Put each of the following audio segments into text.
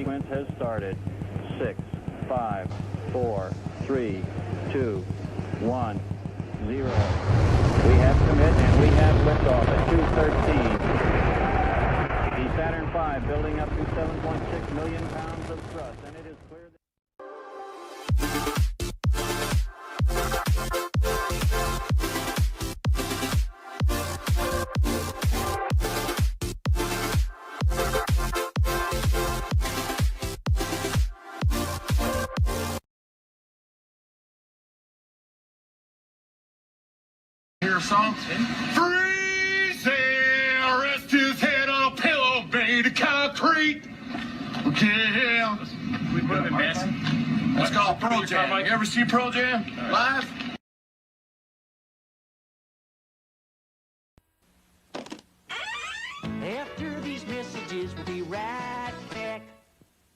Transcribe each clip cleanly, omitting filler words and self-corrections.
sequence has started. 6, 5, 4, 3, 2, 1, 0. We have commit and we have liftoff at 2:13. The Saturn V building up to 7.6 million pounds of thrust, and it is clear that hear a song? Freeze there, rest his head on a pillow made of concrete. Yeah. We put it in dancing. That's called Pro Jam. You ever see Pro Jam live? After these messages, we'll be right back.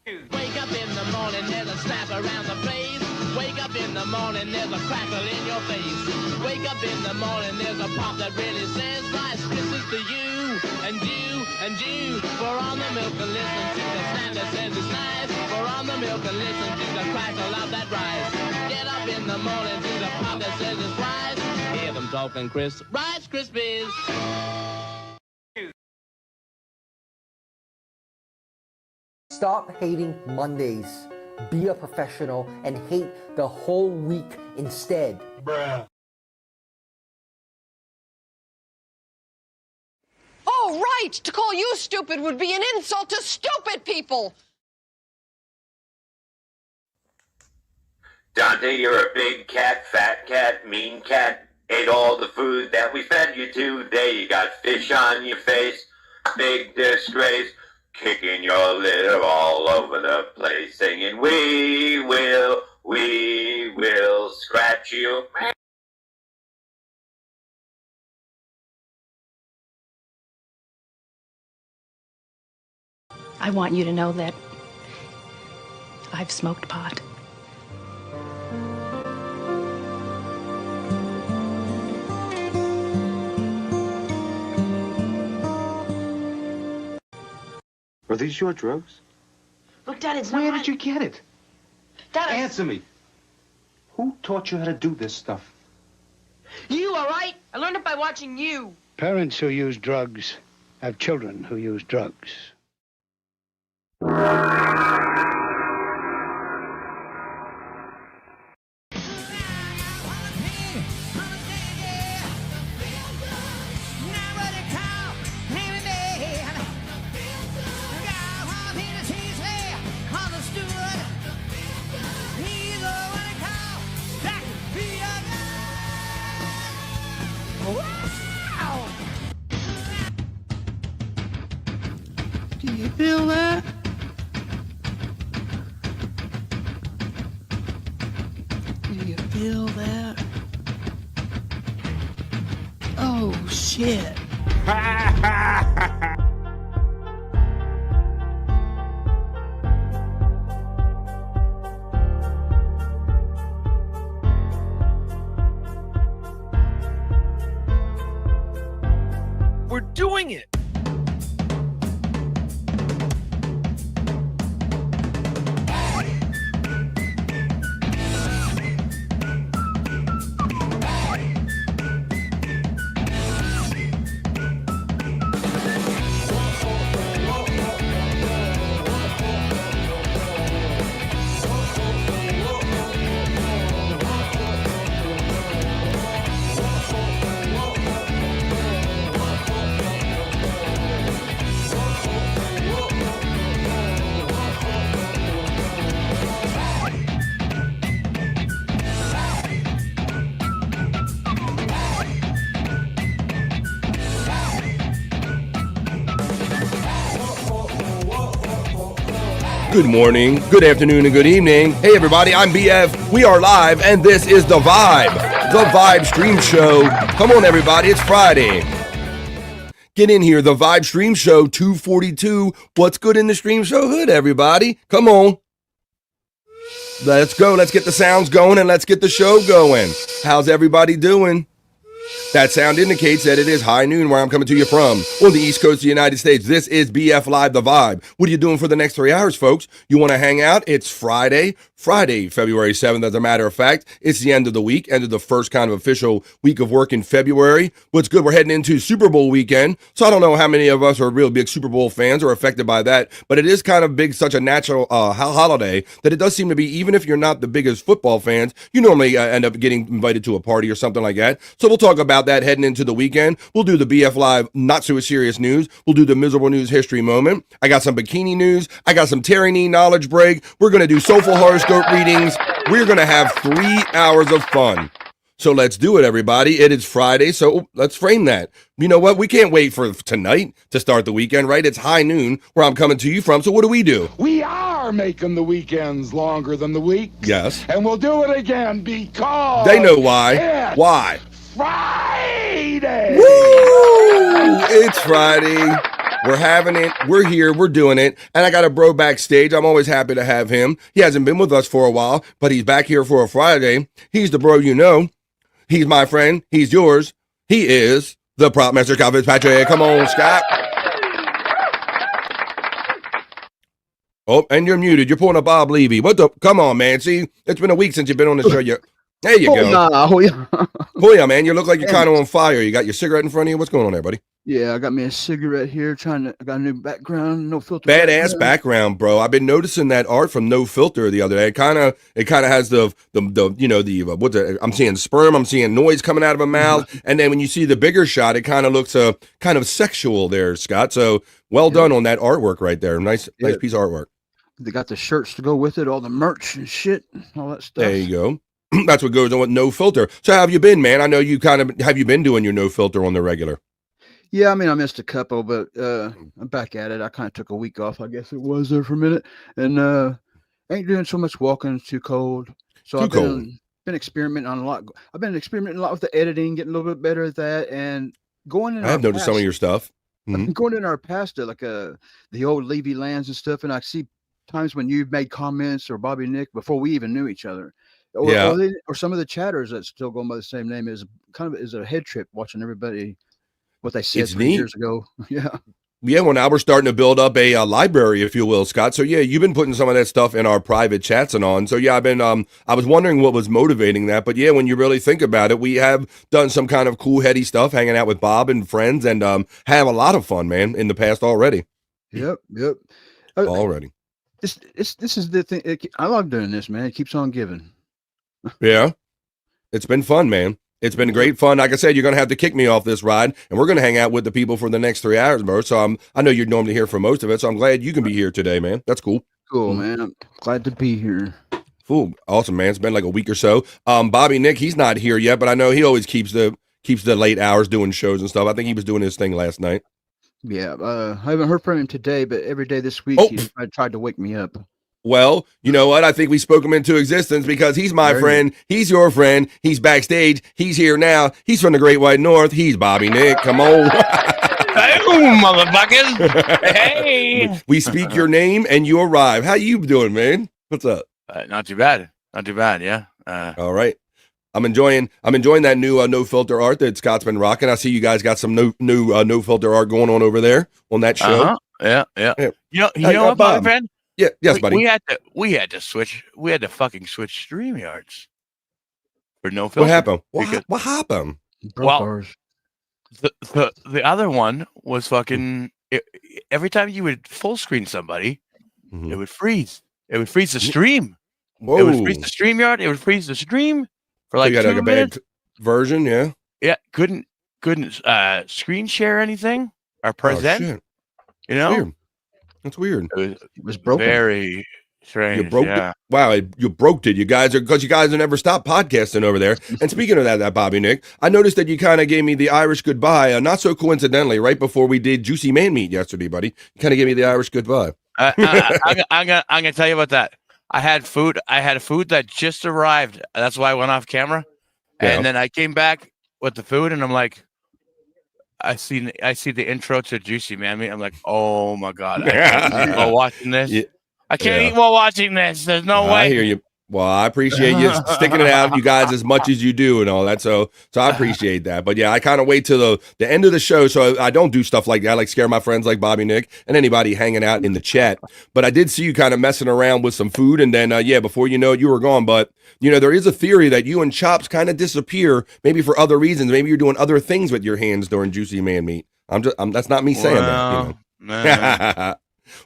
Wake up in the morning, there's a slap around the face. Wake up in the morning, there's a crackle in your face. Wake up in the morning, there's a pop that really says, Rice Krispies to you, and you, and you. Pour on the milk and listen to the sound that says it's nice. Pour on the milk and listen to the crackle of that rice. Get up in the morning to the pop that says it's rice. Hear them talking Rice Krispies. Stop hating Mondays. Be a professional and hate the whole week instead. Bruh. Oh, right! To call you stupid would be an insult to stupid people! Dante, you're a big cat, fat cat, mean cat. Ate all the food that we fed you today. You got fish on your face, big disgrace. Kicking your litter all over the place, singing, we will scratch you. I want you to know that I've smoked pot. Are these your drugs? Look, Dad, it's not Where did you get it? Dad, Answer me. Who taught you how to do this stuff? You, all right? I learned it by watching you. Parents who use drugs have children who use drugs. Do you feel that? Do you feel that? Oh, shit. We're doing it. Good morning, good afternoon, and good evening. Hey everybody, I'm BF. We are live, and this is The Vibe Stream Show. Come on everybody, it's Friday. Get in here, The Vibe Stream Show 242. What's good in the Stream Show hood, everybody? Come on. Let's go, let's get the sounds going, and let's get the show going. How's everybody doing? That sound indicates that it is high noon where I'm coming to you from on the East Coast of the United States. This is BF Live, The Vibe. What are you doing for the next 3 hours, folks? You want to hang out? It's Friday, February 7th, as a matter of fact. It's the end of the week, end of the first kind of official week of work in February. What's good, we're heading into Super Bowl weekend, so I don't know how many of us are real big Super Bowl fans or affected by that, but it is kind of big, such a natural holiday that it does seem to be, even if you're not the biggest football fans, you normally end up getting invited to a party or something like that. So we'll talk about that heading into the weekend. We'll do the BF Live not so serious news. We'll do the miserable news history moment. I got some bikini news. I got some Terry Nee knowledge break. We're going to do Soulful Horoscope Readings. We're going to have 3 hours of fun. So let's do it, everybody. It is Friday, so let's frame that. You know what? We can't wait for tonight to start the weekend, right? It's high noon where I'm coming to you from. So what do? We are making the weekends longer than the weeks. Yes. And we'll do it again because They know why. Why? Friday! Woo! It's Friday. We're having it. We're here. We're doing it. And I got a bro backstage. I'm always happy to have him. He hasn't been with us for a while, but he's back here for a Friday. He's the bro you know. He's my friend. He's yours. He is the prop master, Scott Fitzpatrick. Come on, Scott. Oh, and you're muted. You're pulling a Bob Levy. What the? Come on, man. See, it's been a week since you've been on the show. There you go. Oh, yeah, man. You look like you're kind of on fire. You got your cigarette in front of you. What's going on there, buddy? Yeah, I got me a cigarette here. I got a new background, no filter. Badass background, bro. I've been noticing that art from No Filter the other day. It kind of has the I'm seeing sperm. I'm seeing noise coming out of a mouth, and then when you see the bigger shot, it kind of looks kind of sexual there, Scott. So well done on that artwork right there. Nice piece of artwork. They got the shirts to go with it, all the merch and shit, all that stuff. There you go. That's what goes on with No Filter. So how have you been, man? I know you have you been doing your No Filter on the regular? Yeah, I mean, I missed a couple, but I'm back at it. I kind of took a week off, I guess it was there for a minute, and ain't doing so much walking. It's too cold. So I've been experimenting on a lot. I've been experimenting a lot with the editing, getting a little bit better at that, and going in. I have noticed some of your stuff. Mm-hmm. Going in our past, like the old Levy Lands and stuff, and I see times when you've made comments or Bobby Nick before we even knew each other. Or some of the chatters that still go by the same name is a head trip watching everybody what they said 3 years ago. Yeah. Well, now we're starting to build up a library, if you will, Scott. So yeah, you've been putting some of that stuff in our private chats and on. So yeah, I've been I was wondering what was motivating that, but yeah, when you really think about it, we have done some kind of cool, heady stuff, hanging out with Bob and friends, and have a lot of fun, man, in the past already. Yep. Already. This is the thing. I love doing this, man. It keeps on giving. Yeah, it's been fun, man. It's been great fun. Like I said, you're going to have to kick me off this ride, and we're going to hang out with the people for the next 3 hours, bro. So I know you're normally here for most of it, so I'm glad you can be here today, man. That's cool. Cool, man. I'm glad to be here. Cool. Awesome, man. It's been like a week or so. Bobby Nick, he's not here yet, but I know he always keeps the late hours doing shows and stuff. I think he was doing his thing last night. Yeah, I haven't heard from him today, but every day this week he tried to wake me up. Well, you know what? I think we spoke him into existence because he's my friend. He's your friend. He's backstage. He's here now. He's from the Great White North. He's Bobby Nick. Come on. Hey, motherfuckers. Hey. We speak your name and you arrive. How you doing, man? What's up? Not too bad. Yeah. All right. I'm enjoying that new No Filter art that Scott's been rocking. I see you guys got some new No Filter art going on over there on that show. Yeah. You know what, my friend? Yeah, yes, buddy. We had to fucking switch StreamYards for No Filter. What happened? What happened? Well, the other one was fucking. Every time you would full screen somebody, it would freeze. It would freeze the stream. Whoa. It would freeze the StreamYard. It would freeze the stream for like 2 minutes. A bad version, yeah. Yeah, couldn't screen share anything or present. Oh, shit. You know. Weird. That's weird. It was broken. Very strange. You broke it. Wow, you broke it. You guys have never stopped podcasting over there. And speaking of that, Bobby Nick, I noticed that you kind of gave me the Irish goodbye, not so coincidentally, right before we did Juicy Man Meat yesterday, buddy. You kind of gave me the Irish goodbye. I'm gonna tell you about that. I had food that just arrived. That's why I went off camera, and then I came back with the food, and I'm like, I see the intro to Juicy Man Meat. I'm like, oh my god, I can't eat while watching this. Yeah. I can't eat while watching this. There's no way. I hear you. Well, I appreciate you sticking it out, you guys, as much as you do and all that. So I appreciate that. But yeah, I kind of wait till the end of the show. So I don't do stuff like that. I like scare my friends like Bobby, Nick, and anybody hanging out in the chat. But I did see you kind of messing around with some food. And then, before you know it, you were gone. But, there is a theory that you and Chops kind of disappear, maybe for other reasons. Maybe you're doing other things with your hands during Juicy Man Meat. That's not me saying that. Man.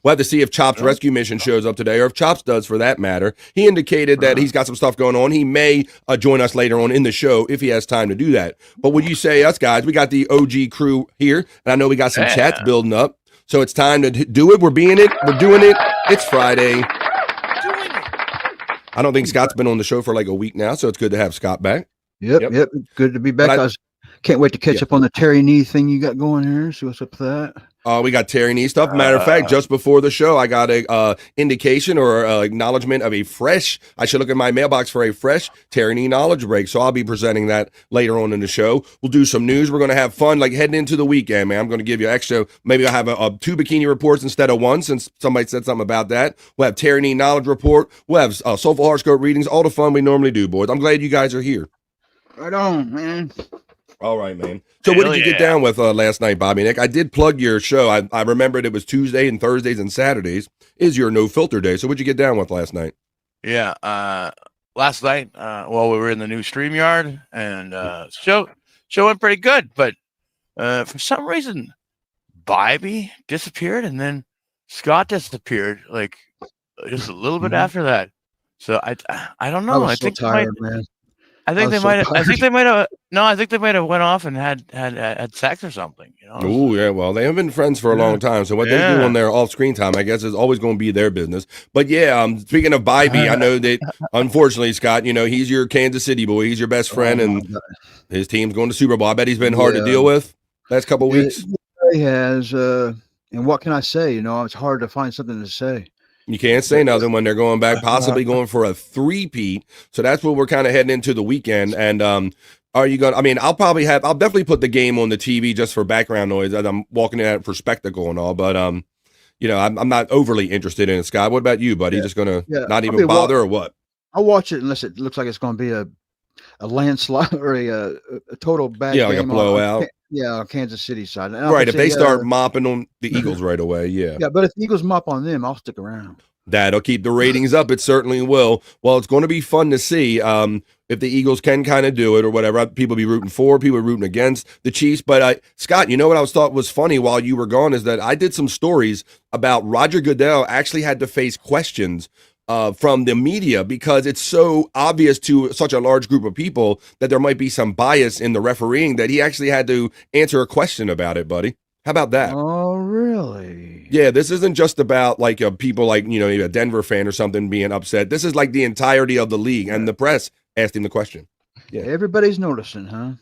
We'll have to see if Chops' rescue mission shows up today, or if Chops does, for that matter. He indicated that he's got some stuff going on. He may join us later on in the show if he has time to do that. But would you say, us guys, we got the OG crew here, and I know we got some chats building up. So it's time to do it. We're doing it. It's Friday. I don't think Scott's been on the show for like a week now, so it's good to have Scott back. Yep. Good to be back. Can't wait to catch up on the Terry Knee thing you got going here. See what's up with that. We got Terry Knee stuff. Matter of fact, just before the show, I got a indication or acknowledgement of I should look at my mailbox for a fresh Terry Knee knowledge break. So I'll be presenting that later on in the show. We'll do some news. We're going to have fun, like heading into the weekend, man. I'm going to give you extra. Maybe I'll have a 2 bikini reports instead of 1, since somebody said something about that. We'll have Terry Knee knowledge report. We'll have Soulful Horoscope readings, all the fun we normally do, boys. I'm glad you guys are here. Right on, man. All right, man. So what did you get down with last night, Bobby Nick? I did plug your show. I remembered it was Tuesday and Thursdays and Saturdays is your no filter day. So what'd you get down with last night? Yeah. Last night, we were in the new StreamYard, and show went pretty good. But for some reason, Bobby disappeared, and then Scott disappeared, like just a little bit after that. So I don't know. I was so tired, man. I think they might have. No, I think they might have went off and had sex or something. Oh yeah, well they have been friends for a long time. So what they do on their off-screen time, I guess, is always going to be their business. But yeah, speaking of Bobby, I know that unfortunately, Scott, he's your Kansas City boy. He's your best friend, and his team's going to Super Bowl. I bet he's been hard to deal with last couple of weeks. He has, and what can I say? It's hard to find something to say. You can't say nothing when they're going back, possibly going for a 3-peat. So that's what we're kind of heading into the weekend. And are you going to, I'll definitely put the game on the TV just for background noise as I'm walking in for spectacle and all. But, I'm not overly interested in it, Scott. What about you, buddy? Just going to not even bother or what? I'll watch it unless it looks like it's going to be a landslide or a total bad game. Like a blowout. On Kansas City side. Right, if they start mopping on the Eagles right away, yeah. Yeah, but if the Eagles mop on them, I'll stick around. That'll keep the ratings up. It certainly will. Well, it's going to be fun to see if the Eagles can kind of do it or whatever. People be rooting for, people rooting against the Chiefs. But Scott, what I thought was funny while you were gone is that I did some stories about Roger Goodell actually had to face questions from the media because it's so obvious to such a large group of people that there might be some bias in the refereeing that he actually had to answer a question about it, buddy. How about that? Oh, really? Yeah, this isn't just about like people like, a Denver fan or something being upset. This is like the entirety of the league, and the press asked him the question. Yeah, everybody's noticing, huh?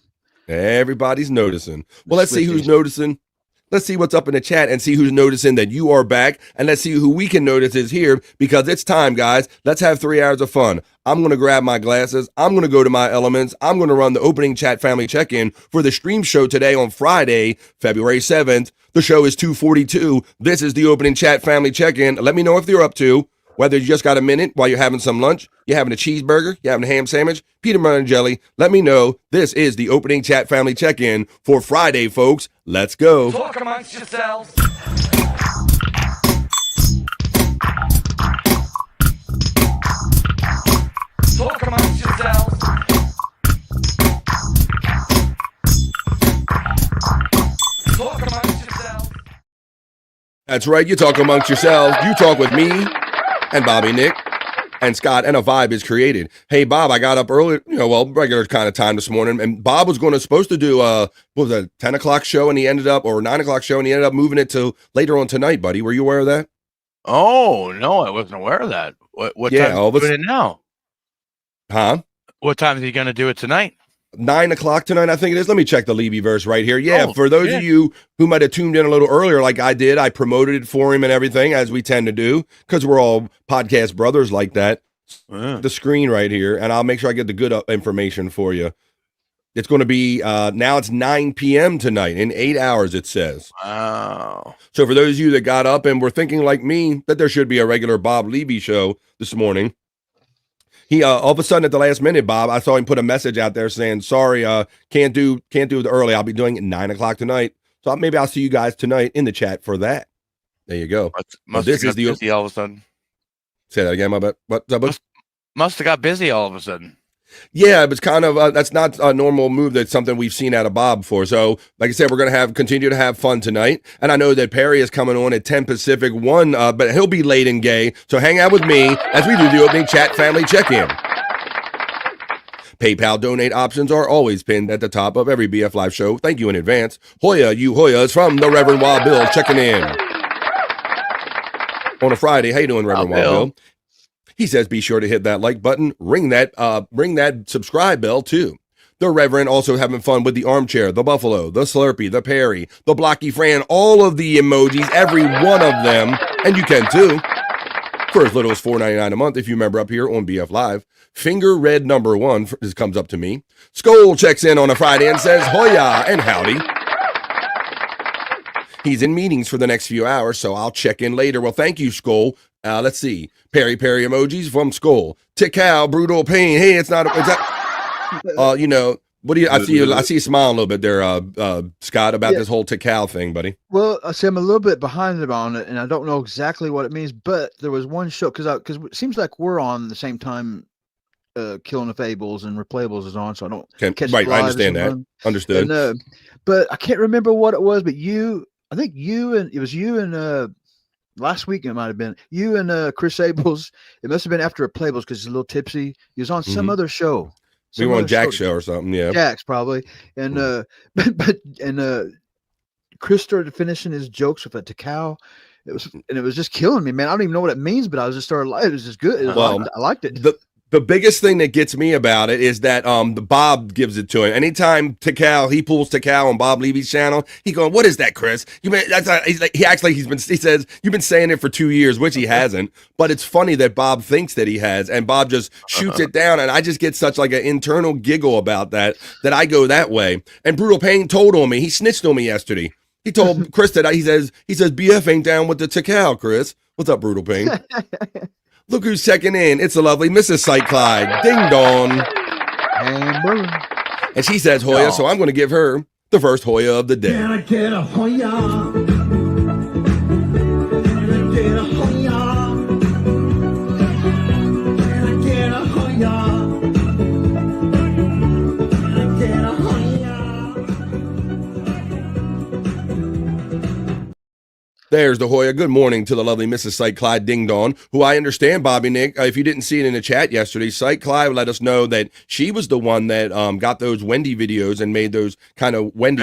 Everybody's noticing. Well, let's see who's noticing. Let's see what's up in the chat and see who's noticing that you are back. And let's see who we can notice is here, because it's time, guys. Let's have 3 hours of fun. I'm going to grab my glasses. I'm going to go to my elements. I'm going to run the opening chat family check-in for the stream show today on Friday, February 7th. The show is 2:42. This is the opening chat family check-in. Let me know if you're up to. Whether you just got a minute while you're having some lunch, you're having a cheeseburger, you're having a ham sandwich, peanut butter and jelly, let me know. This is the opening chat family check-in for Friday, folks. Let's go. Talk amongst yourselves. Talk amongst yourselves. Talk amongst yourselves. That's right. You talk amongst yourselves. You talk with me and Bobby Nick and Scott, and a vibe is created. Hey, Bob, I got up early, regular kind of time this morning, and Bob was supposed to do what was that, 10 o'clock show, and he ended up, or 9 o'clock show, and he ended up moving it to later on tonight, buddy. Were you aware of that? Oh, no, I wasn't aware of that. What time is he doing it now? Huh? What time is he going to do it tonight? 9 o'clock tonight, I think it is. Let me check the Levy verse right here. Yeah, for those of you who might have tuned in a little earlier, like I did, I promoted it for him and everything, as we tend to do, because we're all podcast brothers like that. The screen right here, and I'll make sure I get the good information for you. It's going to be, now it's 9 p.m. tonight, in 8 hours, it says. Wow. So for those of you that got up and were thinking like me that there should be a regular Bob Levy show this morning, He all of a sudden at the last minute, Bob, I saw him put a message out there saying, "Sorry, can't do it early. I'll be doing it at 9:00 tonight. So maybe I'll see you guys tonight in the chat for that." There you go. This is the busy all of a sudden. Say that again, my bad. What? Must have got busy all of a sudden. Yeah, it was kind of that's not a normal move. That's something we've seen out of Bob before. So, like I said, we're gonna continue to have fun tonight. And I know that Perry is coming on at 10 Pacific 1, but he'll be late and gay. So hang out with me as we do the opening chat family check-in. PayPal donate options are always pinned at the top of every BF Live show. Thank you in advance. Hoya, you Hoyas from the Reverend Wild Bill checking in on a Friday. How you doing, Reverend Wild Bill? He says, be sure to hit that like button, ring that subscribe bell too. The Reverend also having fun with the armchair, the buffalo, the Slurpee, the Perry, the Blocky Fran, all of the emojis, every one of them, and you can too. For as little as $4.99 a month if you member up here on BF Live. Finger red number 1 comes up to me. Skoll checks in on a Friday and says, Hoya and howdy. He's in meetings for the next few hours, so I'll check in later. Well, thank you, Skoll. Let's see. Perry emojis from Skoll. Tikal, Brutal Pain. Hey, it's not. Is that, you know, what do you? I see you smiling a little bit there, Scott, about this whole Tikal thing, buddy. Well, I see I'm a little bit behind on it, and I don't know exactly what it means. But there was one show because it seems like we're on the same time. Killing the Fables and Replayables is on, so I don't catch right. I understand that. Understood. And, but I can't remember what it was. But I think it was you and last week it might have been you and Chris Sables. It must have been after Replayables because he's a little tipsy. He was on some other show. We were on Jack's show or something. Yeah, Jack's probably. And Chris started finishing his jokes with a Tikal. It was just killing me, man. I don't even know what it means, but I was just started. It was just good. I liked it. The biggest thing that gets me about it is that the Bob gives it to him. Anytime he pulls Tikal on Bob Levy's channel, he going, "What is that, Chris? You mean that's not?" He acts like he says you've been saying it for 2 years, which he hasn't. But it's funny that Bob thinks that he has, and Bob just shoots it down, and I just get such like an internal giggle about that I go that way. And Brutal Pain told on me. He snitched on me yesterday. He told Chris that he says BF ain't down with the Tikal. Chris, what's up, Brutal Pain? Look who's checking in. It's the lovely Mrs. Cyke Clyde. Ding dong. And she says Hoya, so I'm going to give her the first Hoya of the day. Can I get a Hoya? Can I get a Hoya? Can I get a Hoya? Can I get a Hoya? There's the Hoya. Good morning to the lovely Mrs. Cyke Clyde Ding Dong, who I understand, Bobby Nick, if you didn't see it in the chat yesterday, Cyke Clyde let us know that she was the one that got those Wendy videos and made those kind of Wendy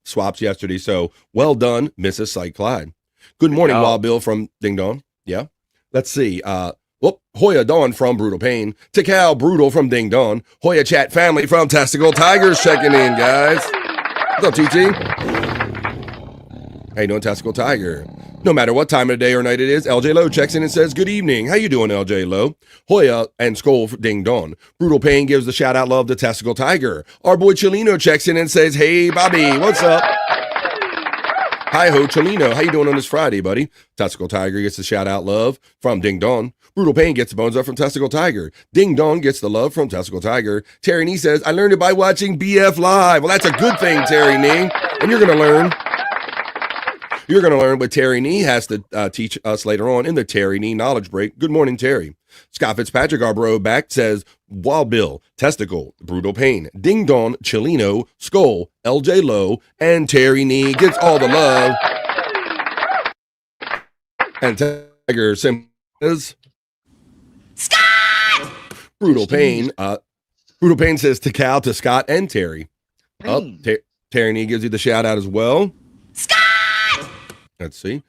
swaps yesterday. So well done, Mrs. Cyke Clyde. Good morning, Wild Bill from Ding Dong. Yeah. Let's see. Hoya Dawn from Brutal Pain. Tikal Brutal from Ding Dong. Hoya Chat Family from Testicle Tigers checking in, guys. What's up, TT? How you doing, Testicle Tiger? No matter what time of the day or night it is, LJ Lowe checks in and says, good evening. How you doing, LJ Lowe? Hoya and Skoll Ding Dong. Brutal Pain gives the shout-out love to Testicle Tiger. Our boy Chelino checks in and says, hey, Bobby, what's up? Hi-ho, Chelino. How you doing on this Friday, buddy? Testicle Tiger gets the shout-out love from Ding Dong. Brutal Pain gets the bones up from Testicle Tiger. Ding Dong gets the love from Testicle Tiger. Terry Nee says, I learned it by watching BF Live. Well, that's a good thing, Terry Nee. And you're going to learn. You're going to learn what Terry Nee has to teach us later on in the Terry Nee Knowledge Break. Good morning, Terry. Scott Fitzpatrick, our bro, back says, Wild Bill, Testicle, Brutal Pain, Ding Dong, Chelino, Skoll, LJ Lowe, and Terry Nee gets all the love. And Tiger says, Scott! Brutal Pain. Brutal Pain says Tikal to Scott and Terry. Terry Nee gives you the shout out as well. Scott! Let's see.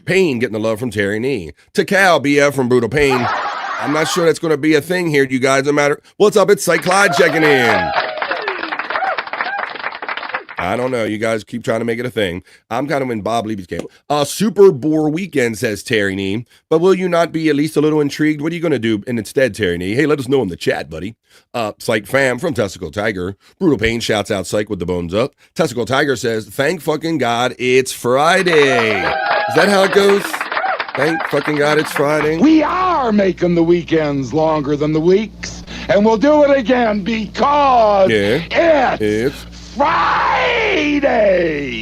Pain getting the love from Terry Nee. Tikal BF from Brutal Pain. I'm not sure that's going to be a thing here, you guys. No matter. What's up? It's Cyke Clyde checking in. I don't know. You guys keep trying to make it a thing. I'm kind of in Bob Levy's camp. Super Boar weekend, says Terry Nee. But will you not be at least a little intrigued? What are you going to do instead, Terry Nee? Hey, let us know in the chat, buddy. Cyke Fam from Testicle Tiger. Brutal Pain shouts out Cyke with the bones up. Testicle Tiger says, thank fucking God it's Friday. Is that how it goes? Thank fucking God it's Friday. We are making the weekends longer than the weeks, and we'll do it again because it's Friday!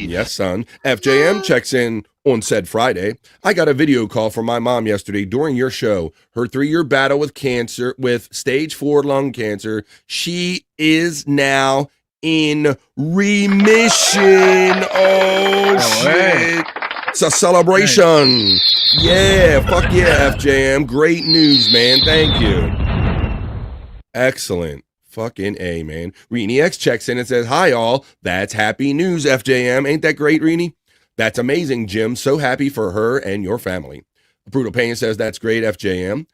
Yes, son. FJM checks in on said Friday. I got a video call from my mom yesterday during your show. Her 3-year battle with cancer, with stage 4 lung cancer. She is now in remission. Oh, shit. It's a celebration. Yeah, fuck yeah, FJM. Great news, man. Thank you. Excellent. Fucking A, man. Reenie X checks in and says, hi, all. That's happy news, FJM. Ain't that great, Reenie? That's amazing, Jim. So happy for her and your family. Brutal Pain says, that's great, FJM.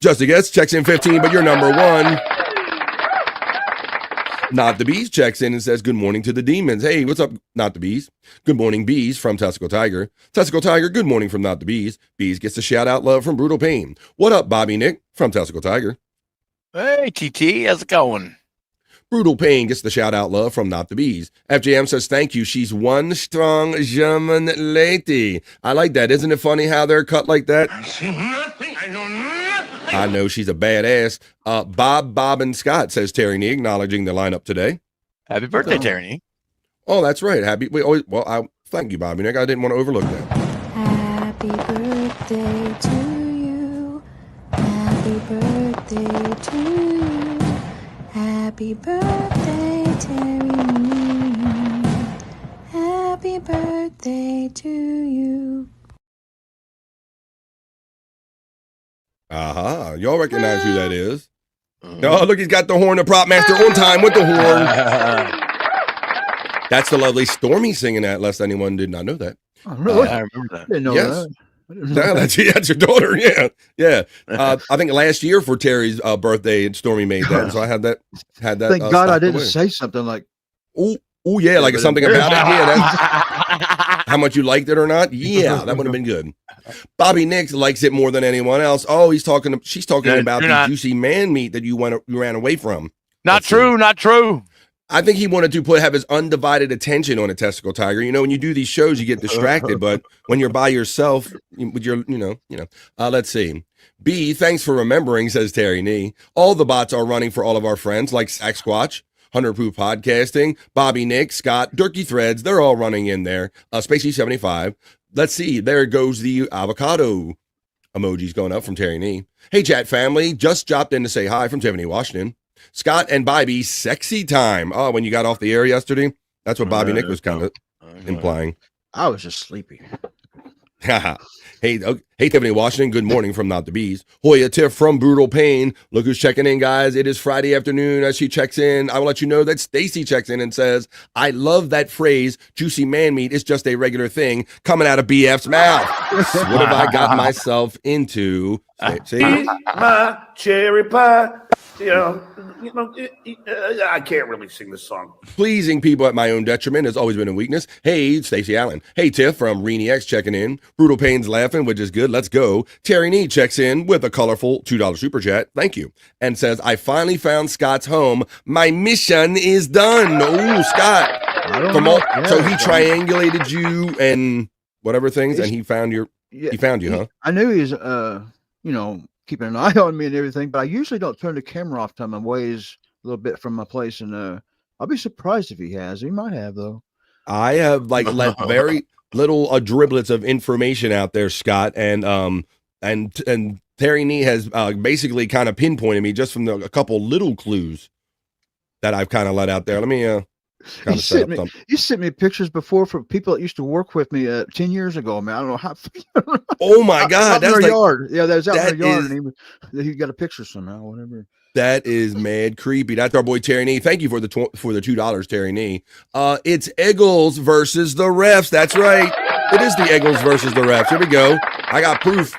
Just a guess checks in 15, but you're number 1. Not the Bees checks in and says, good morning to the demons. Hey, what's up, Not the Bees? Good morning, Bees, from Testicle Tiger. Testicle Tiger, good morning from Not the Bees. Bees gets a shout out love from Brutal Pain. What up, Bobby Nick, from Testicle Tiger? Hey, TT, how's it going? Brutal Pain gets the shout out love from Not the Bees. FJM says, thank you. She's one strong German lady. I like that. Isn't it funny how they're cut like that? I see nothing. I know nothing. I know she's a badass. Bob, and Scott, says Terry Nee, acknowledging the lineup today. Happy birthday, Terry Nee. Oh, that's right. Thank you, Bobby Nick. I didn't want to overlook that. Happy birthday to you. Happy birthday to you. Happy birthday, Terry Nee. Happy birthday to you. Aha. Y'all recognize who that is. Oh, look, he's got the horn, the prop master on time with the horn. That's the lovely Stormy singing that, lest anyone did not know that. Oh, really? I remember that. Didn't know Yes. that. That's your daughter. Yeah. I think last year for Terry's birthday, Stormy made that. So I had that. Thank God I didn't say something like, oh yeah, like something about it. Yeah, that's how much you liked it or not. Yeah, that would have been good. Bobby Nix likes it more than anyone else. Oh, she's talking about the juicy man meat that you ran away from. Not true. I think he wanted to have his undivided attention on a Testicle Tiger. You know, when you do these shows, you get distracted, but when you're by yourself with your, let's see. B, thanks for remembering, says Terry Nee. All the bots are running for all of our friends, like Sack Squatch, 100 Proof Podcasting, Bobby Nick, Scott, Durkee Threads. They're all running in there. Spacey 75. Let's see. There goes the avocado emojis going up from Terry Nee. Hey, chat family. Just dropped in to say hi from Tiffany, Washington. Scott and Bobby, sexy time. Oh, when you got off the air yesterday? That's what Bobby Nick was kind of implying. I was just sleepy. Hey, Tiffany Washington, good morning from Not the Bees. Hoya Tiff from Brutal Pain. Look who's checking in, guys. It is Friday afternoon. As she checks in, I will let you know that Stacy checks in and says, I love that phrase, juicy man meat is just a regular thing coming out of BF's mouth. What have I got myself into? See? Eat my cherry pie. I can't really sing this song. Pleasing people at my own detriment has always been a weakness. Hey, Stacey Allen. Hey, Tiff from Reenie X checking in. Brutal Pain's laughing, which is good. Let's go. Terry Nee checks in with a colorful $2 super chat. Thank you. And says, I finally found Scott's home. My mission is done. Oh, Scott. So he triangulated you and whatever things, and he found you, huh? I knew he was, keeping an eye on me and everything, but I usually don't turn the camera off till I'm ways a little bit from my place, and I'll be surprised if he has. He might have, though. I have let very little driblets of information out there, Scott, and Terry Nee has basically kind of pinpointed me just from a couple little clues that I've kind of let out there. Let me you sent me pictures before for people that used to work with me 10 years ago, man. I don't know how. Oh my God, that's in our yard. Yeah, that was out in the yard, and he got a picture somehow, whatever. That is mad creepy. That's our boy Terry Nee. Thank you for the $2, Terry Nee. It's Eagles versus the refs. That's right. It is the Eagles versus the refs. Here we go. I got proof.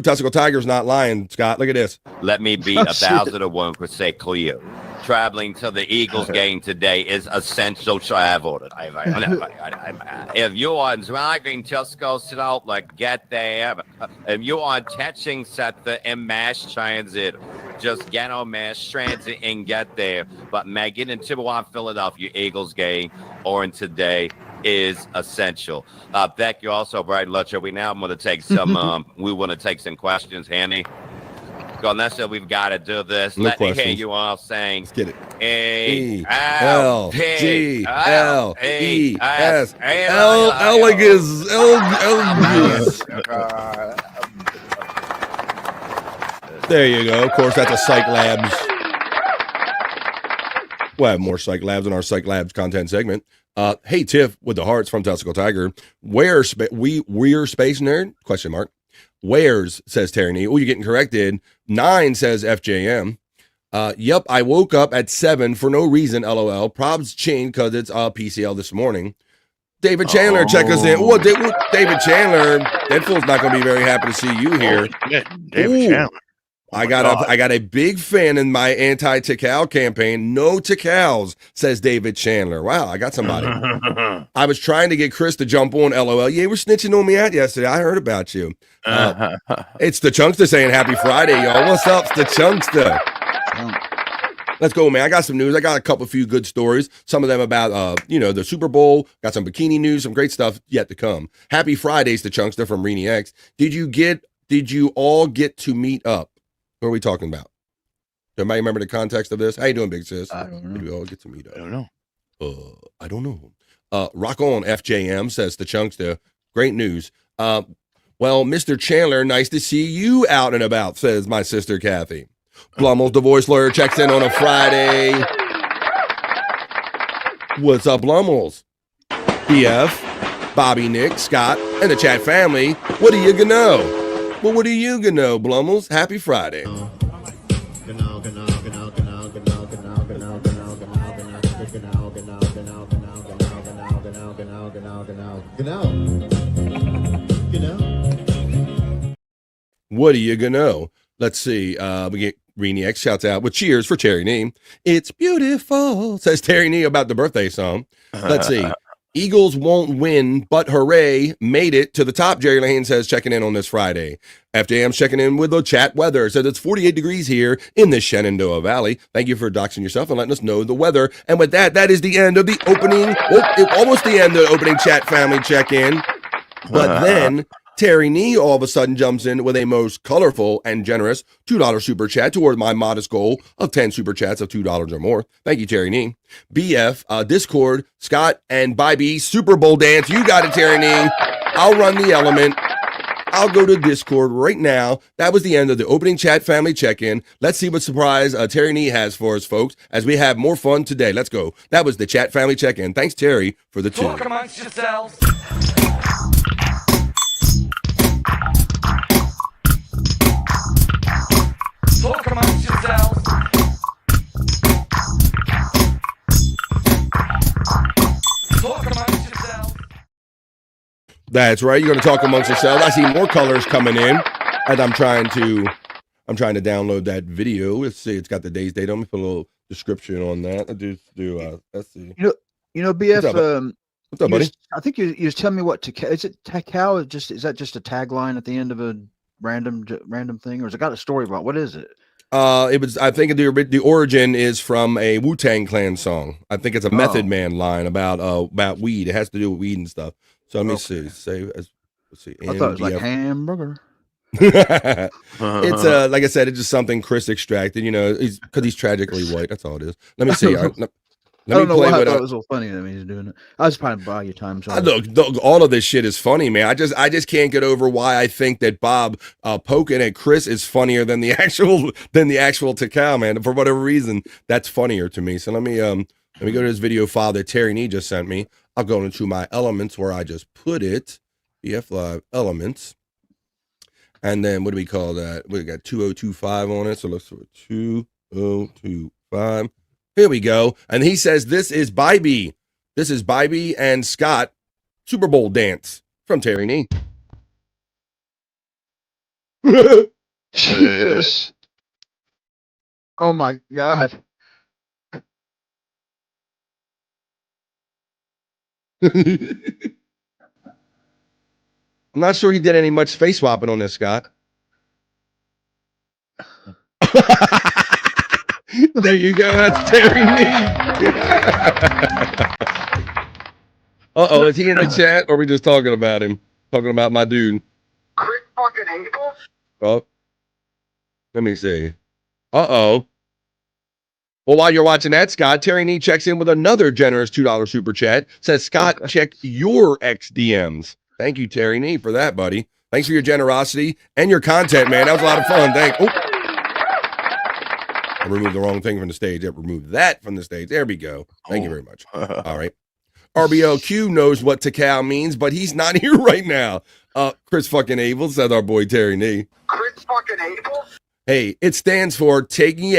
Testicle Tiger's not lying, Scott. Look at this. Let me be 1,001% clear. Traveling to the Eagles game today is essential travel. If you are driving just go slow, get there. If you are catching Seth in mass transit, just get on mass transit and get there. But make it into Philadelphia Eagles game or in today is essential. Beck, you're also bright, Lutcher. We now want to take some. We want to take some questions, Handy. Vanessa, we've got to do this. No Let me hear questions. you all saying. Let's get it. A-L-G-L-E-S. There you go. Of course, that's a Cyke Labs. We'll have more Cyke Labs in our Cyke Labs content segment. Hey, Tiff with the hearts from Testicle Tiger. We're space nerd? Question mark. Where's, says Terry Nee. Oh, you're getting corrected. 9 says FJM. Yep, I woke up at 7 for no reason, LOL. Probs chain because it's PCL this morning. David Chandler, check us in. Well, David Chandler, Deadpool's not going to be very happy to see you here. David Chandler. I got a big fan in my anti-Tikal campaign. No Tikals, says David Chandler. Wow, I got somebody. I was trying to get Chris to jump on, LOL. Yeah, you were snitching on me out yesterday. I heard about you. It's the Chunkster saying happy Friday, y'all. What's up, it's the Chunkster? Let's go, man. I got some news. I got a few good stories. Some of them about, the Super Bowl. Got some bikini news, some great stuff yet to come. Happy Fridays to Chunkster from Reenie X. Did you all get to meet up? What are we talking about? Everybody remember the context of this? How you doing, big sis? I don't know. Did we all get to meet up? I don't know. I don't know. Rock on, FJM, says the Chunkster. Great news. Well, Mr. Chandler, nice to see you out and about, says my sister Kathy. Blummel's divorce lawyer checks in on a Friday. What's up, Blummel's? BF, Bobby, Nick, Scott, and the chat family. What are you gonna know? Well, what are you gonna know, Blummel's? Happy Friday. What are you gonna know? Let's see. We get Reenie X shouts out with cheers for Terry Nee. It's beautiful, says Terry Nee about the birthday song. Let's see. Eagles won't win, but hooray, made it to the top. Jerry Lane says checking in on this Friday. FJM's checking in with the chat weather. Says it's 48 degrees here in the Shenandoah Valley. Thank you for doxing yourself and letting us know the weather. And with that, that is the end of the opening. Almost the end of the opening chat family check-in. But then Terry Nee all of a sudden jumps in with a most colorful and generous $2 super chat toward my modest goal of 10 super chats of $2 or more. Thank you, Terry Nee. BF, Discord, Scott, and Bybee Super Bowl dance. You got it, Terry Nee. I'll run the element. I'll go to Discord right now. That was the end of the opening chat family check-in. Let's see what surprise Terry Nee has for us, folks, as we have more fun today. Let's go. That was the chat family check-in. Thanks, Terry, for the tune. Talk amongst yourselves. Talk amongst yourselves. Talk amongst yourselves. That's right. You're going to talk amongst yourselves. I see more colors coming in as I'm trying to download that video. Let's see. It's got the day's date. I'm going to put a little description on that. Let's see. You know, BF. What's up, buddy? I think you just tell me what to. Is it Takao? Is that just a tagline at the end of a random thing, or has it got a story about what is it? It was. I think the origin is from a Wu-Tang Clan song. I think it's a Method Man line about weed. It has to do with weed and stuff. So let me see. Let's see. I thought it was like hamburger. It's like I said, it's just something Chris extracted. Because he's tragically white. That's all it is. Let me see. I don't know why I thought it was so funny that he's doing it. I was trying to buy you time. So look, all of this shit is funny, man. I just can't get over why I think that Bob poking at Chris is funnier than the actual Takao, man. For whatever reason, that's funnier to me. So let me go to this video file that Terry Nee just sent me. I'll go into my elements where I just put it. BF Live elements. And then what do we call that? We got 2025 on it. So let's do 2025. Here we go. And he says, this is Bybee. This is Bybee and Scott Super Bowl dance from Terry Nee. Jesus. Oh my God. I'm not sure he did any much face swapping on this, Scott. There you go. That's Terry Nee. Uh-oh, is he in the chat, or are we just talking about him? Talking about my dude. Chris fucking Abel? Oh, let me see. Uh-oh. Well, while you're watching that, Scott, Terry Nee checks in with another generous $2 super chat. Says, Scott, check your ex-DMs. Thank you, Terry Nee, for that, buddy. Thanks for your generosity and your content, man. That was a lot of fun. Thanks. Oh. I removed the wrong thing from the stage. I removed that from the stage. There we go. Thank you very much. All right. RBOQ knows what Takao means, but he's not here right now. Chris fucking Abel, said our boy Terry Nee. Chris fucking Abel? Hey, it stands for taking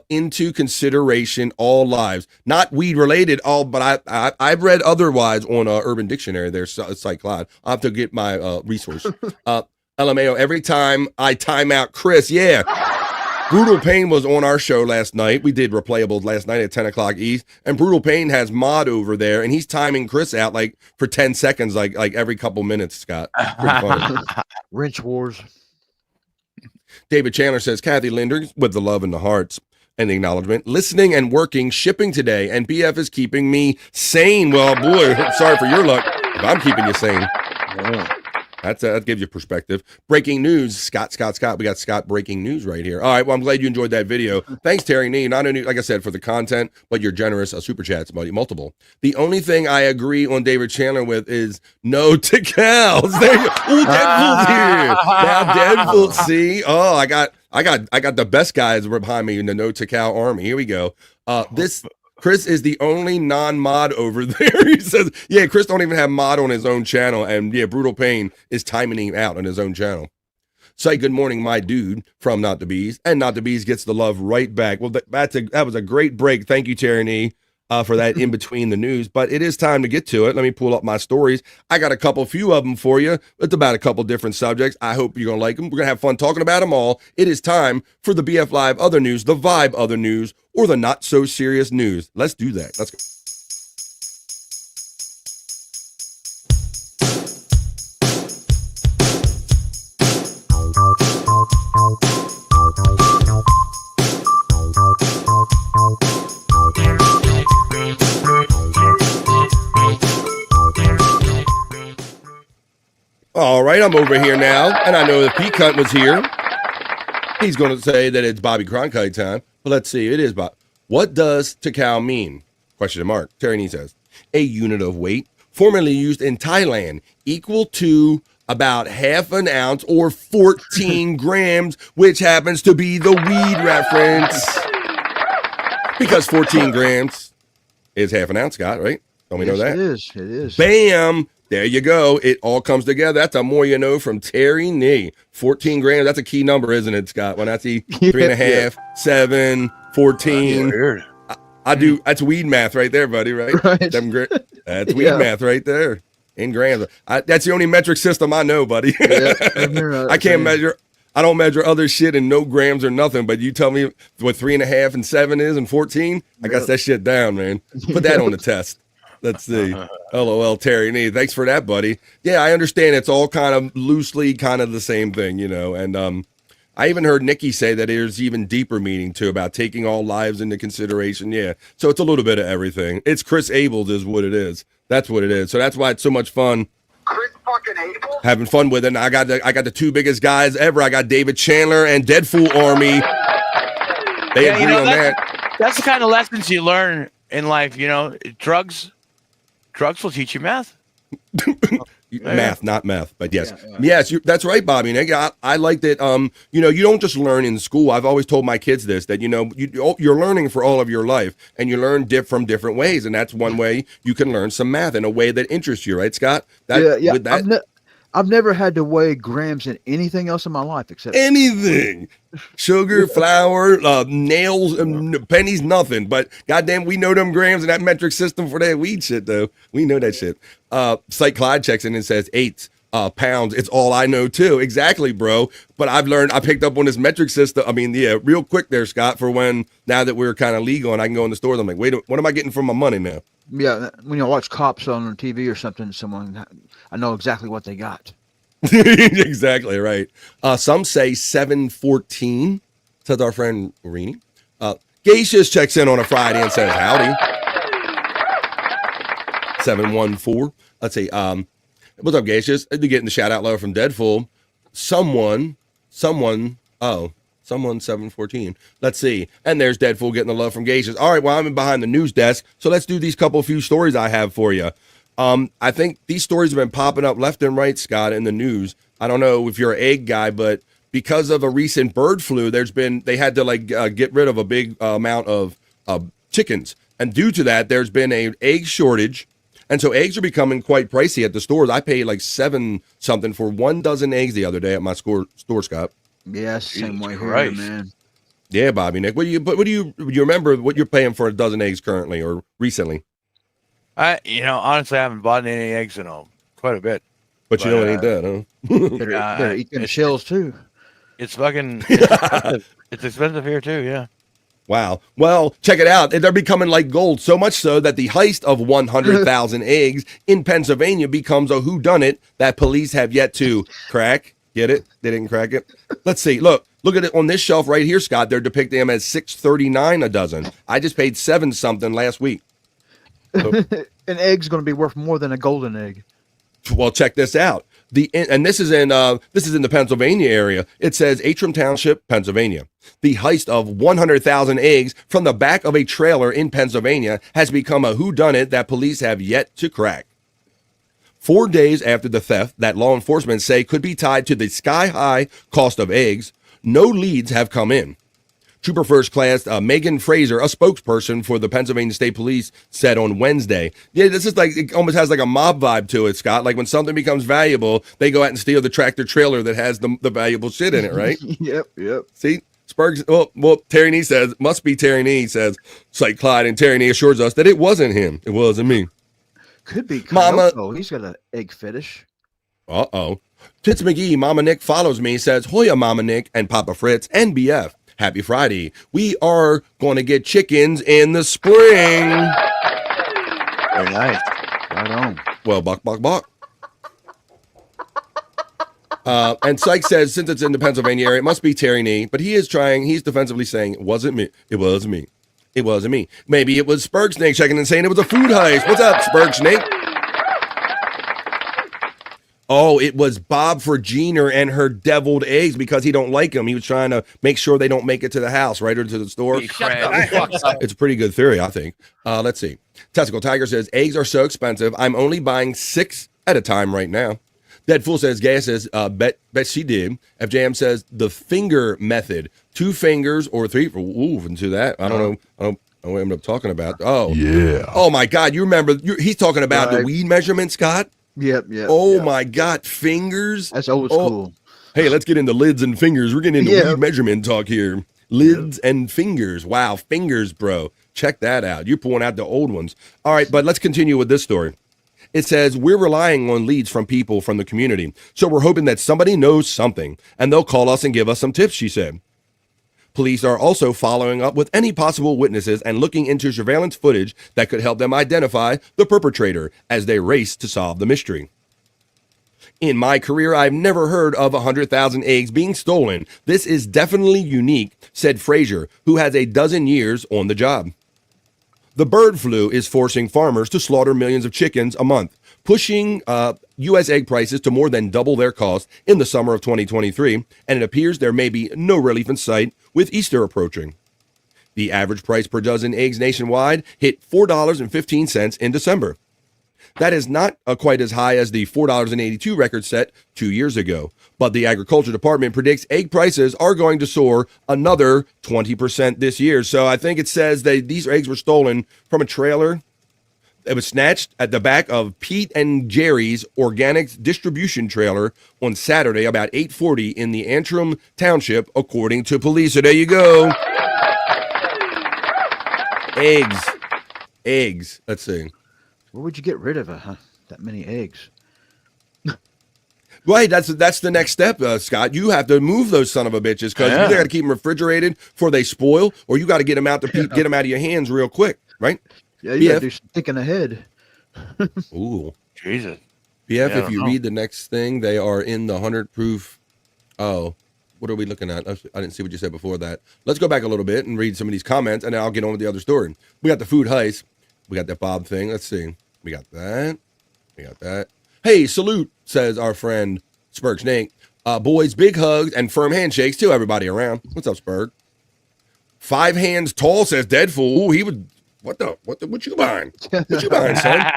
into consideration all lives, not weed related. But I've read otherwise on Urban Dictionary. There's Cyke Labs. I'll have to get my resource. LMAO. Every time I time out Chris, yeah. Brutal Pain was on our show last night. We did replayables last night at 10 o'clock East, and Brutal Pain has Mod over there, and he's timing Chris out like for 10 seconds, like every couple minutes. Scott, pretty funny. Wrench Wars. David Chandler says, Kathy Linder, with the love and the hearts and the acknowledgement, listening and working, shipping today, and BF is keeping me sane. Well, boy, sorry for your luck if I'm keeping you sane. Yeah. That gives you perspective. Breaking news, Scott. We got Scott breaking news right here. All right, well, I'm glad you enjoyed that video. Thanks, Terry Nee, not only, like I said, for the content, but your generous super chats, buddy, multiple. The only thing I agree on David Chandler with is no to cows. There you go. Ooh, Deadpool's here. Now Deadpool, see? Oh, I got the best guys behind me in the no to cow army. Here we go. Chris is the only non-mod over there. He says, yeah, Chris don't even have mod on his own channel. And yeah, Brutal Pain is timing him out on his own channel. Say good morning, my dude, from Not the Bees. And Not the Bees gets the love right back. Well, that was a great break. Thank you, Terry Nee, for that in between the news. But it is time to get to it. Let me pull up my stories. I got a few of them for you. It's about a couple different subjects. I hope you're going to like them. We're going to have fun talking about them all. It is time for the BF Live Other News, the Vibe Other News, or the Not So Serious News. Let's do that. Let's go. All right, I'm over here now, and I know if Pete Cunt was here, he's going to say that it's Bobby Cronkite time. But let's see, it is Bob. What does Takao mean? Question mark. Terry Nee says, a unit of weight formerly used in Thailand, equal to about half an ounce or 14 grams, which happens to be the weed reference. Because 14 grams is half an ounce, Scott, right? Don't we know that? It is. Bam! There you go. It all comes together. That's a more you know from Terry Nee. 14 grams. That's a key number, isn't it, Scott? When I see 3.5, 7, 14. I do. That's weed math right there, buddy, right? 7 grams. That's weed math right there. In grams. That's the only metric system I know, buddy. I can't measure. I don't measure other shit in no grams or nothing, but you tell me what 3.5 and 7 is and 14. I got that shit down, man. Put that on the test. Let's see. LOL, Terry Nee. Thanks for that, buddy. Yeah, I understand it's all kind of loosely kind of the same thing, you know. And I even heard Nikki say that there's even deeper meaning too about taking all lives into consideration. Yeah. So it's a little bit of everything. It's Chris Abel is what it is. That's what it is. So that's why it's so much fun. Chris fucking Abel? Having fun with it. And I got the two biggest guys ever. I got David Chandler and Deadpool Army. They agree on that. That's the kind of lessons you learn in life, you know. Drugs will teach you math. Math, not meth, but yes. Yes, that's right, Bobby. And I like that, you know, you don't just learn in school. I've always told my kids this, that, you know, you're learning for all of your life, and you learn from different ways, and that's one way you can learn some math in a way that interests you, right, Scott? I've never had to weigh grams in anything else in my life except anything. Sugar, flour, nails, pennies, nothing. But goddamn, we know them grams and that metric system for that weed shit, though. We know that shit. Cyke Clyde checks in and says 8 pounds. It's all I know, too. Exactly, bro. But I picked up on this metric system. I mean, yeah, real quick there, Scott, for now that we're kind of legal and I can go in the stores, I'm like, wait, what am I getting for my money now? Yeah, when you watch cops on TV or something, I know exactly what they got. Exactly right. Some say 714, says our friend Rini. Geishas checks in on a Friday and says, howdy. 714. Let's see. What's up, Gaseous? They're getting the shout out low from Deadful. Someone 714. Let's see. And there's Deadful getting the love from Gaseous. All right, well, I'm behind the news desk, so let's do these few stories I have for you. I think these stories have been popping up left and right, Scott, in the news. I don't know if you're an egg guy, but because of a recent bird flu, they had to get rid of a big amount of chickens. And due to that, there's been an egg shortage. And so eggs are becoming quite pricey at the stores. I paid like $7 something for 1 dozen eggs the other day at my store, Scott. Yeah, same way here, man. Yeah, Bobby Nick. Do you remember what you're paying for a dozen eggs currently or recently? Honestly, I haven't bought any eggs in quite a bit. But you know it ain't that, huh? Better eat them shells too. It's fucking expensive. It's expensive here too, yeah. Wow. Well, check it out. They're becoming like gold, so much so that the heist of 100,000 eggs in Pennsylvania becomes a whodunit that police have yet to crack. Get it? They didn't crack it. Let's see. Look at it on this shelf right here, Scott. They're depicting them as $6.39 a dozen. I just paid $7 something last week. So, an egg's going to be worth more than a golden egg. Well, check this out. This is in the Pennsylvania area. It says Atrim Township, Pennsylvania. The heist of 100,000 eggs from the back of a trailer in Pennsylvania has become a whodunit that police have yet to crack. 4 days after the theft that law enforcement say could be tied to the sky-high cost of eggs, no leads have come in. Trooper First Class Megan Fraser, a spokesperson for the Pennsylvania State Police, said on Wednesday. Yeah, this is it almost has like a mob vibe to it, Scott. Like when something becomes valuable, they go out and steal the tractor trailer that has the valuable shit in it, right? Yep. See? Spurgs, well, Terry Nee says, must be Terry Nee, says Cyke Clyde, and Terry Nee assures us that it wasn't him. It wasn't me. Could be Mama. Oh, he's got an egg fetish. Uh-oh. Tits McGee, Mama Nick follows me, says, Hoya, Mama Nick, and Papa Fritz, and BF. Happy Friday. We are going to get chickens in the spring. Very nice. Right on. Well, buck. And Cyke says, since it's in the Pennsylvania area, it must be Terry Nee, but he's defensively saying, it wasn't me. It wasn't me. Maybe it was Spurg Snake checking and saying it was a food heist. What's up, Spurg Snake? Oh, it was Bob for Jeaner and her deviled eggs because he don't like them. He was trying to make sure they don't make it to the house, right, or to the store. It's a pretty good theory, I think. Let's see. Testicle Tiger says, eggs are so expensive. I'm only buying 6 at a time right now. Dead Fool says, Gas says, bet she did. FJM says, the finger method. 2 fingers or 3. Ooh, into that. I don't know. I don't know what I ended up talking about. Oh. Yeah. Oh, my God. You remember, he's talking about the weed measurement, Scott? Yep. Oh my God, fingers. That's old school. Hey, let's get into lids and fingers. We're getting into weed measurement talk here. Lids and fingers. Wow, fingers, bro. Check that out. You're pulling out the old ones. All right, but let's continue with this story. It says, we're relying on leads from people from the community. So we're hoping that somebody knows something and they'll call us and give us some tips, she said. Police are also following up with any possible witnesses and looking into surveillance footage that could help them identify the perpetrator as they race to solve the mystery. In my career, I've never heard of 100,000 eggs being stolen. This is definitely unique, said Fraser, who has a dozen years on the job. The bird flu is forcing farmers to slaughter millions of chickens a month, pushing U.S. egg prices to more than double their cost in the summer of 2023, and it appears there may be no relief in sight with Easter approaching. The average price per dozen eggs nationwide hit $4.15 in December. That is not quite as high as the $4.82 record set 2 years ago, but the Agriculture Department predicts egg prices are going to soar another 20% this year. So I think it says that these eggs were stolen from a trailer. It was snatched at the back of Pete and Jerry's organic distribution trailer on Saturday about 8:40 in the Antrim Township, according to police. So there you go. Eggs. Let's see. Where would you get rid of that many eggs? Right, that's the next step, Scott. You have to move those son of a bitches because you got to keep them refrigerated before they spoil, or you got to get them out get them out of your hands real quick, right? Yeah, you got to do some thinking ahead. Ooh, Jesus. BF, if you read the next thing, they are in the 100 proof. Oh, what are we looking at? I didn't see what you said before that. Let's go back a little bit and read some of these comments, and then I'll get on with the other story. We got the food heist. We got that Bob thing. Let's see. We got that. We got that. Hey, salute, says our friend Spurg Snake. Boys, big hugs and firm handshakes to everybody around. What's up, Spurg? 5 hands tall, says Deadfool. Ooh, he would. What you buying? What you buying, son?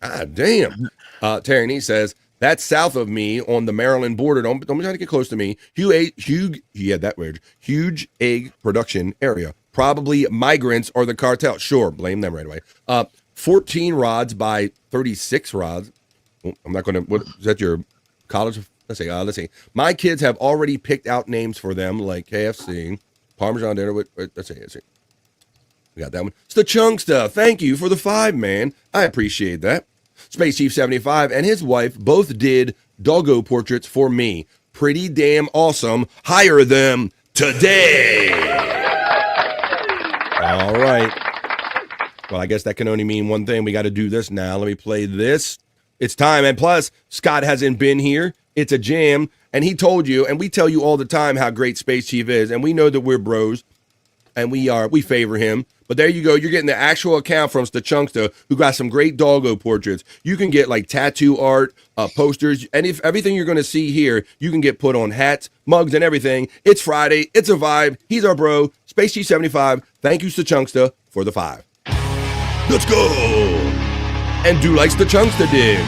God damn. Terry Nee says, that's south of me on the Maryland border. Don't be trying to get close to me. Huge egg production area. Probably migrants or the cartel. Sure, blame them right away. 14 rods by 36 rods. Oh, I'm not going to. What is that? Your college? Let's see. My kids have already picked out names for them, like KFC, Parmesan dinner. Let's see. We got that one. It's the Chunksta. Thank you for the 5, man. I appreciate that. Space Chief 75 and his wife both did doggo portraits for me. Pretty damn awesome. Hire them today. All right. Well, I guess that can only mean one thing. We got to do this now. Let me play this. It's time. And plus, Scott hasn't been here. It's a jam. And he told you, and we tell you all the time how great Space Chief is. And we know that we're bros. And we favor him. But there you go. You're getting the actual account from Stachunksta, who got some great doggo portraits. You can get like tattoo art, posters, and if everything you're going to see here, you can get put on hats, mugs, and everything. It's Friday. It's a vibe. He's our bro. Space Chief 75. Thank you, Stachunksta, for the 5. Let's go. And do like Stachunksta did.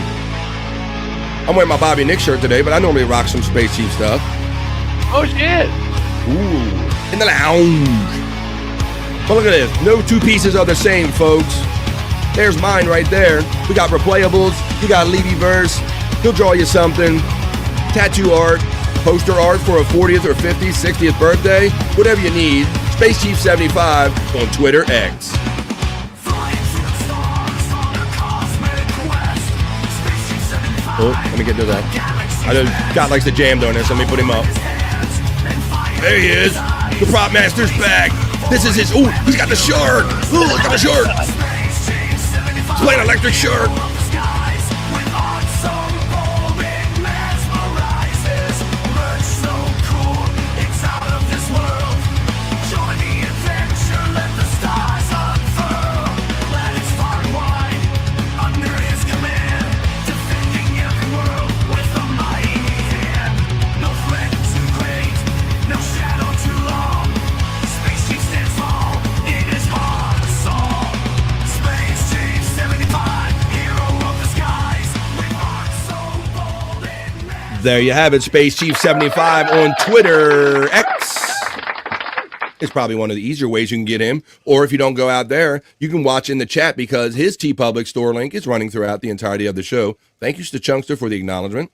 I'm wearing my Bobby Nick shirt today, but I normally rock some Space Chief stuff. Oh, shit. Ooh. In the lounge. But look at this. No 2 pieces are the same, folks. There's mine right there. We got replayables. You got Levyverse. He'll draw you something. Tattoo art. Poster art for a 40th or 50th, 60th birthday. Whatever you need. Space Chief 75 on Twitter X. Oh, let me get to that. I know Scott likes to jam on this. Let me put him up. There he is. The prop master's back. This is his. Ooh, he's got the shark. Ooh, he's got the shark. He's playing electric shark. There you have it, Space Chief 75 on Twitter X. It's probably one of the easier ways you can get him. Or if you don't go out there, you can watch in the chat because his TeePublic store link is running throughout the entirety of the show. Thank you to Chunkster for the acknowledgement.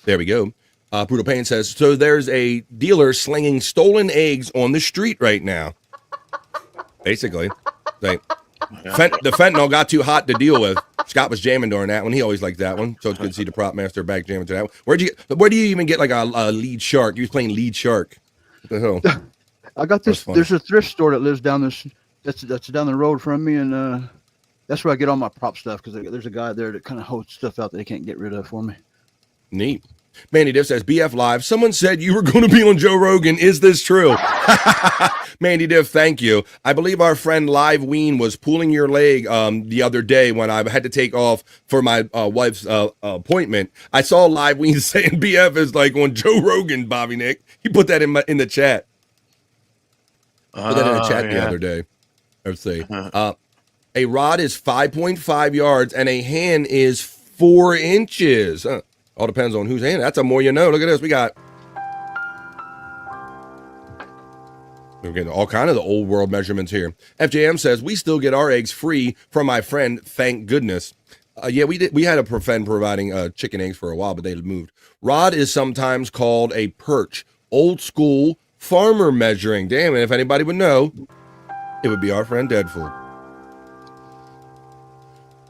There we go. Brutal Pain says, so there's a dealer slinging stolen eggs on the street right now. Basically. The fentanyl got too hot to deal with. Scott was jamming during that one. He always liked that one. So it's good to see the prop master back jamming to that one. Where do you even get like a lead shark? You was playing lead shark. What the hell? I got this. There's a thrift store that lives down this. That's down the road from me, and that's where I get all my prop stuff because there's a guy there that kind of holds stuff out that he can't get rid of for me. Neat. Mandy Diff says, BF Live, someone said you were going to be on Joe Rogan. Is this true? Mandy Diff, thank you. I believe our friend Live Ween was pulling your leg the other day when I had to take off for my wife's appointment. I saw Live Ween saying BF is like on Joe Rogan, Bobby Nick. He put that in the chat. Put that in the chat the other day. Let's see. A rod is 5.5 yards and a hand is 4 inches. All depends on whose hand. That's a more you know. Look at this. We're getting all kind of the old world measurements here. FJM says, we still get our eggs free from my friend. Thank goodness. Yeah, we did. We had a friend providing chicken eggs for a while, but they moved. Rod is sometimes called a perch. Old school farmer measuring. Damn it. If anybody would know, it would be our friend Deadfool.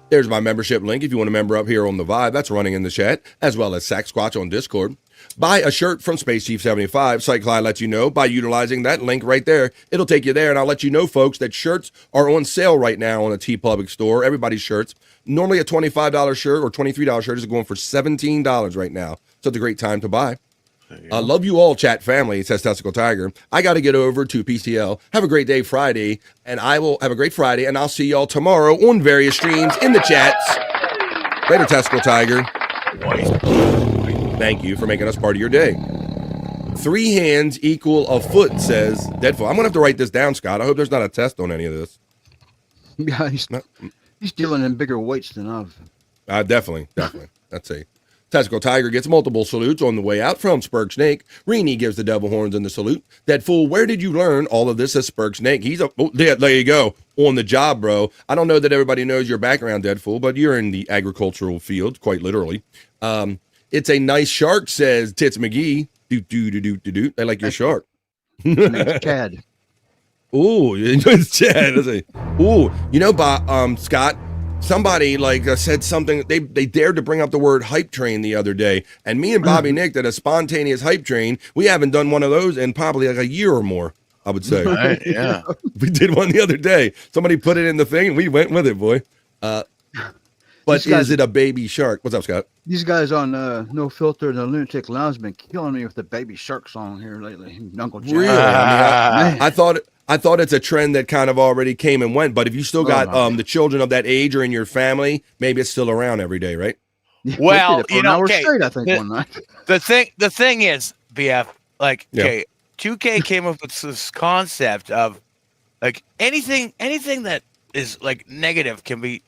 There's my membership link if you want to member up here on The Vibe. That's running in the chat, as well as Sack Squatch on Discord. Buy a shirt from Space Chief 75. Cyke Labs lets you know by utilizing that link right there. It'll take you there, and I'll let you know, folks, that shirts are on sale right now on the TeePublic store. Everybody's shirts. Normally a $25 shirt or $23 shirt is going for $17 right now. So it's a great time to buy. Love you all, chat family, says Testicle Tiger. I got to get over to PCL. Have a great day Friday, and I will have a great Friday, and I'll see y'all tomorrow on various streams in the chats. Later, Testicle Tiger. Thank you for making us part of your day. 3 hands equal a foot, says Deadful. I'm going to have to write this down, Scott. I hope there's not a test on any of this. Yeah, he's dealing in bigger weights than I've. Definitely. Let's see. Testicle Tiger gets multiple salutes on the way out from Spurg Snake. Reenie gives the devil horns in the salute. That fool, where did you learn all of this as Spurg Snake? There you go. On the job, bro. I don't know that everybody knows your background, Dead Fool, but you're in the agricultural field, quite literally. It's a nice shark, says Tits McGee. Do. They like your shark. It's Chad. Ooh, it's Chad. Ooh, Scott, somebody said something. They dared to bring up the word hype train the other day, and me and Bobby Nick did a spontaneous hype train. We haven't done one of those in probably a year or more, I would say. Right, yeah. We did one the other day. Somebody put it in the thing, and we went with it, boy. But is it a baby shark? What's up, Scott? These guys on No Filter and the Lunatic Lounge have been killing me with the baby shark song here lately. Uncle Jack. Really? I thought it's a trend that kind of already came and went, but if you still got the children of that age or in your family, maybe it's still around every day, right? Well, okay. Straight, I think one night. The thing is, BF, 2K came up with this concept of anything that is negative can be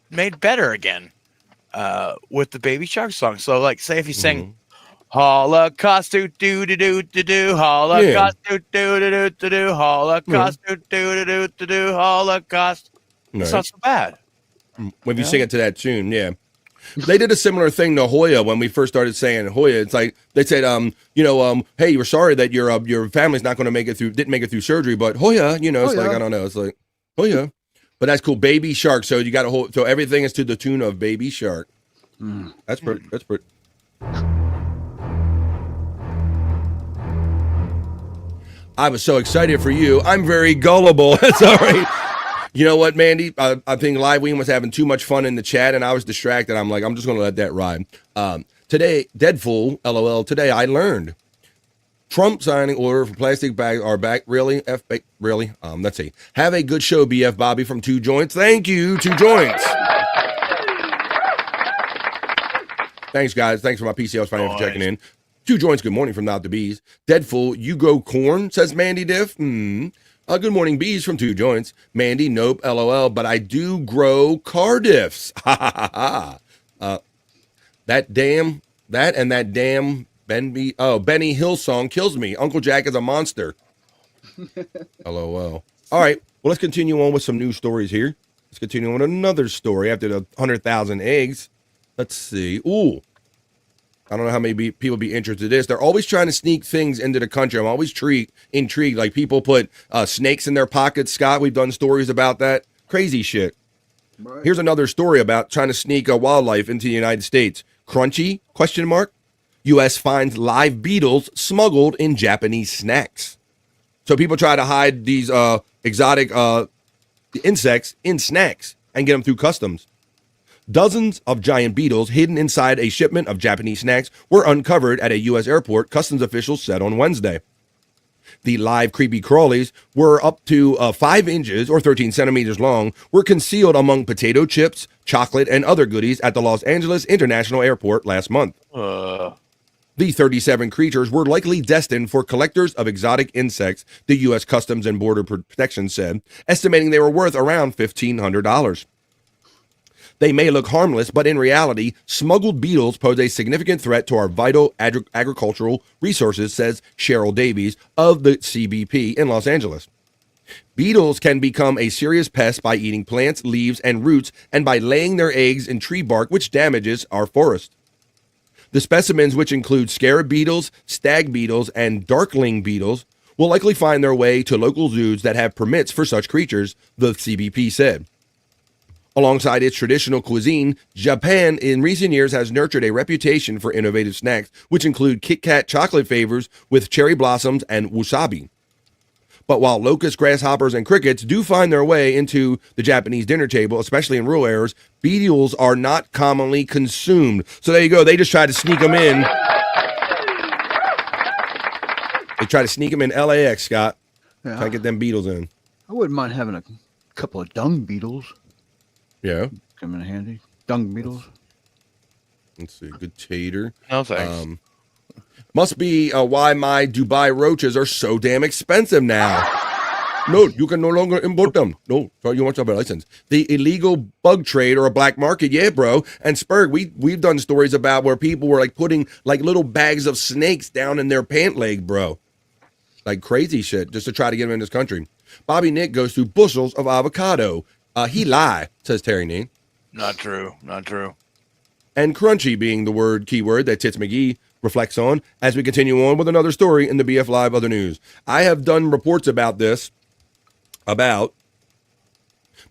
made better again with the Baby Shark song. So say if you sing Holocaust do do do do do do Holocaust do do do do do Holocaust do do do do do Holocaust. It's not so bad. When you sing it to that tune, yeah. They did a similar thing to Hoya when we first started saying Hoya. It's like they said, hey, we're sorry that your family's not going to didn't make it through surgery, but Hoya, it's like I don't know, it's like Hoya. But that's cool. Baby Shark. So you got so everything is to the tune of Baby Shark. That's pretty. I was so excited for you. I'm very gullible. That's all right. You know what, Mandy? I think Live Ween was having too much fun in the chat, and I was distracted. I'm like, I'm just going to let that ride. Today, Deadful, LOL, today I learned Trump signing order for plastic bags are back. Really? Really? Let's see. Have a good show, BF Bobby from 2 Joints. Thank you, 2 Joints. Thanks, guys. Thanks for my PCL's financial for checking in. 2 Joints, good morning from Not the Bees. Deadful, you grow corn, says Mandy Diff. Good morning, Bees from 2 Joints. Mandy, nope, LOL, but I do grow Cardiffs. Ha ha ha ha. That damn Benny Hill song kills me. Uncle Jack is a monster. LOL. All right. Well, let's continue on with some news stories here. Let's continue on with another story after the 100,000 eggs. Let's see. Ooh. I don't know how many people be interested in this. They're always trying to sneak things into the country. I'm always intrigued. Like people put snakes in their pockets. Scott, we've done stories about that. Crazy shit. Right. Here's another story about trying to sneak wildlife into the United States. Crunchy? ? U.S. finds live beetles smuggled in Japanese snacks. So people try to hide these exotic insects in snacks and get them through customs. Dozens of giant beetles hidden inside a shipment of Japanese snacks were uncovered at a U.S. airport, customs officials said on Wednesday. The live creepy crawlies were up to 5 inches or 13 centimeters long, were concealed among potato chips, chocolate, and other goodies at the Los Angeles International Airport last month. The 37 creatures were likely destined for collectors of exotic insects, the U.S. Customs and Border Protection said, estimating they were worth around $1,500. They may look harmless, but in reality, smuggled beetles pose a significant threat to our vital agricultural resources, says Cheryl Davies of the CBP in Los Angeles. Beetles can become a serious pest by eating plants, leaves, and roots, and by laying their eggs in tree bark, which damages our forest. The specimens, which include scarab beetles, stag beetles, and darkling beetles, will likely find their way to local zoos that have permits for such creatures, the CBP said. Alongside its traditional cuisine, Japan in recent years has nurtured a reputation for innovative snacks, which include Kit Kat chocolate flavors with cherry blossoms and wasabi. But while locusts, grasshoppers, and crickets do find their way into the Japanese dinner table, especially in rural areas, beetles are not commonly consumed. So there you go. They just try to sneak them in. They try to sneak him in LAX, Scott. Yeah. Try to get them beetles in. I wouldn't mind having a couple of dung beetles. Yeah. Come in handy. Dung beetles. Let's see. Good tater. No thanks. Must be why my Dubai roaches are so damn expensive now. No, you can no longer import them. No, sorry, you want to have a license. The illegal bug trade or a black market, yeah, bro. And Spurg, we've done stories about where people were like putting like little bags of snakes down in their pant leg, bro. Like crazy shit, just to try to get them in this country. Bobby Nick goes through bushels of avocado. He lie, says Terry Nee. Not true. Not true. And crunchy being the keyword that Tits McGee reflects on as we continue on with another story in the BF Live Other News. I have done reports about this, about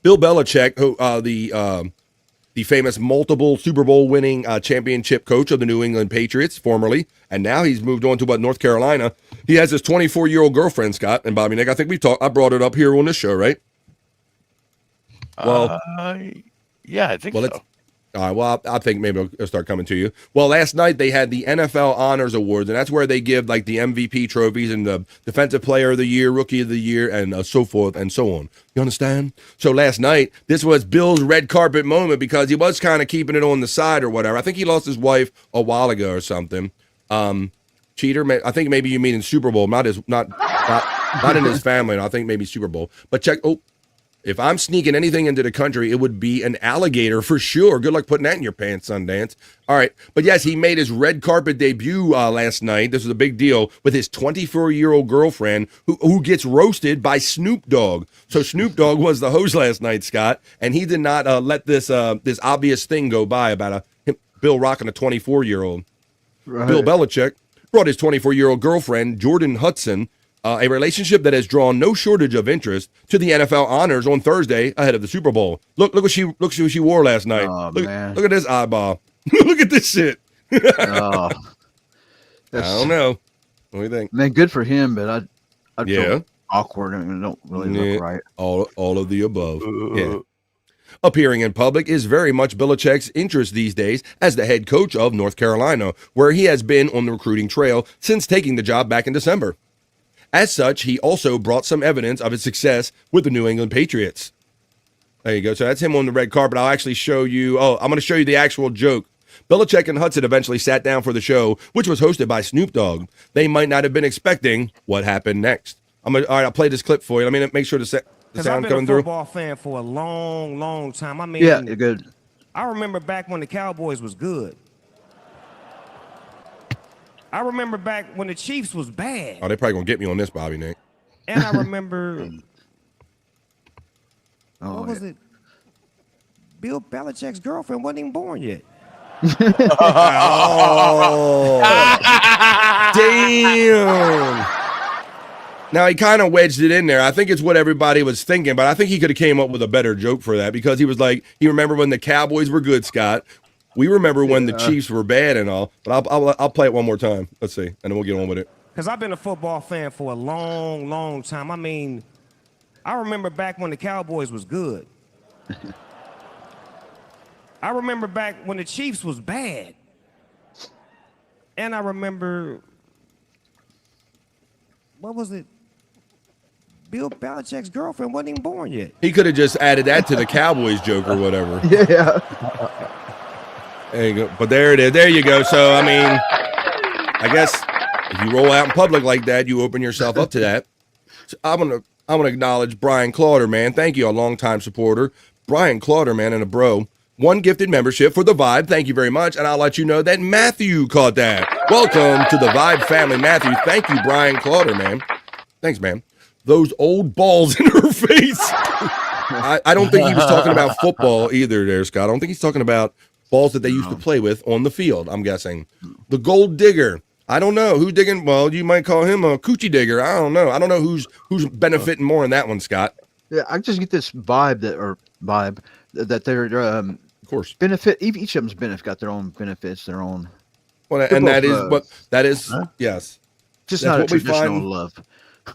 Bill Belichick, who the famous multiple Super Bowl winning championship coach of the New England Patriots, formerly, and now he's moved on to North Carolina. He has his 24-year-old girlfriend, Scott and Bobby Nick. I think I brought it up here on this show, right? Well, yeah, I think so. All right, well, I think maybe it'll start coming to you. Well, last night they had the NFL Honors Awards, and that's where they give like the MVP trophies and the Defensive Player of the Year, Rookie of the Year, and so forth and so on. You understand? So last night, this was Bill's red carpet moment because he was kind of keeping it on the side or whatever. I think he lost his wife a while ago or something. Cheater, I think maybe you mean in Super Bowl, not in his family. I think maybe Super Bowl. But check. Oh. If I'm sneaking anything into the country, it would be an alligator for sure. Good luck putting that in your pants, Sundance. All right. But yes, he made his red carpet debut last night. This was a big deal with his 24-year-old girlfriend who gets roasted by Snoop Dogg. So Snoop Dogg was the host last night, Scott, and he did not let this obvious thing go by about Bill rocking a 24-year-old. Right. Bill Belichick brought his 24-year-old girlfriend, Jordan Hudson, a relationship that has drawn no shortage of interest, to the NFL Honors on Thursday ahead of the Super Bowl. Look what she wore last night. Oh, man. Look at this eyeball. Look at this shit. I don't know. What do you think? Man, good for him, but I'd feel awkward. I mean, it don't really look right. All of the above. Yeah. Appearing in public is very much Belichick's interest these days as the head coach of North Carolina, where he has been on the recruiting trail since taking the job back in December. As such, he also brought some evidence of his success with the New England Patriots. There you go. So that's him on the red carpet. I'll actually show you. I'm going to show you the actual joke. Belichick and Hudson eventually sat down for the show, which was hosted by Snoop Dogg. They might not have been expecting what happened next. All right, I'll play this clip for you. Let me make sure the sound coming through. I've been a football fan for a long, long time. I mean, yeah, you're good. I remember back when the Cowboys was good. I remember back when the Chiefs was bad. Oh, they're probably going to get me on this, Bobby Nick. And I remember, what was it? Bill Belichick's girlfriend wasn't even born yet. Oh, damn. Now, he kind of wedged it in there. I think it's what everybody was thinking, but I think he could have came up with a better joke for that because he was like, he remembered when the Cowboys were good, Scott. We remember when the Chiefs were bad and all, but I'll play it one more time. Let's see, and then we'll get on with it. Because I've been a football fan for a long, long time. I mean, I remember back when the Cowboys was good. I remember back when the Chiefs was bad. And I remember, what was it? Bill Belichick's girlfriend wasn't even born yet. He could have just added that to the Cowboys joke or whatever. Yeah. There you go. But there it is. There you go. So, I mean, I guess if you roll out in public like that, you open yourself up to that. So I'm gonna acknowledge Brian Clauder, man. Thank you, a longtime supporter. Brian Clauder, man, and a bro. One gifted membership for the Vibe. Thank you very much. And I'll let you know that Matthew caught that. Welcome to the Vibe family, Matthew. Thank you, Brian Clauder, man. Thanks, man. Those old balls in her face. I don't think he was talking about football either there, Scott. I don't think he's talking about balls that they used to play with on the field, I'm guessing. The gold digger. I don't know. Who's digging? Well, you might call him a coochie digger. I don't know. I don't know who's benefiting more in that one, Scott. Yeah, I just get this vibe that they're of course benefit. Each of them's got their own benefits, their own. Well, and that is yes. Just that's not a traditional love.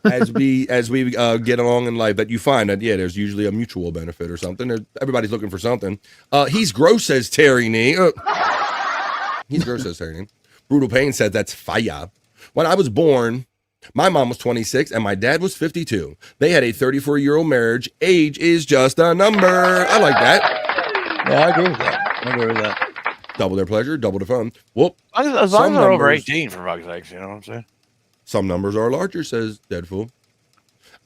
as we get along in life, that you find that there's usually a mutual benefit or something. Everybody's looking for something. He's gross, says Terry Nee. He's gross, says Terry Nee. Brutal Pain said that's fire. When I was born, My mom was 26 and my dad was 52. They had a 34-year-old marriage. Age is just a number. I like that. Yeah, I agree with that. Double their pleasure, double the fun. Whoop. As long as they're over 18, for fuck's sakes, you know what I'm saying? Some numbers are larger, says Deadpool.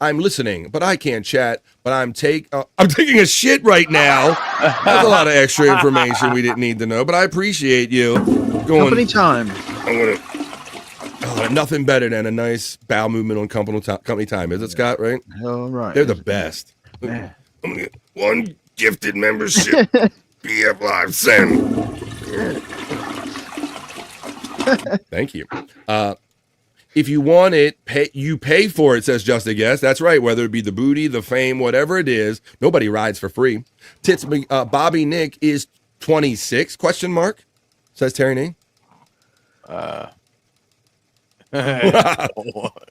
I'm listening, but I can't chat. But I'm taking a shit right now. That's a lot of extra information we didn't need to know, but I appreciate you. Company time. Nothing better than a nice bowel movement on company time. Is it, Scott, right? All right. They're the best. Man. I'm gonna get one gifted membership. BF Live send. Thank you. If you want it, you pay for it, says Just a Guess. That's right. Whether it be the booty, the fame, whatever it is, nobody rides for free. Bobby Nick is 26, ? Says Terry Nee.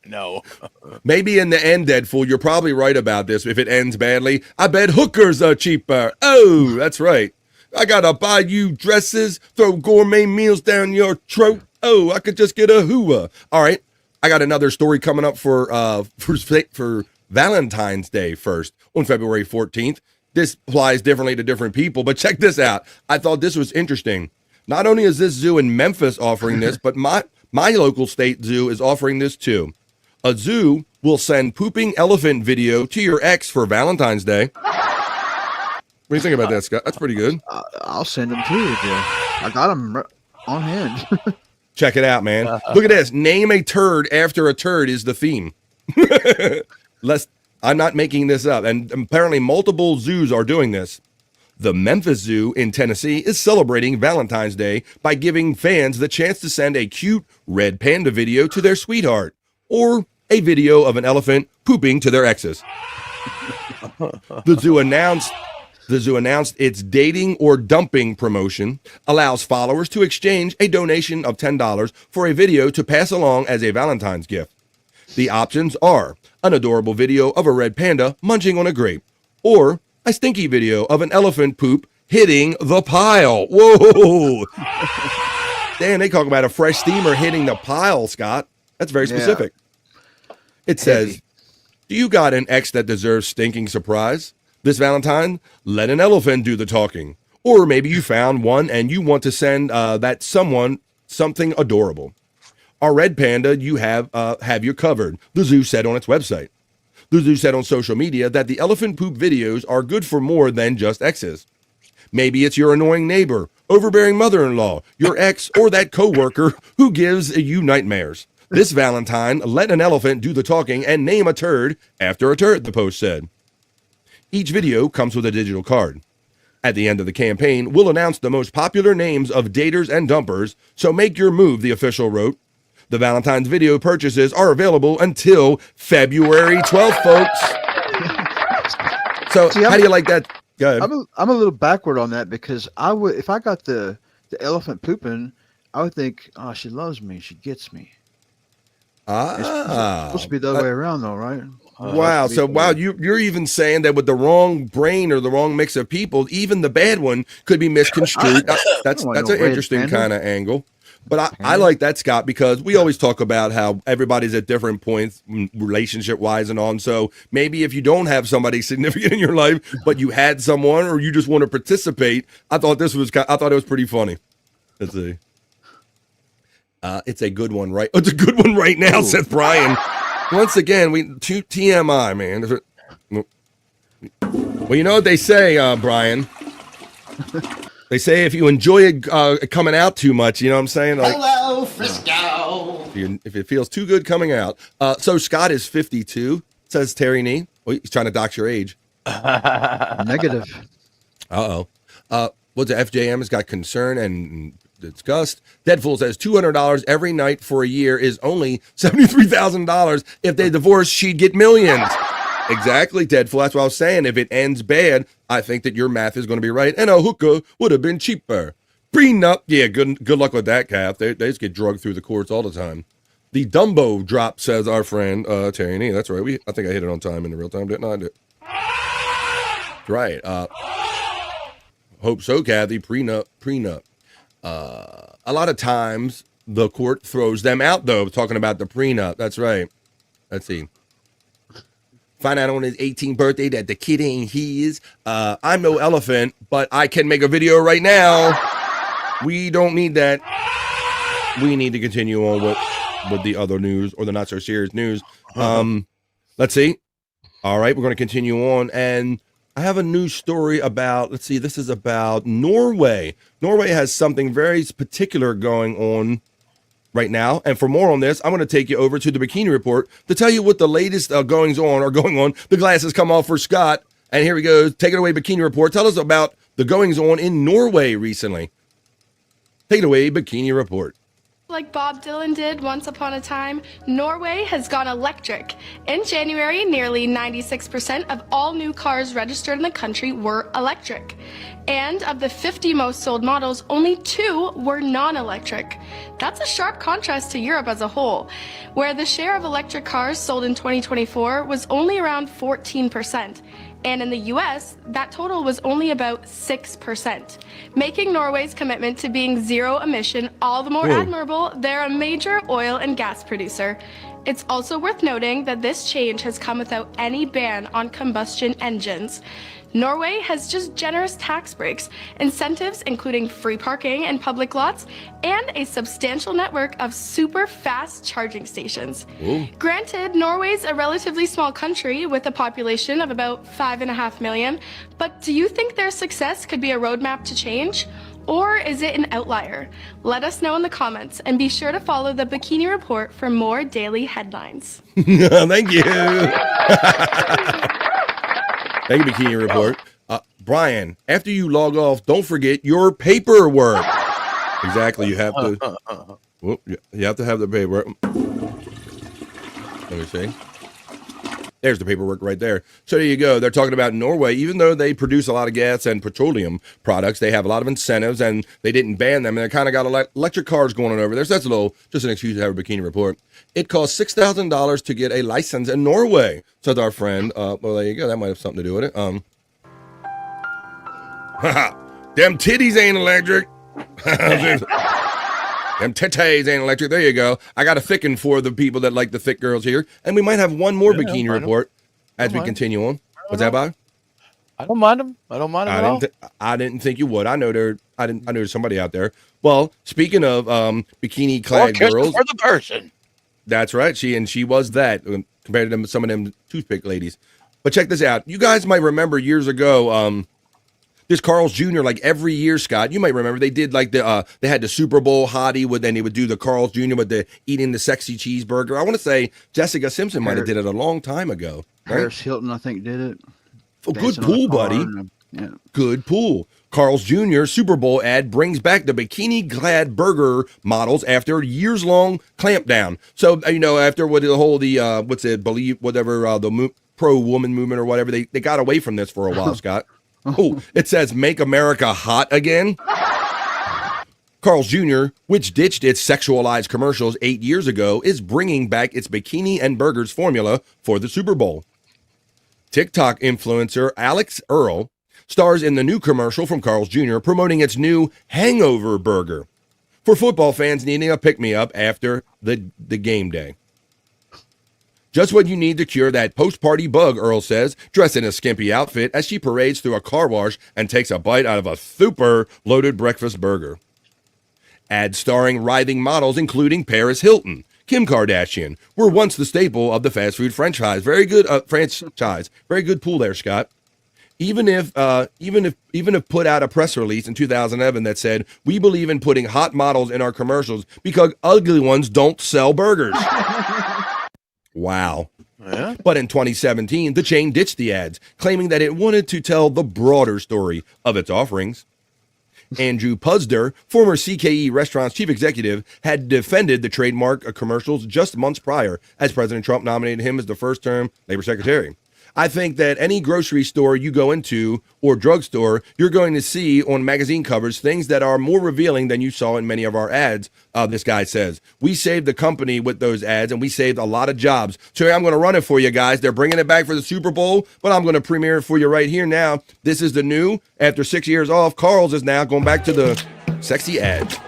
No. Maybe in the end, Deadpool, you're probably right about this. If it ends badly, I bet hookers are cheaper. Oh, that's right. I gotta buy you dresses, throw gourmet meals down your throat. Oh, I could just get a hooah. All right, I got another story coming up for Valentine's Day first on February 14th. This applies differently to different people, but check this out. I thought this was interesting. Not only is this zoo in Memphis offering this, but my local state zoo is offering this too. A zoo will send pooping elephant video to your ex for Valentine's Day. What do you think about that, Scott? That's pretty good. I'll send them to you. I got them on hand. Check it out, man. Look at this. Name a turd after a turd is the theme. I'm not making this up. And apparently multiple zoos are doing this. The Memphis Zoo in Tennessee is celebrating Valentine's Day by giving fans the chance to send a cute red panda video to their sweetheart or a video of an elephant pooping to their exes. The zoo announced its dating or dumping promotion allows followers to exchange a donation of $10 for a video to pass along as a Valentine's gift. The options are an adorable video of a red panda munching on a grape or a stinky video of an elephant poop hitting the pile. Whoa. Damn, they talk about a fresh steamer hitting the pile, Scott. That's very specific. It says, do you got an ex that deserves stinking surprise? This Valentine, let an elephant do the talking. Or maybe you found one and you want to send that someone something adorable. Our red panda, you have you covered, the zoo said on its website. The zoo said on social media that the elephant poop videos are good for more than just exes. Maybe it's your annoying neighbor, overbearing mother-in-law, your ex, or that coworker who gives you nightmares. This Valentine, let an elephant do the talking and name a turd after a turd, the post said. Each video comes with a digital card. At the end of the campaign, we'll announce the most popular names of daters and dumpers, so make your move, the official wrote. The Valentine's video purchases are available until February 12th, folks. So, how do you like that? Go ahead. I'm a little backward on that because if I got the elephant pooping, I would think, oh, she loves me, she gets me. It's supposed to be the other way around, though, right? Wow. So, you're even saying that with the wrong brain or the wrong mix of people, even the bad one could be misconstrued. That's an interesting kind of angle. But I like that, Scott, because we always talk about how everybody's at different points relationship-wise and on. So maybe if you don't have somebody significant in your life, but you had someone or you just want to participate, I thought it was pretty funny. Let's see. It's a good one, right? It's a good one right now, says Brian. Once again, TMI, man. Well, you know what they say, Brian? They say if you enjoy it coming out too much, you know what I'm saying? Like, hello, Frisco. If it feels too good coming out. So Scott is 52, says Terry Nee. Well, he's trying to dox your age. Negative. Uh-oh. What's the FJM has got concern and disgust. Deadpool says $200 every night for a year is only $73,000. If they divorce, she'd get millions. Exactly, Deadpool. That's what I was saying. If it ends bad, I think that your math is going to be right. And a hookah would have been cheaper. Prenup. Yeah, good luck with that, Cap. They just get drugged through the courts all the time. The Dumbo drop, says our friend Terry Nee. That's right. I think I hit it on time in the real time, didn't I? Right. Hope so, Kathy. Prenup. A lot of times The court throws them out, though, talking about the prenup. That's right. Let's see. Find out on his 18th birthday that the kid ain't his. I'm no elephant, but I can make a video right now. We don't need that. We need to continue on with the other news or the not so serious news. Let's see. All right, we're going to continue on. And I have a news story about, let's see, this is about Norway. Norway has something very particular going on right now. And for more on this, I'm going to take you over to the Bikini Report to tell you what the latest goings on are going on. The glasses come off for Scott. And here we go. Take it away, Bikini Report. Tell us about the goings on in Norway recently. Take it away, Bikini Report. Like Bob Dylan did once upon a time, Norway has gone electric. In January, nearly 96% of all new cars registered in the country were electric. And of the 50 most sold models, only 2 were non-electric. That's a sharp contrast to Europe as a whole, where the share of electric cars sold in 2024 was only around 14%. And in the US, that total was only about 6%, making Norway's commitment to being zero emission all the more admirable. They're a major oil and gas producer. It's also worth noting that this change has come without any ban on combustion engines. Norway has just generous tax breaks, incentives including free parking in public lots, and a substantial network of super fast charging stations. Ooh. Granted, Norway's a relatively small country with a population of about 5.5 million, but do you think their success could be a roadmap to change? Or is it an outlier? Let us know in the comments, and be sure to follow the Bikini Report for more daily headlines. Thank you. Thank you, Bikini Report. Brian, after you log off, don't forget your paperwork. Exactly. You have to. You have to have the paperwork. Let me see. There's the paperwork right there. So there you go. They're talking about Norway. Even though they produce a lot of gas and petroleum products, they have a lot of incentives, and they didn't ban them. And they kind of got electric cars going on over there. So that's a little, just an excuse to have a Bikini Report. It costs $6,000 to get a license in Norway. Says our friend. Well, there you go. That might have something to do with it. Them titties ain't electric. Them titties ain't electric. There you go. I got a thickin' for the people that like the thick girls here. And we might have one more Bikini Report as we continue on. What's that about? I don't mind them. I don't mind them at all. I didn't think you would. I know there's somebody out there. Well, speaking of bikini clad girls. For the person. That's right. She was that compared to some of them toothpick ladies. But check this out. You guys might remember years ago, this Carl's Jr. like every year, Scott, you might remember they did like they had the Super Bowl hottie then they would do the Carl's Jr. with the eating the sexy cheeseburger. I want to say Jessica Simpson might have did it a long time ago. Right? Paris Hilton, I think, did it. Oh, good pool, buddy. Yeah. Good pool. Carl's Jr. Super Bowl ad brings back the bikini-clad burger models after a years-long clampdown. So, after what the whole, the pro-woman movement or whatever, they got away from this for a while, Scott. Oh, it says, make America hot again. Carl's Jr., which ditched its sexualized commercials 8 years ago, is bringing back its bikini and burgers formula for the Super Bowl. TikTok influencer Alex Earl stars in the new commercial from Carl's Jr. promoting its new hangover burger for football fans needing a pick-me-up after the game day. Just what you need to cure that post-party bug, Earl says, dressed in a skimpy outfit as she parades through a car wash and takes a bite out of a super loaded breakfast burger. Ads starring writhing models including Paris Hilton, Kim Kardashian, were once the staple of the fast food franchise. Very good franchise. Very good pool there, Scott. Even if put out a press release in 2011 that said, we believe in putting hot models in our commercials because ugly ones don't sell burgers. Wow. Yeah. But in 2017, the chain ditched the ads, claiming that it wanted to tell the broader story of its offerings. Andrew Puzder, former CKE Restaurants chief executive, had defended the trademark commercials just months prior, as President Trump nominated him as the first-term labor secretary. I think that any grocery store you go into or drugstore, you're going to see on magazine covers things that are more revealing than you saw in many of our ads, this guy says. We saved the company with those ads, and we saved a lot of jobs. So I'm going to run it for you guys. They're bringing it back for the Super Bowl, but I'm going to premiere it for you right here now. This is the new, after 6 years off, Carl's is now going back to the sexy ads.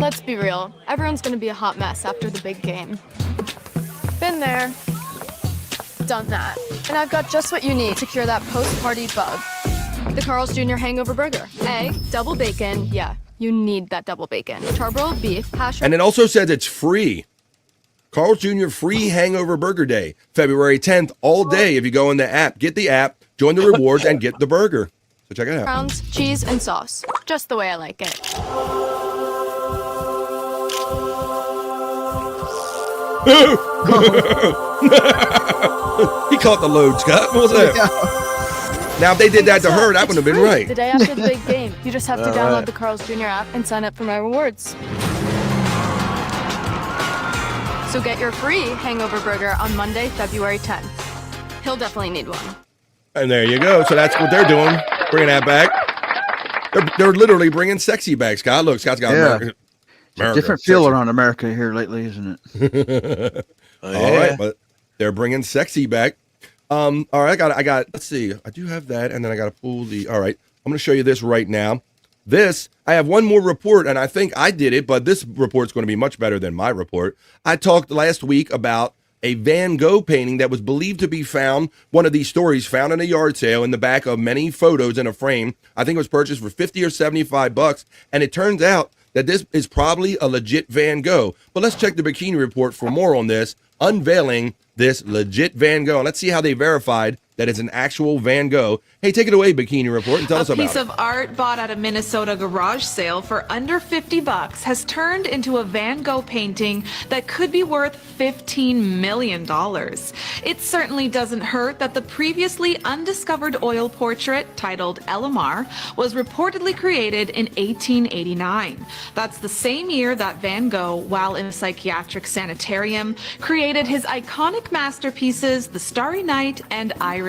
Let's be real. Everyone's gonna be a hot mess after the big game. Been there. Done that. And I've got just what you need to cure that post-party bug. The Carl's Jr. Hangover Burger. Egg, double bacon. Yeah, you need that double bacon. Charbroiled beef, hash. And it also says it's free. Carl's Jr. free Hangover Burger Day, February 10th, all day. If you go in the app, get the app, join the rewards, and get the burger. So check it out. Browns, cheese, and sauce. Just the way I like it. He caught the load, Scott. What was that? Now, if they did that to her, that would have been right. The day after the big game, you just have to download the Carl's Jr. app and sign up for my rewards. So get your free Hangover Burger on Monday, February 10th. He'll definitely need one. And there you go. So that's what they're doing, bringing that back. They're literally bringing sexy back, Scott. Look, Scott's got America. Different feel around America here lately, isn't it? All right, but they're bringing sexy back. All right, I got. Let's see. I do have that, and then I got to pull the. All right, I'm going to show you this right now. I have one more report, and I think I did it, but this report's going to be much better than my report. I talked last week about a Van Gogh painting that was believed to be found, one of these stories found in a yard sale in the back of many photos in a frame. I think it was purchased for $50 or $75, and it turns out that this is probably a legit Van Gogh. But let's check the Bikini Report for more on this, unveiling this legit Van Gogh. Let's see how they verified that it's an actual Van Gogh. Hey, take it away, Bikini Report, and tell us about it. A piece of art bought at a Minnesota garage sale for under $50 has turned into a Van Gogh painting that could be worth $15 million. It certainly doesn't hurt that the previously undiscovered oil portrait, titled Elamar, was reportedly created in 1889. That's the same year that Van Gogh, while in a psychiatric sanitarium, created his iconic masterpieces, The Starry Night and Irises.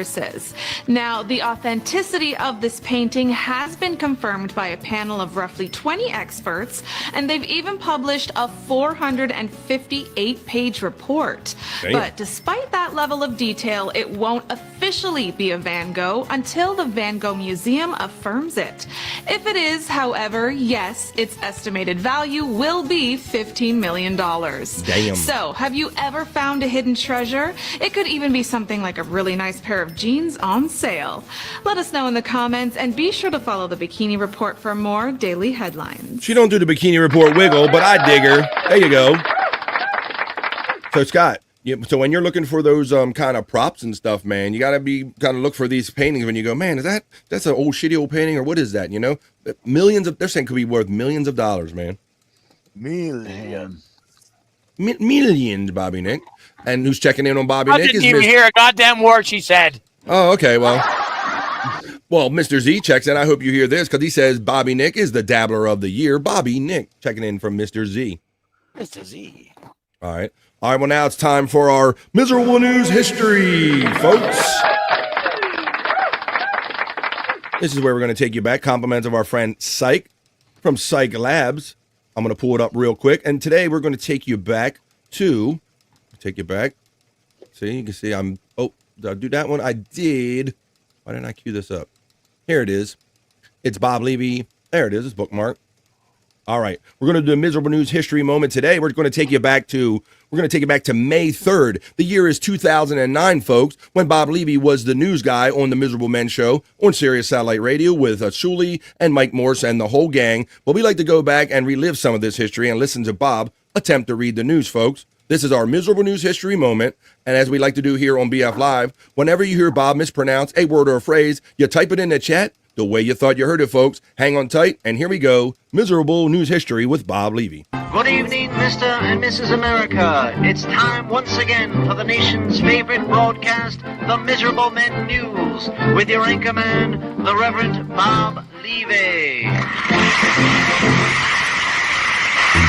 Now, the authenticity of this painting has been confirmed by a panel of roughly 20 experts, and they've even published a 458-page report. Damn. But despite that level of detail, it won't officially be a Van Gogh until the Van Gogh Museum affirms it. If it is, however, yes, its estimated value will be $15 million. Damn. So, have you ever found a hidden treasure? It could even be something like a really nice pair of jeans on sale. Let us know in the comments, and be sure to follow the Bikini Report for more daily headlines. She don't do the Bikini Report wiggle, but I dig her. There you go. So Scott, so when you're looking for those kind of props and stuff, man, you gotta be kind of look for these paintings when you go, man, that's an old shitty old painting, or what is that? You know, they're saying could be worth millions of dollars, man. Millions, Bobby Nick. And who's checking in on Bobby Nick? I didn't even hear a goddamn word she said. Oh, okay, well, Mr. Z checks in. I hope you hear this, because he says Bobby Nick is the dabbler of the year. Bobby Nick checking in from Mr. Z. Mr. Z. All right. Well, now it's time for our miserable news history, folks. This is where we're going to take you back. Compliments of our friend Cyke from Cyke Labs. I'm going to pull it up real quick. And today we're going to take you back to... See, you can see did I do that one? I did. Why didn't I cue this up? Here it is. It's Bob Levy. There it is. It's bookmarked. All right. We're going to do a miserable news history moment today. We're going to take you back to May 3rd. The year is 2009, folks, when Bob Levy was the news guy on the Miserable Men Show on Sirius Satellite Radio with Shuli and Mike Morse and the whole gang. But we like to go back and relive some of this history and listen to Bob attempt to read the news, folks. This is our miserable news history moment, and as we like to do here on BF Live, whenever you hear Bob mispronounce a word or a phrase, you type it in the chat the way you thought you heard it, folks. Hang on tight, and here we go. Miserable news history with Bob Levy. Good evening, Mr. and Mrs. America. It's time once again for the nation's favorite broadcast, The Miserable Men News, with your anchorman, the Reverend Bob Levy.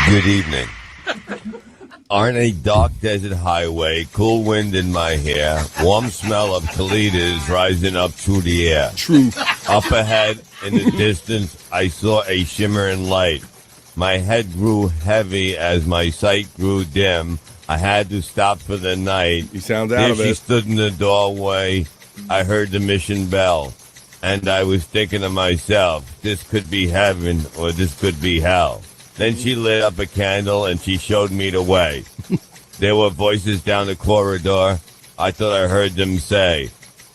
Good evening. On a dark desert highway, cool wind in my hair, warm smell of colitas rising up through the air. True. Up ahead, in the distance, I saw a shimmering light. My head grew heavy as my sight grew dim. I had to stop for the night. He sounds out of it. She stood in the doorway. I heard the mission bell. And I was thinking to myself, this could be heaven or this could be hell. Then she lit up a candle and she showed me the way. There were voices down the corridor. I thought I heard them say,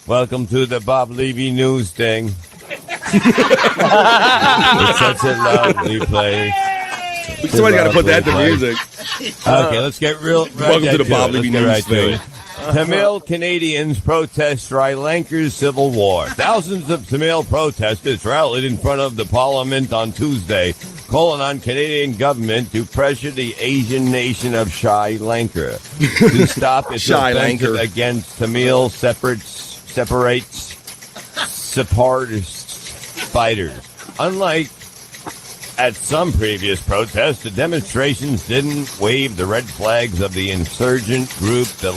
"Welcome to the Bob Levy news thing." It's such a lovely place. Somebody got to put that to music. Okay, let's get real. Welcome to the Bob Levy news thing. Tamil Canadians protest Sri Lanka's civil war. Thousands of Tamil protesters rallied in front of the parliament on Tuesday, calling on Canadian government to pressure the Asian nation of Sri Lanka to stop its offensive against Tamil separatist fighters. Unlike at some previous protests, the demonstrations didn't wave the red flags of the insurgent group, the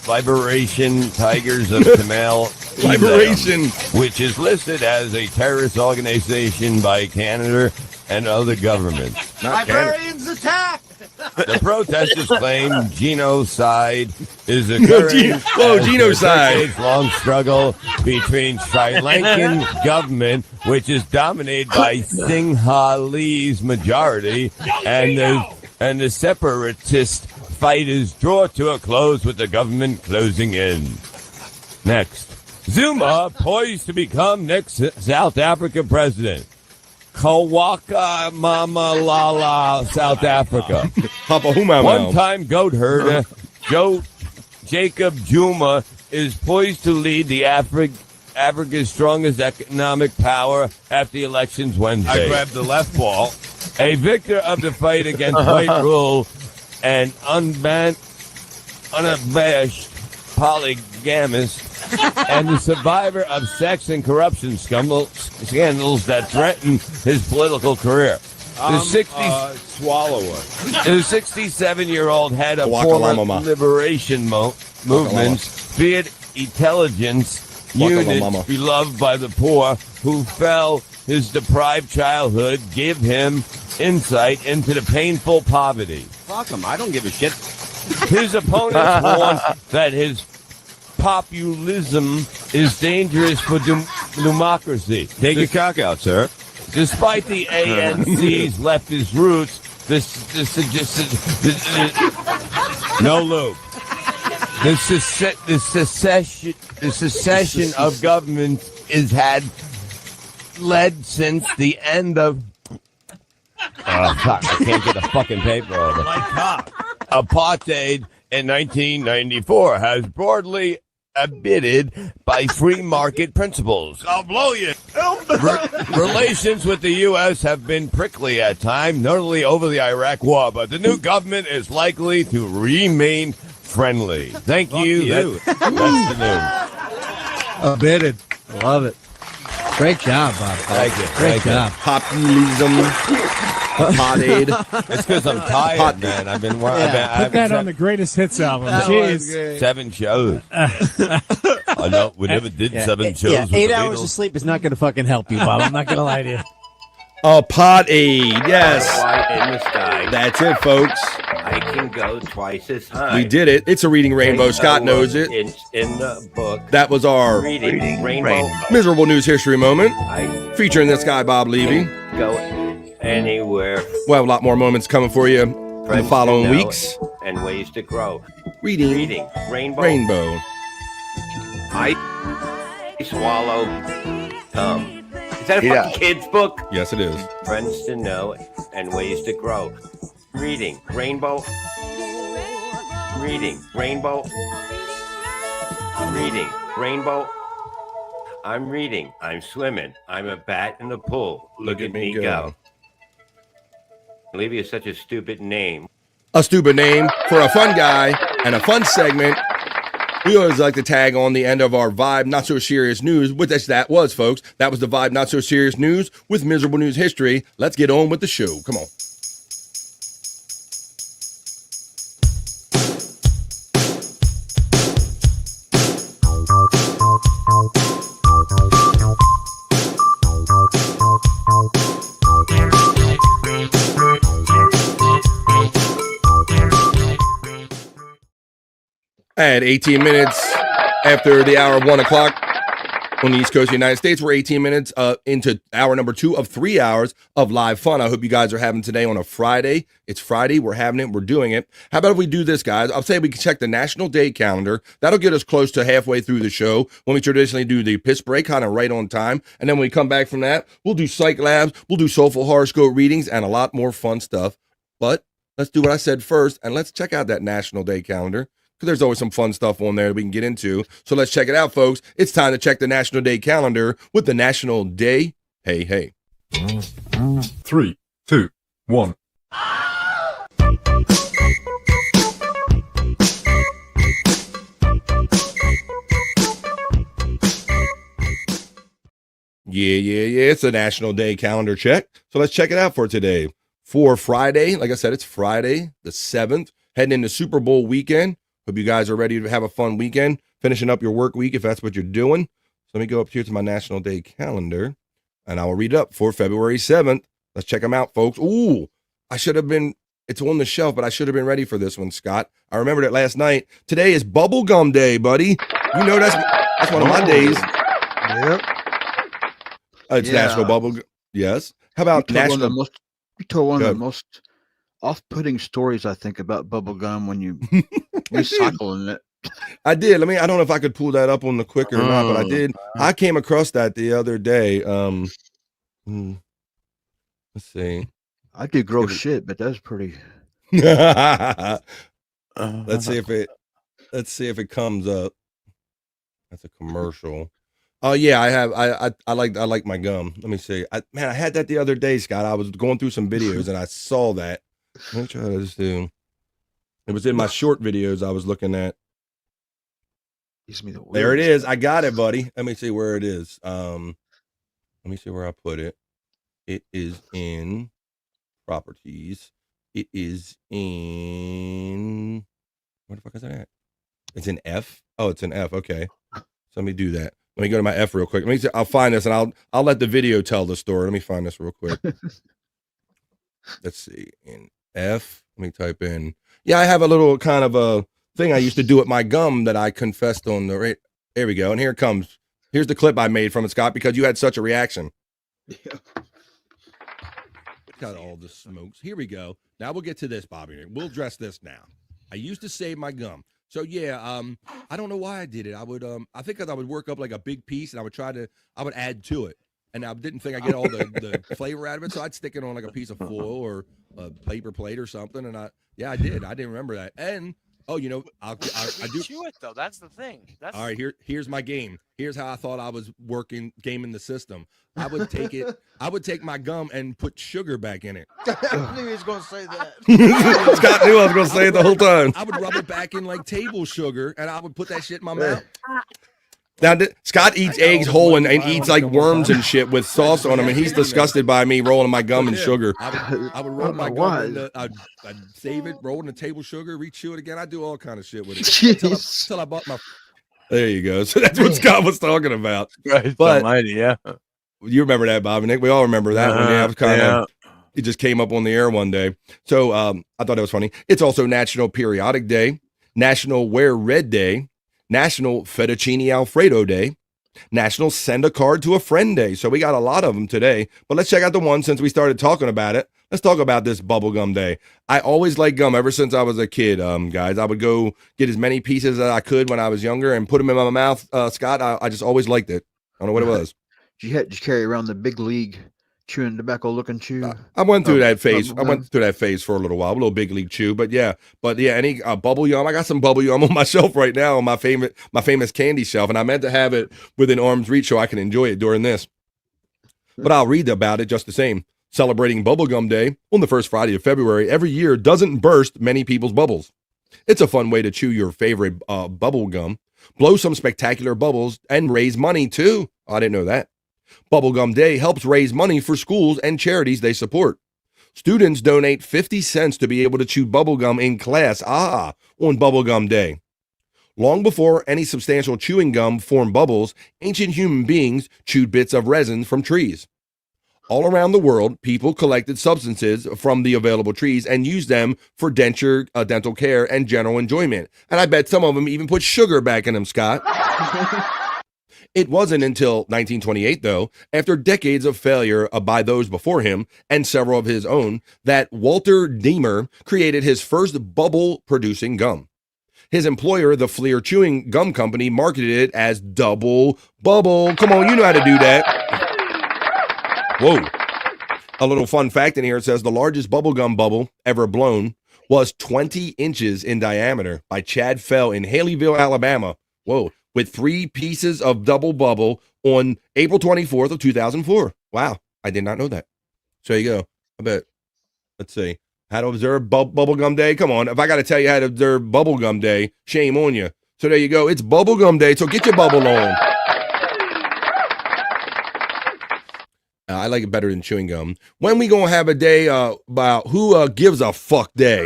Liberation Tigers of Tamil Liberation, which is listed as a terrorist organization by Canada and other governments. Librarians attack! The protesters claim genocide is occurring. Genocide! Long struggle between Sri Lankan government, which is dominated by Sinhalese majority, and the separatist fighters draw to a close with the government closing in. Next, Zuma poised to become next South Africa president. Kawaka Mama Lala, South Africa. One-time goat herder Jacob Zuma is poised to lead the Africa's strongest economic power after the elections Wednesday. I grabbed the left ball. A victor of the fight against white rule and unabashed polygamist and the survivor of sex and corruption scandals that threaten his political career. The 67-year-old head of former liberation movements, Fiat Intelligence Unit, beloved by the poor, who felt his deprived childhood give him insight into the painful poverty. Fuck him. I don't give a shit. His opponents warned that his populism is dangerous for democracy. Take your cock out, sir. Despite the ANC's leftist roots, no loop. The secession of government had led since the end of. Oh, fuck, I can't get the fucking paper over. Apartheid in 1994 has broadly abided by free market principles. I'll blow you. Relations with the U.S. have been prickly at times, notably over the Iraq War, but the new government is likely to remain friendly. Thank you. That's the news. Abitted. Love it. Great job, Bob. Thank you. Great job. Populism. Potade. It's because I'm tired, man. I've been working. Put that on the greatest hits album. Jeez. 7 shows. I know we never did 7 shows. Yeah, with 8 the hours Beatles. of sleep is not going to fucking help you, Bob. I'm not going to lie to you. A potade, yes. In the sky. That's it, folks. I can go twice as high. We did it. It's a reading rainbow. Scott knows it. In the book. That was our Reading Rainbow. miserable news history moment, I featuring this guy, Bob Levy. go anywhere. We'll have a lot more moments coming for you in the following weeks. And ways to grow. Reading Rainbow. I swallow tum. Is that a fucking kid's book? Yes, it is. Friends to know and ways to grow. Reading Rainbow. Reading Rainbow. Reading Rainbow. I'm reading. I'm swimming. I'm a bat in the pool. Look at me go. Levy is such a stupid name. A stupid name for a fun guy and a fun segment. We always like to tag on the end of our Vibe Not So Serious News, which that was, folks. That was the Vibe Not So Serious News with miserable news history. Let's get on with the show. Come on. At 18 minutes after the hour of 1 o'clock, on the East Coast of the United States. We're 18 minutes into hour number 2 of 3 hours of live fun. I hope you guys are having today on a Friday. It's Friday. We're having it. We're doing it. How about if we do this, guys? I'll say we can check the National Day calendar. That'll get us close to halfway through the show when we traditionally do the piss break, kind of right on time. And then when we come back from that, we'll do Cyke Labs, we'll do Soulful Horoscope Readings, and a lot more fun stuff. But let's do what I said first, and let's check out that National Day calendar, because there's always some fun stuff on there that we can get into. So let's check it out, folks. It's time to check the National Day calendar with the National Day Hey Hey. 3, 2, 1. Yeah. It's a National Day calendar check. So let's check it out for today. For Friday, like I said, it's Friday the 7th, heading into Super Bowl weekend. Hope you guys are ready to have a fun weekend, finishing up your work week if that's what you're doing. So let me go up here to my National Day calendar, and I will read it up for February 7th. Let's check them out, folks. Ooh, it's on the shelf, but I should have been ready for this one, Scott. I remembered it last night. Today is Bubblegum Day, buddy. You know that's one of my days. Yep. It's National Bubblegum. Yes. How about National? You told one of the most off-putting stories, I think, about bubblegum when you recycling it. I did. I don't know if I could pull that up on the quick or not, but I did. I came across that the other day. Let's see. I do gross shit, but that's pretty. Let's see if it comes up. That's a commercial. Oh yeah, I have. I like my gum. Let me see. I had that the other day, Scott. I was going through some videos and I saw that. Let me try this too. It was in my short videos I was looking at. There it is. I got it, buddy. Let me see where it is. Let me see where I put it. It is in properties. It is in, where the fuck is that at? It's in F. Oh, it's in F. Okay. So let me do that. Let me go to my F real quick. I'll find this and I'll let the video tell the story. Let me find this real quick. Let's see. In F, let me type in. Yeah, I have a little kind of a thing I used to do with my gum that I confessed on the right. There we go. And here it comes. Here's the clip I made from it, Scott, because you had such a reaction. Yeah. Got all the smokes. Here we go. Now we'll get to this, Bobby. We'll address this now. I used to save my gum. So yeah, I don't know why I did it. I would, I think I would work up like a big piece and I would add to it. And I didn't think I'd get all the flavor out of it. So I'd stick it on like a piece of foil or a paper plate or something. And I did. I didn't remember that. And, I do chew it though. That's the thing. All right, here's my game. Here's how I thought I was gaming the system. I would take my gum and put sugar back in it. I knew he was going to say that. Scott knew I was going to say it the whole time. I would rub it back in like table sugar, and I would put that shit in my mouth. Now, Scott eats eggs whole and eats like worms and shit with sauce on them, and he's disgusted by me rolling my gum in sugar. I would roll my gum I'd save it, roll it in the table sugar, rechew it again. I do all kind of shit with it until I bought my. There you go. So that's what Scott was talking about. Right, but almighty, yeah. You remember that, Bob and Nick? We all remember that one. Yeah, it was kind of. It just came up on the air one day. So I thought it was funny. It's also National Periodic Day, National Wear Red Day, National Fettuccine Alfredo Day, National Send a Card to a Friend Day. So we got a lot of them today. But let's check out the one since we started talking about it. Let's talk about this Bubblegum Day. I always liked gum ever since I was a kid, guys. I would go get as many pieces as I could when I was younger and put them in my mouth. Scott, I just always liked it. I don't know what it was. You had to carry around the big league chewing tobacco looking chew. I went through that phase. I went through that phase for a little while, a little big league chew. But yeah, any bubble yum. I got some bubble yum on my shelf right now on my famous candy shelf, and I meant to have it within arm's reach so I can enjoy it during this. But I'll read about it just the same. Celebrating Bubblegum Day on the first Friday of February every year doesn't burst many people's bubbles. It's a fun way to chew your favorite bubble gum, blow some spectacular bubbles, and raise money too. Oh, I didn't know that. Bubblegum Day helps raise money for schools and charities they support. Students donate 50 cents to be able to chew bubblegum in class, on Bubblegum Day. Long before any substantial chewing gum formed bubbles, ancient human beings chewed bits of resin from trees. All around the world, people collected substances from the available trees and used them for dental care, and general enjoyment. And I bet some of them even put sugar back in them, Scott. It wasn't until 1928, though, after decades of failure by those before him and several of his own, that Walter Deemer created his first bubble-producing gum. His employer, the Fleer Chewing Gum Company, marketed it as Double Bubble. Come on, you know how to do that. Whoa. A little fun fact in here, it says the largest bubblegum bubble ever blown was 20 inches in diameter by Chad Fell in Haleyville, Alabama. Whoa. With 3 pieces of double bubble on April 24th of 2004. Wow. I did not know that. So there you go. I bet. Let's see. How to observe Bubblegum Day. Come on. If I got to tell you how to observe Bubblegum Day, shame on you. So there you go. It's Bubblegum Day. So get your bubble on. I like it better than chewing gum. When we gonna have a day about who gives a fuck day?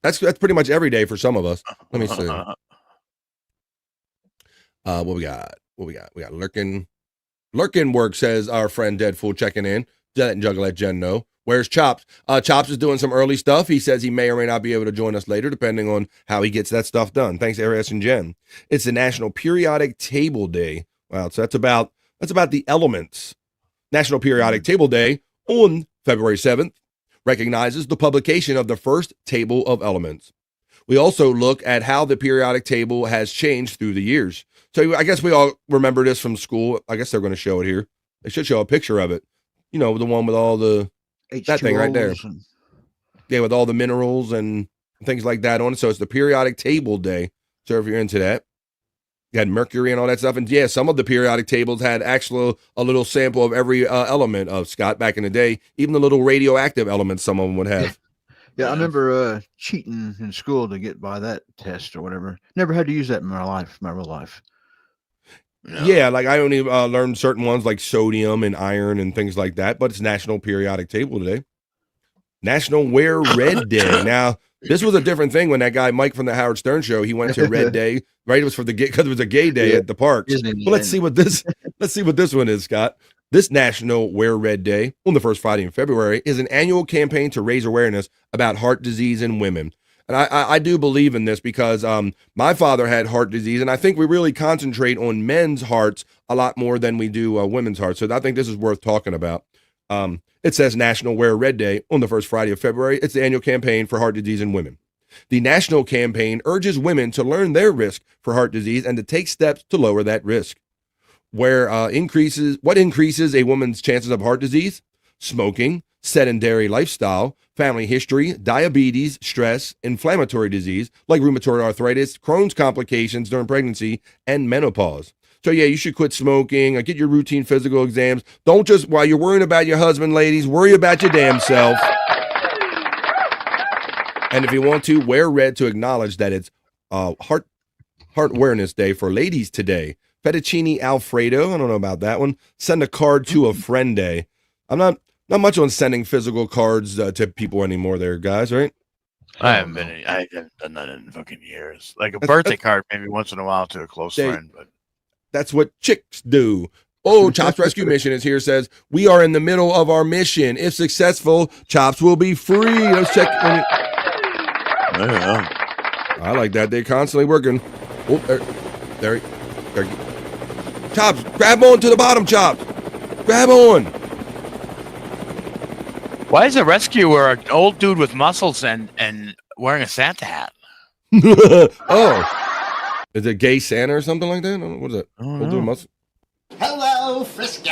That's pretty much every day for some of us. Let me see. What we got? We got Lurkin. Lurkin work, says our friend Deadfool checking in. Letting Juggle let Jen know. Where's Chops? Chops is doing some early stuff. He says he may or may not be able to join us later, depending on how he gets that stuff done. Thanks, Arias and Jen. It's the National Periodic Table Day. Wow, so that's about the elements. National Periodic Table Day on February 7th recognizes the publication of the first table of elements. We also look at how the periodic table has changed through the years. So I guess we all remember this from school. I guess they're going to show it here. They should show a picture of it. You know, the one with all the that thing right there. Yeah, with all the minerals and things like that on it. So it's the Periodic Table Day. So if you're into that, you had mercury and all that stuff. And yeah, some of the periodic tables had actually a little sample of every element of Scott back in the day. Even the little radioactive elements some of them would have. Yeah, I remember cheating in school to get by that test or whatever. Never had to use that in my life, my real life. No. Yeah, like I only learned certain ones like sodium and iron and things like that, but it's National Periodic Table Day. National Wear Red Day. Now, this was a different thing when that guy Mike from the Howard Stern Show, he went to Red Day, right? It was for the because it was a gay day at the parks. But let's see what this one is, Scott. This National Wear Red Day on the first Friday in February is an annual campaign to raise awareness about heart disease in women. And I do believe in this because my father had heart disease, and I think we really concentrate on men's hearts a lot more than we do women's hearts. So I think this is worth talking about. It says National Wear Red Day on the first Friday of February. It's the annual campaign for heart disease in women. The national campaign urges women to learn their risk for heart disease and to take steps to lower that risk. What increases a woman's chances of heart disease? Smoking, sedentary lifestyle, family history, diabetes, stress, inflammatory disease like rheumatoid arthritis, Crohn's complications during pregnancy, and menopause. So yeah, you should quit smoking, get your routine physical exams. Don't just, while you're worrying about your husband, ladies, worry about your damn self. And if you want to, wear red to acknowledge that it's Heart Awareness Day for ladies today. Fettuccine Alfredo, I don't know about that one. Send a card to a friend day. I'm not much on sending physical cards to people anymore there, guys, right? I haven't done that in fucking years. Like a birthday card maybe once in a while to a close friend, but that's what chicks do. Oh, Chops Rescue Mission is here, says, we are in the middle of our mission. If successful, Chops will be free. Let's check. I like that. They're constantly working. Oh, there. Chops, grab on to the bottom, Chops. Grab on. Why is a rescuer an old dude with muscles and wearing a Santa hat? Oh. Is it gay Santa or something like that? What is it? Old dude with muscles. Hello, Frisco.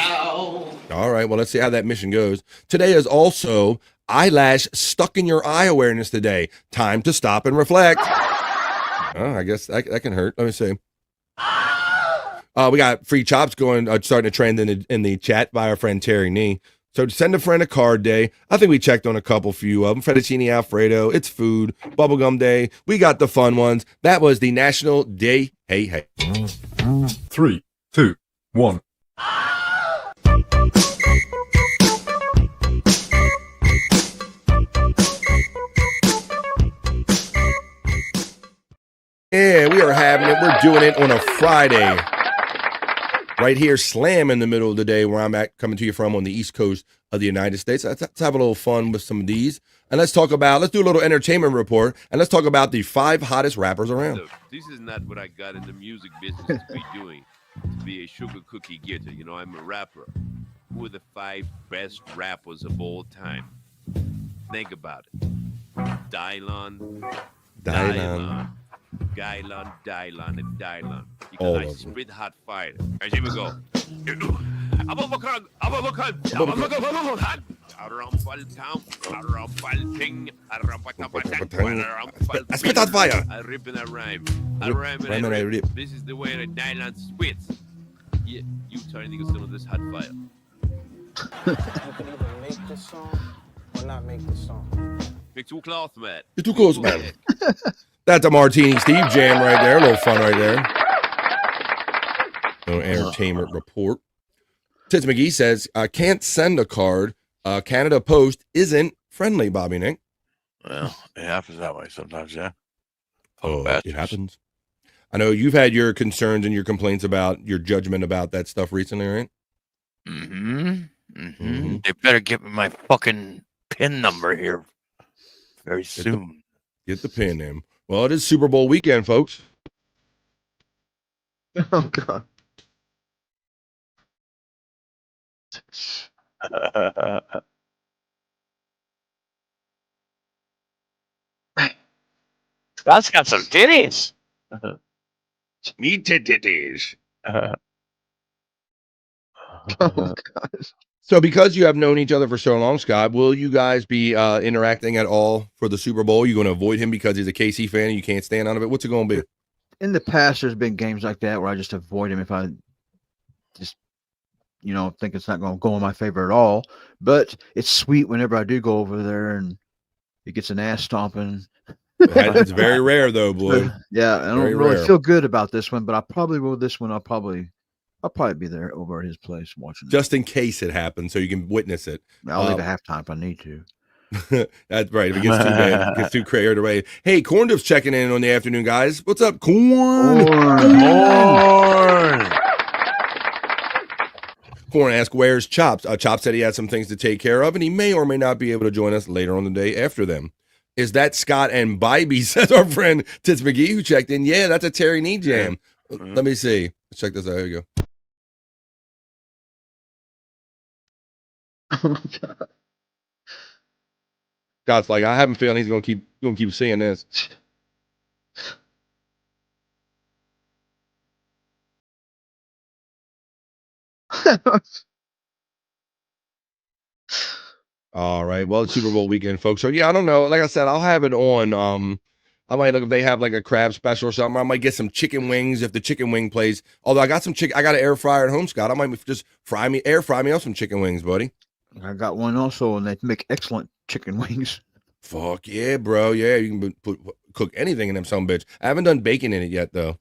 All right, well, let's see how that mission goes. Today is also Eyelash Stuck in Your Eye Awareness Today. Time to stop and reflect. Oh, I guess that can hurt. Let me see. We got free chops going, starting to trend in the chat by our friend Terry Nee. So send a friend a card day. I think we checked on a few of them. Fettuccine Alfredo, it's food, bubblegum day. We got the fun ones. That was the National Day. Hey. 3, 2, 1. Yeah, we are having it. We're doing it on a Friday. Right here, slam in the middle of the day where I'm at, coming to you from on the East Coast of the United States. Let's have a little fun with some of these. And let's do a little entertainment report, and let's talk about the 5 hottest rappers around. Look, this is not what I got in the music business to be doing. to be a sugar cookie getter. You know, I'm a rapper. Who are the 5 best rappers of all time? Think about it. Dylon, and Dylon. Because I spit hot fire. And here we go. I spit hot fire. I rip and I rhyme. I rhyme and I rip. This is the way that Dylon spits. Yeah, you turn niggas some of this hot fire. You can either make this song or not make this song. You're too close, man. You're too close, man. That's a Martini Steve jam right there. A little fun right there. No entertainment report. Tits McGee says, can't send a card. Canada Post isn't friendly, Bobby Nick. Well, it happens that way sometimes, yeah. Oh, it happens. I know you've had your concerns and your complaints about your judgment about that stuff recently, right? They better give me my fucking PIN number here very soon. Get the PIN in. Well, it is Super Bowl weekend, folks. Oh, God. Scott's got some titties. Me titties. Oh, gosh. So because you have known each other for so long, Scott, will you guys be interacting at all for the Super Bowl? You going to avoid him because he's a KC fan and you can't stand out of it? What's it going to be? In the past, there's been games like that where I just avoid him if I just, think it's not going to go in my favor at all. But it's sweet whenever I do go over there and he gets an ass stomping. It's very rare, though, boy. Yeah, I don't really feel good about this one, but I probably will. This one, I'll probably be there over at his place watching. Just in case it happens, so you can witness it. I'll leave at halftime if I need to. That's right. If it gets too bad, it gets too carried away. Hey, Corn Dip's checking in on the afternoon, guys. What's up, Corn? Corn asked, where's Chops? Chops said he had some things to take care of, and he may or may not be able to join us later on the day after them. Is that Scott and Bybee, says our friend Tits McGee, who checked in. Yeah, that's a Terry Nee jam. Let me see. Let's check this out. Here you go. Scott's like, I have a feeling he's gonna keep seeing this. All right. Well, it's Super Bowl weekend, folks. So yeah, I don't know. Like I said, I'll have it on. I might look if they have like a crab special or something. I might get some chicken wings if the chicken wing plays. Although I got some chicken, I got an air fryer at home, Scott. I might just air fry me up some chicken wings, buddy. I got one also, and they make excellent chicken wings. Fuck yeah, bro. Yeah, you can cook anything in them some bitch. I haven't done bacon in it yet though.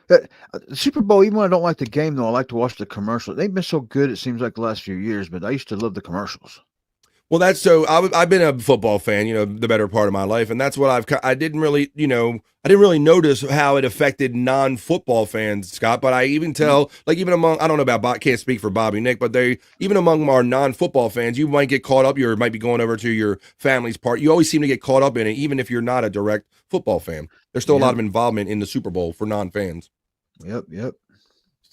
The Super Bowl, even when I don't like the game though, I like to watch the commercials. They've been so good, it seems like the last few years, but I used to love the commercials. Well, that's so. I've been a football fan, the better part of my life, and that's what I didn't really notice how it affected non-football fans, Scott. But I even tell, like, even among, I don't know about, can't speak for Bobby Nick, but even among our non-football fans, you might get caught up. You might be going over to your family's part. You always seem to get caught up in it, even if you're not a direct football fan. There's still a lot of involvement in the Super Bowl for non-fans. Yep.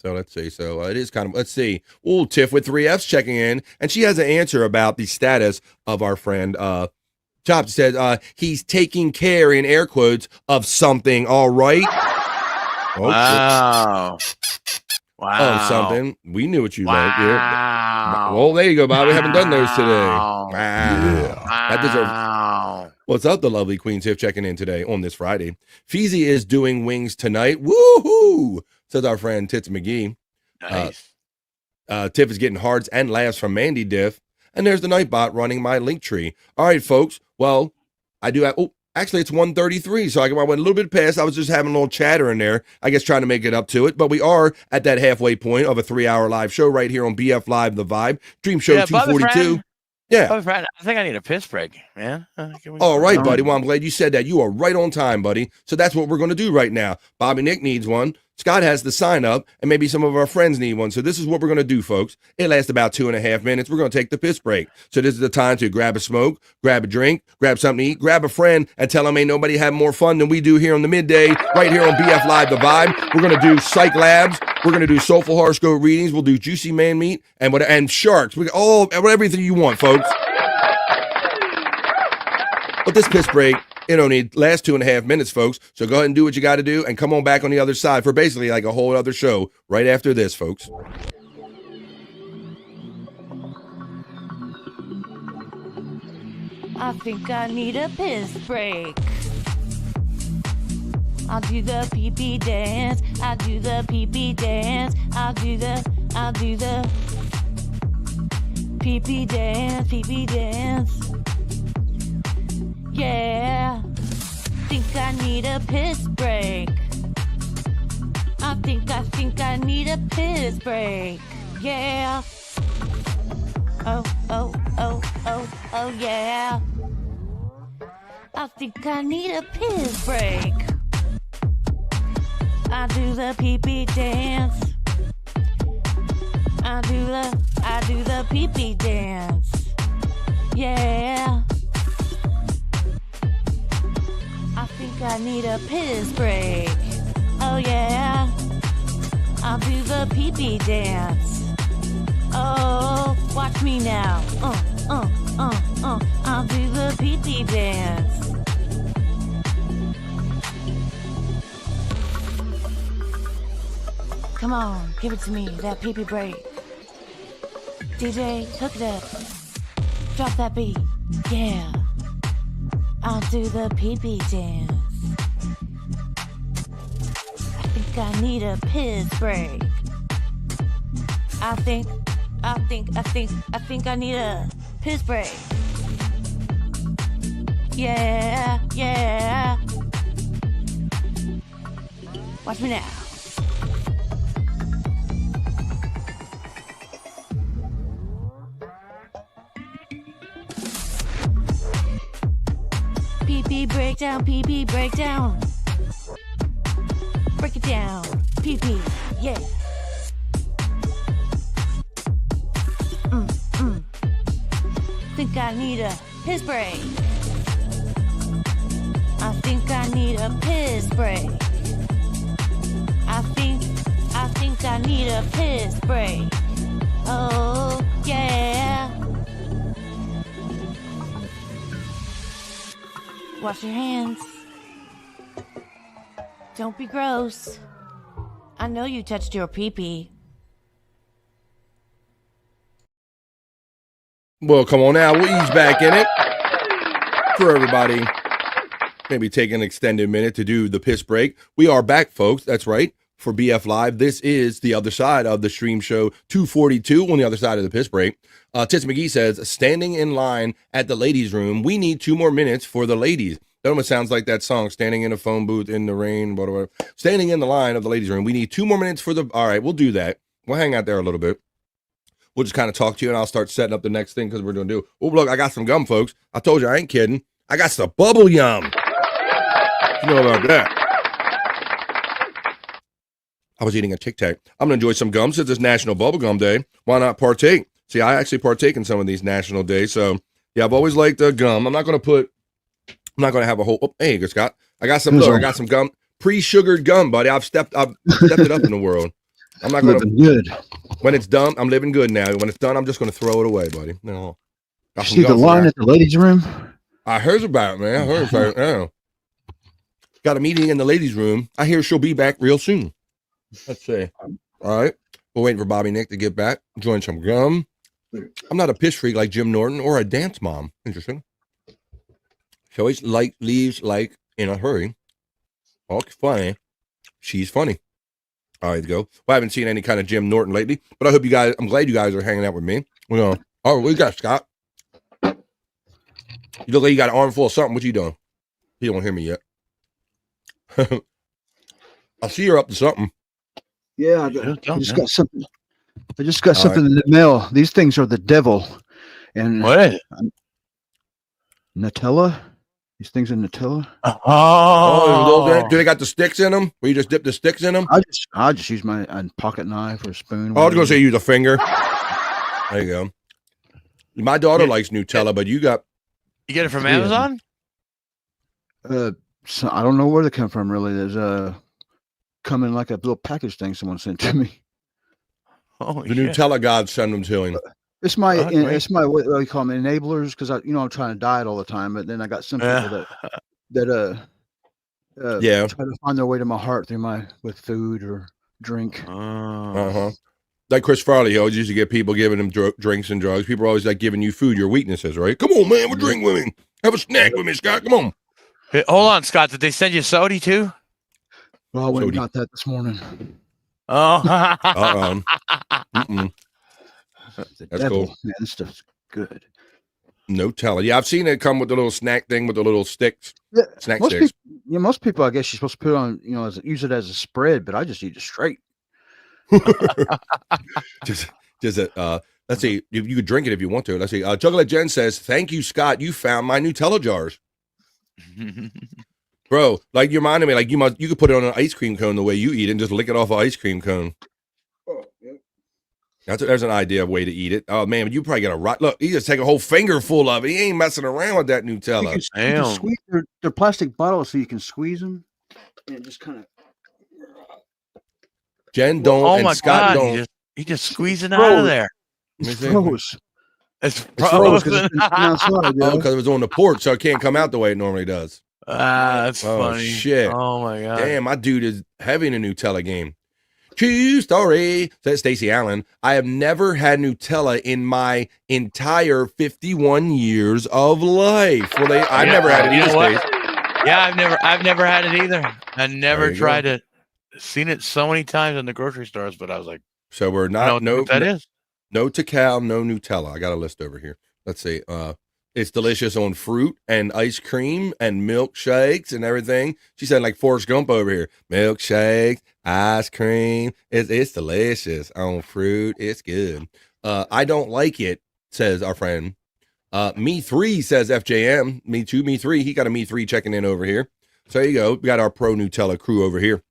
So let's see. So it is kind of, let's see. Oh, Tiff with 3Fs checking in, and she has an answer about the status of our friend Chops. Says he's taking care, in air quotes, of something. All right. Wow. Oh, something. We knew what you liked. Yeah. Well, there you go, Bob. We haven't done those today. Wow. That deserves. What's up, the lovely Queen Tiff checking in today on this Friday. Feezy is doing wings tonight. Woohoo! Says our friend Tits McGee. Nice. Tiff is getting hearts and laughs from Mandy Diff. And there's the Nightbot running my link tree. All right, folks. Well, I do have. Oh, actually, it's 1:33, so I went a little bit past. I was just having a little chatter in there, I guess, trying to make it up to it. But we are at that halfway point of a 3-hour live show right here on BF Live, The Vibe. Dream Show 242. Yeah. I think I need a piss break, man. All right, buddy. Well, I'm glad you said that. You are right on time, buddy. So that's what we're going to do right now. Bobby Nick needs one. Scott has the sign up, and maybe some of our friends need one. So this is what we're going to do, folks. It lasts about 2.5 minutes. We're going to take the piss break. So this is the time to grab a smoke, grab a drink, grab something to eat, grab a friend, and tell them ain't nobody have more fun than we do here on the midday, right here on BF Live, The Vibe. We're going to do Cyke Labs. We're going to do Soulful Horoscope Readings. We'll do Juicy Man Meat and Sharks. Everything you want, folks. But this piss break, it only lasts 2.5 minutes, folks. So go ahead and do what you got to do and come on back on the other side for basically like a whole other show right after this, folks. I think I need a piss break. I'll do the pee-pee dance. I'll do the pee-pee dance. I'll do the pee-pee dance, pee-pee dance. Yeah, think I need a piss break. I think I need a piss break. Yeah. Oh, yeah. I think I need a piss break. I do the pee-pee dance. I do the pee-pee dance. Yeah. I think I need a piss break. Oh yeah. I'll do the pee-pee dance. Oh, watch me now. I'll do the pee-pee dance. Come on, give it to me, that pee-pee break. DJ, hook it up. Drop that beat. Yeah. I'll do the pee-pee dance. I think I need a piss break. I think I need a piss break. Yeah. Watch me now. Pee-pee breakdown, pee-pee breakdown. Break it down, pee-pee, yeah. Think I need a piss break. I think I need a piss break. I think I need a piss break. Oh, yeah. Wash your hands. Don't be gross. I know you touched your pee-pee. Well, come on now. We'll ease back in it. For everybody, maybe take an extended minute to do the piss break. We are back, folks. That's right. For BF Live. This is the other side of the stream show 242 on the other side of the piss break. Tits McGee says, standing in line at the ladies' room. We need 2 more minutes for the ladies. That almost sounds like that song, standing in a phone booth in the rain, whatever. Standing in the line of the ladies' room. We need 2 more minutes for the... All right, we'll do that. We'll hang out there a little bit. We'll just kind of talk to you, and I'll start setting up the next thing because we're going to do. Oh, look, I got some gum, folks. I told you, I ain't kidding. I got some bubble yum. You know about that. I was eating a Tic Tac. I'm going to enjoy some gum since it's National Bubblegum Day. Why not partake? See, I actually partake in some of these national days. So, yeah, I've always liked gum. I'm not going to have a whole... Oh, hey, Scott. I got some gum. Pre-sugared gum, buddy. I've stepped it up in the world. I'm not going to... good. When it's done, I'm living good now. When it's done, I'm just going to throw it away, buddy. No. See the line at the ladies' room? I heard about it, man. I heard about it. Yeah. Got a meeting in the ladies' room. I hear she'll be back real soon. Let's see. All right. We're waiting for Bobby Nick to get back. Enjoying some gum. I'm not a piss freak like Jim Norton or a dance mom. Interesting. She always leaves in a hurry. Oh, funny. She's funny. All right, go. Well, I haven't seen any kind of Jim Norton lately, but I hope you guys, I'm glad you guys are hanging out with me. Oh, what you got, Scott? You look like you got an armful of something. What you doing? You don't hear me yet. I see you're up to something. Yeah, I just got something. I just got something in the mail. These things are the devil. And what? Nutella These things in Nutella. Do they got the sticks in them? Where you just dip the sticks in them? I just use my pocket knife or a spoon. I was gonna say use a finger. There you go. My daughter likes Nutella, but you get it from Amazon? So I don't know where they come from. Really, there's come in like a little package thing someone sent to me. Oh, the Nutella gods send them to him. It's my what do you call them, enablers? Because I'm trying to diet all the time, but then I got some people that try to find their way to my heart with food or drink. Like Chris Farley, he always used to get people giving him drinks and drugs. People are always like giving you food, your weaknesses, right? Come on, man, we'll drink with me. Have a snack with me, Scott. Come on. Hey, hold on, Scott. Did they send you Sody too? Well, I went and got that this morning. Oh. That's cool. Man, this stuff's good. Nutella. Yeah, I've seen it come with the little snack thing with the little sticks. Yeah, snack sticks. Most people, I guess, you're supposed to put it on, use it as a spread, but I just eat it straight. Let's see. You could drink it if you want to. Let's see. Juggler Jen says, "Thank you, Scott. You found my Nutella jars." Bro, like you reminded me, like you could put it on an ice cream cone the way you eat it and just lick it off an ice cream cone. There's an idea of way to eat it. Oh man, but you probably get a rot. Look, you just take a whole finger full of it. He ain't messing around with that Nutella. You can squeeze, they're plastic bottles, so you can squeeze them and just kind of. Jen don't and Scott don't. You just squeeze it out of there. It's froze. It's frozen. Because it was on the porch, so it can't come out the way it normally does. That's funny. Shit. Oh my god. Damn, my dude is heavy in a Nutella game. True story, says Stacey Allen. I have never had Nutella in my entire 51 years of life. Well, I've never had it either. Yeah, I've never had it either. I never tried it. Seen it so many times in the grocery stores, but I was like, so we're not no Takal, no Nutella. I got a list over here. Let's see. It's delicious on fruit and ice cream and milkshakes and everything. She said like Forrest Gump over here. Milkshakes, ice cream. It's delicious on fruit. It's good. I don't like it, says our friend. Me 3 says FJM. Me too, me 3. He got a me 3 checking in over here. So there you go. We got our pro Nutella crew over here.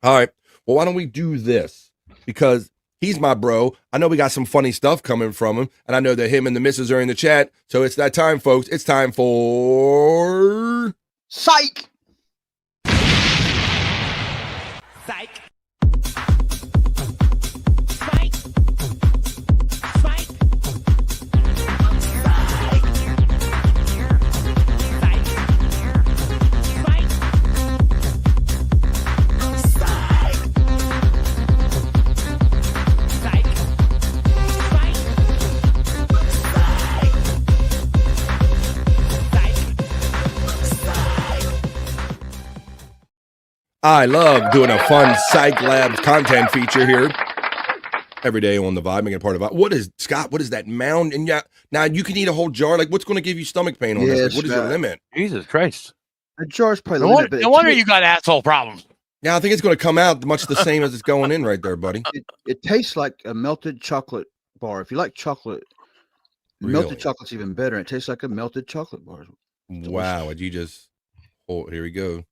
All right. Well, why don't we do this? Because he's my bro. I know we got some funny stuff coming from him, and I know that him and the missus are in the chat. So it's that time, folks. It's time for Cyke. Cyke. I love doing a fun Cyke Labs content feature here every day on the Vibe, making it part of it. What is, Scott, what is that mound? And yeah, now you can eat a whole jar. Like, what's going to give you stomach pain on this? Like, what is your limit? Jesus Christ. A jar's probably the limit. No wonder you got asshole problems. Yeah, I think it's going to come out much the same as it's going in right there, buddy. It tastes like a melted chocolate bar. If you like chocolate, melted chocolate's even better. It tastes like a melted chocolate bar. Wow. Would you just, here we go.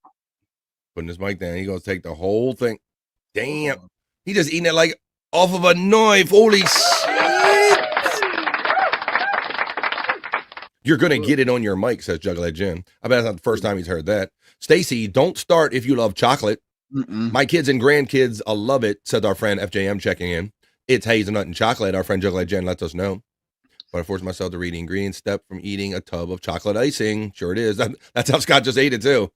Putting his mic down. He's going to take the whole thing. Damn. He just eating it like off of a knife. Holy shit. You're going to get it on your mic, says Juggler Jim. I bet that's not the first time he's heard that. Stacy, don't start if you love chocolate. My kids and grandkids love it, said our friend FJM checking in. It's hazelnut and chocolate. Our friend Juggler Jen lets us know. But I forced myself to read the ingredients step from eating a tub of chocolate icing. Sure it is. That's how Scott just ate it too.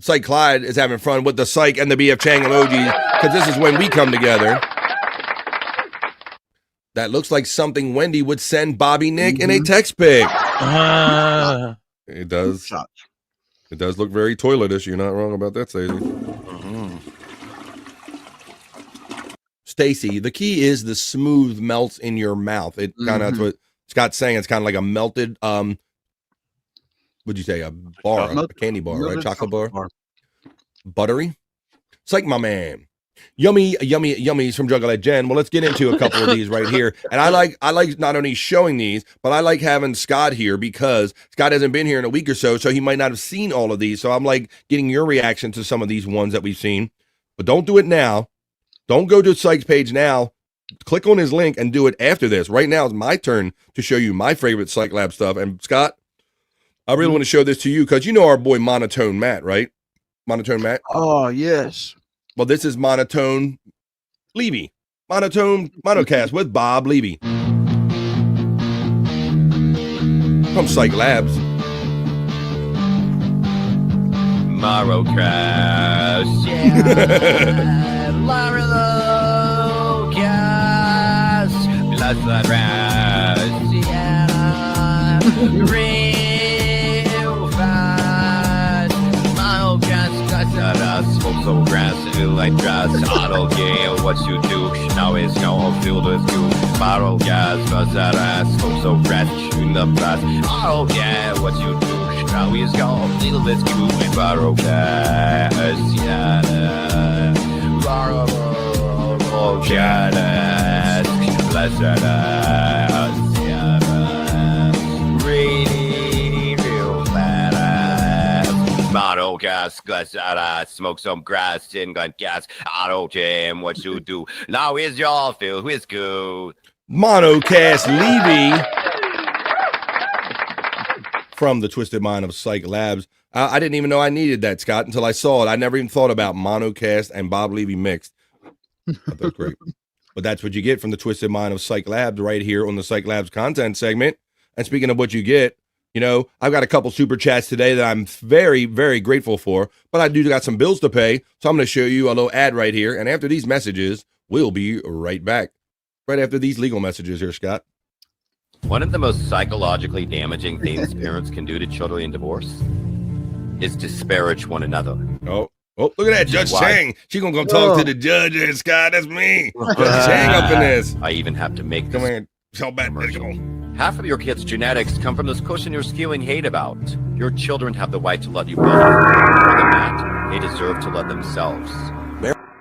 Cyke Clyde is having fun with the Cyke and the BF Chang emojis because this is when we come together. That looks like something Wendy would send Bobby Nick in a text pic. It does. It does look very toiletish. You're not wrong about that, Stacey. Stacy, the key is the smooth melts in your mouth. It kind of that's what Scott's saying. It's kind of like a melted would you say a bar, a candy bar, right? Chocolate bar. Buttery. It's like my man. Yummy yummies from Juggalette Jen. Well, let's get into a couple of these right here. And I like not only showing these, but I like having Scott here because Scott hasn't been here in a week or so he might not have seen all of these. So I'm like getting your reaction to some of these ones that we've seen. But don't do it now. Don't go to Cyke's page now. Click on his link and do it after this. Right now is my turn to show you my favorite Cyke Lab stuff. And Scott, I really want to show this to you because you know our boy Monotone Matt, right? Monotone Matt? Oh, yes. Well, this is Monotone Levy. Monocast with Bob Levy. From Cyke Labs. Monocast, yeah. Monocast, bless the grass, yeah. Real fast. Monocast, smoke so grass, feel like grass. Auto game, what you do, now it's gonna feel this good. Bottle gas, buzz that ass, smoke so grass, shooting the blast. Auto game, what you do, now it's gonna feel this good. Bottle gas, yeah. Bottle gas, bless that ass, yeah. Really real fast. Mono gas, glass out, smoke some grass, tin gun gas, auto jam, what you do. Now is y'all filled with good. Monocast Levy from the Twisted Mind of Cyke Labs. I didn't even know I needed that, Scott, until I saw it. I never even thought about Monocast and Bob Levy mixed. I thought that was great. But that's what you get from the Twisted Mind of Cyke Labs right here on the Cyke Labs content segment. And speaking of what you get, you know, I've got a couple super chats today that I'm very, very grateful for, but I do got some bills to pay. So I'm going to show you a little ad right here. And after these messages, we'll be right back. Right after these legal messages here, Scott. One of the most psychologically damaging things parents can do to children in divorce is disparage one another. Oh, look at that, Judge Chang. She gonna go talk to the judge, and Scott, that's me. Judge Chang up in this. I even have to make Come here. Tell back. Half of your kids' genetics come from this cushion you're spewing hate about. Your children have the right to love you both. More than that, they deserve to love themselves.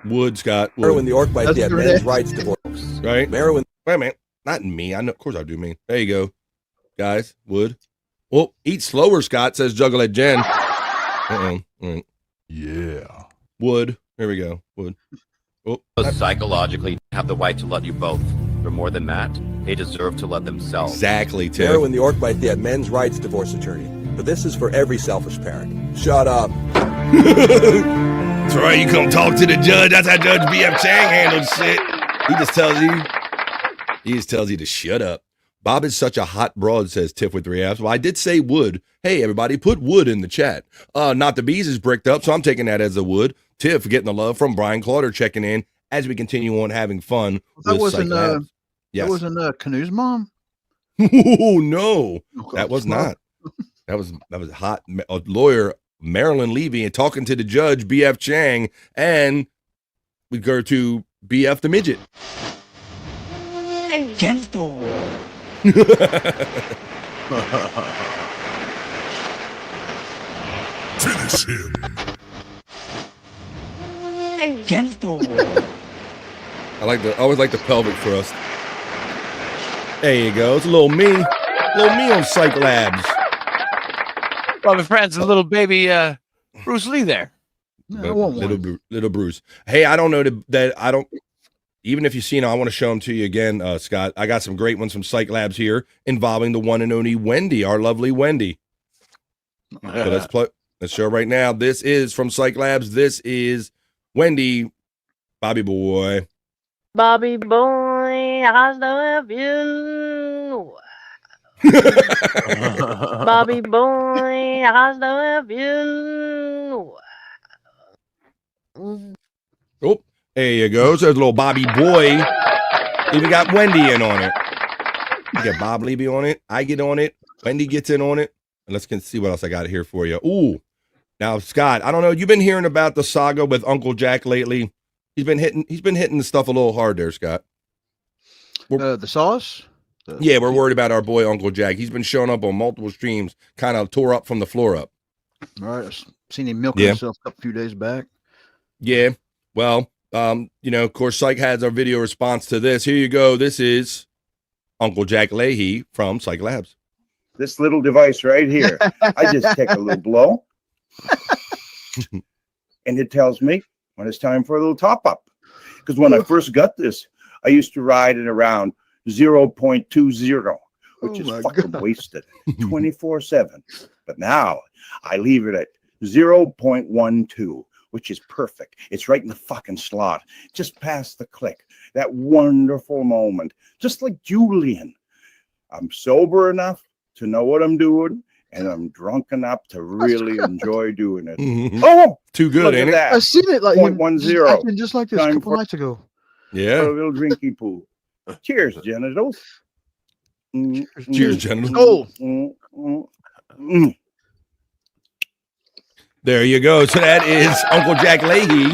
Wood, Scott. Wood. Marilyn, the orc by the men's rights divorce. Right? Marilyn. Wait a minute. Not me. I know. Of course I do mean. There you go. Guys, Wood. Well, eat slower, Scott, says Juggalette Jen. Right. Yeah. Wood. Here we go. Wood. Oh. Psychologically have the right to love you both. For more than that, they deserve to love themselves. Exactly, Tim. Marilyn, the orc by the men's rights divorce attorney. But this is for every selfish parent. Shut up. That's right. You come talk to the judge. That's how Judge B.F. Chang handles shit. He just tells you to shut up. Bob is such a hot broad, says Tiff with 3 Fs. Well, I did say wood. Hey, everybody, put wood in the chat. Not the Bees is bricked up, so I'm taking that as a wood. Tiff getting the love from Brian Clauder checking in as we continue on having fun. That wasn't yes. That wasn't Canoe's mom. Oh no, that was not. That was hot lawyer Marilyn Levy and talking to the judge B.F. Chang, and we go to B.F. the midget. Gentle. Finish him. Gentle. I always like the pelvic thrust. There you go. It's a little me on Cyke Labs. Well, my friend's a little baby Bruce Lee there. Little Bruce. Hey, I don't know that I don't. Even if you've seen them, I want to show them to you again, Scott. I got some great ones from Cyke Labs here involving the one and only Wendy, our lovely Wendy. So let's show right now. This is from Cyke Labs. This is Wendy, Bobby Boy. Bobby boy, I love you. Bobby boy, I love you. Oh, there you go. So there's a little Bobby Boy. Even got Wendy in on it. You got Bob Levy on it. I get on it. Wendy gets in on it. And let's see what else I got here for you. Ooh. Now, Scott, I don't know. You've been hearing about the saga with Uncle Jack lately. He's been hitting the stuff a little hard there, Scott. The sauce? Yeah, we're worried about our boy Uncle Jack. He's been showing up on multiple streams, kind of tore up from the floor up. All right. I've seen him milking himself a few days back. Yeah. Well, Of course, Cyke has our video response to this. Here you go. This is Uncle Jack Leahy from Cyke Labs. This little device right here. I just take a little blow, and it tells me when it's time for a little top up. Because when I first got this, I used to ride it around 0.20, which is fucking wasted 24/7. But now I leave it at 0.12, which is perfect. It's right in the fucking slot, just past the click. That wonderful moment, just like Julian. I'm sober enough to know what I'm doing, and I'm drunk enough to really enjoy doing it. Oh, too good, ain't it? I seen it like 0.10. acting just like this a couple nights ago. Yeah. For a little drinky poo. Cheers, genitals. Cheers, genitals. There you go. So that is Uncle Jack Leahy.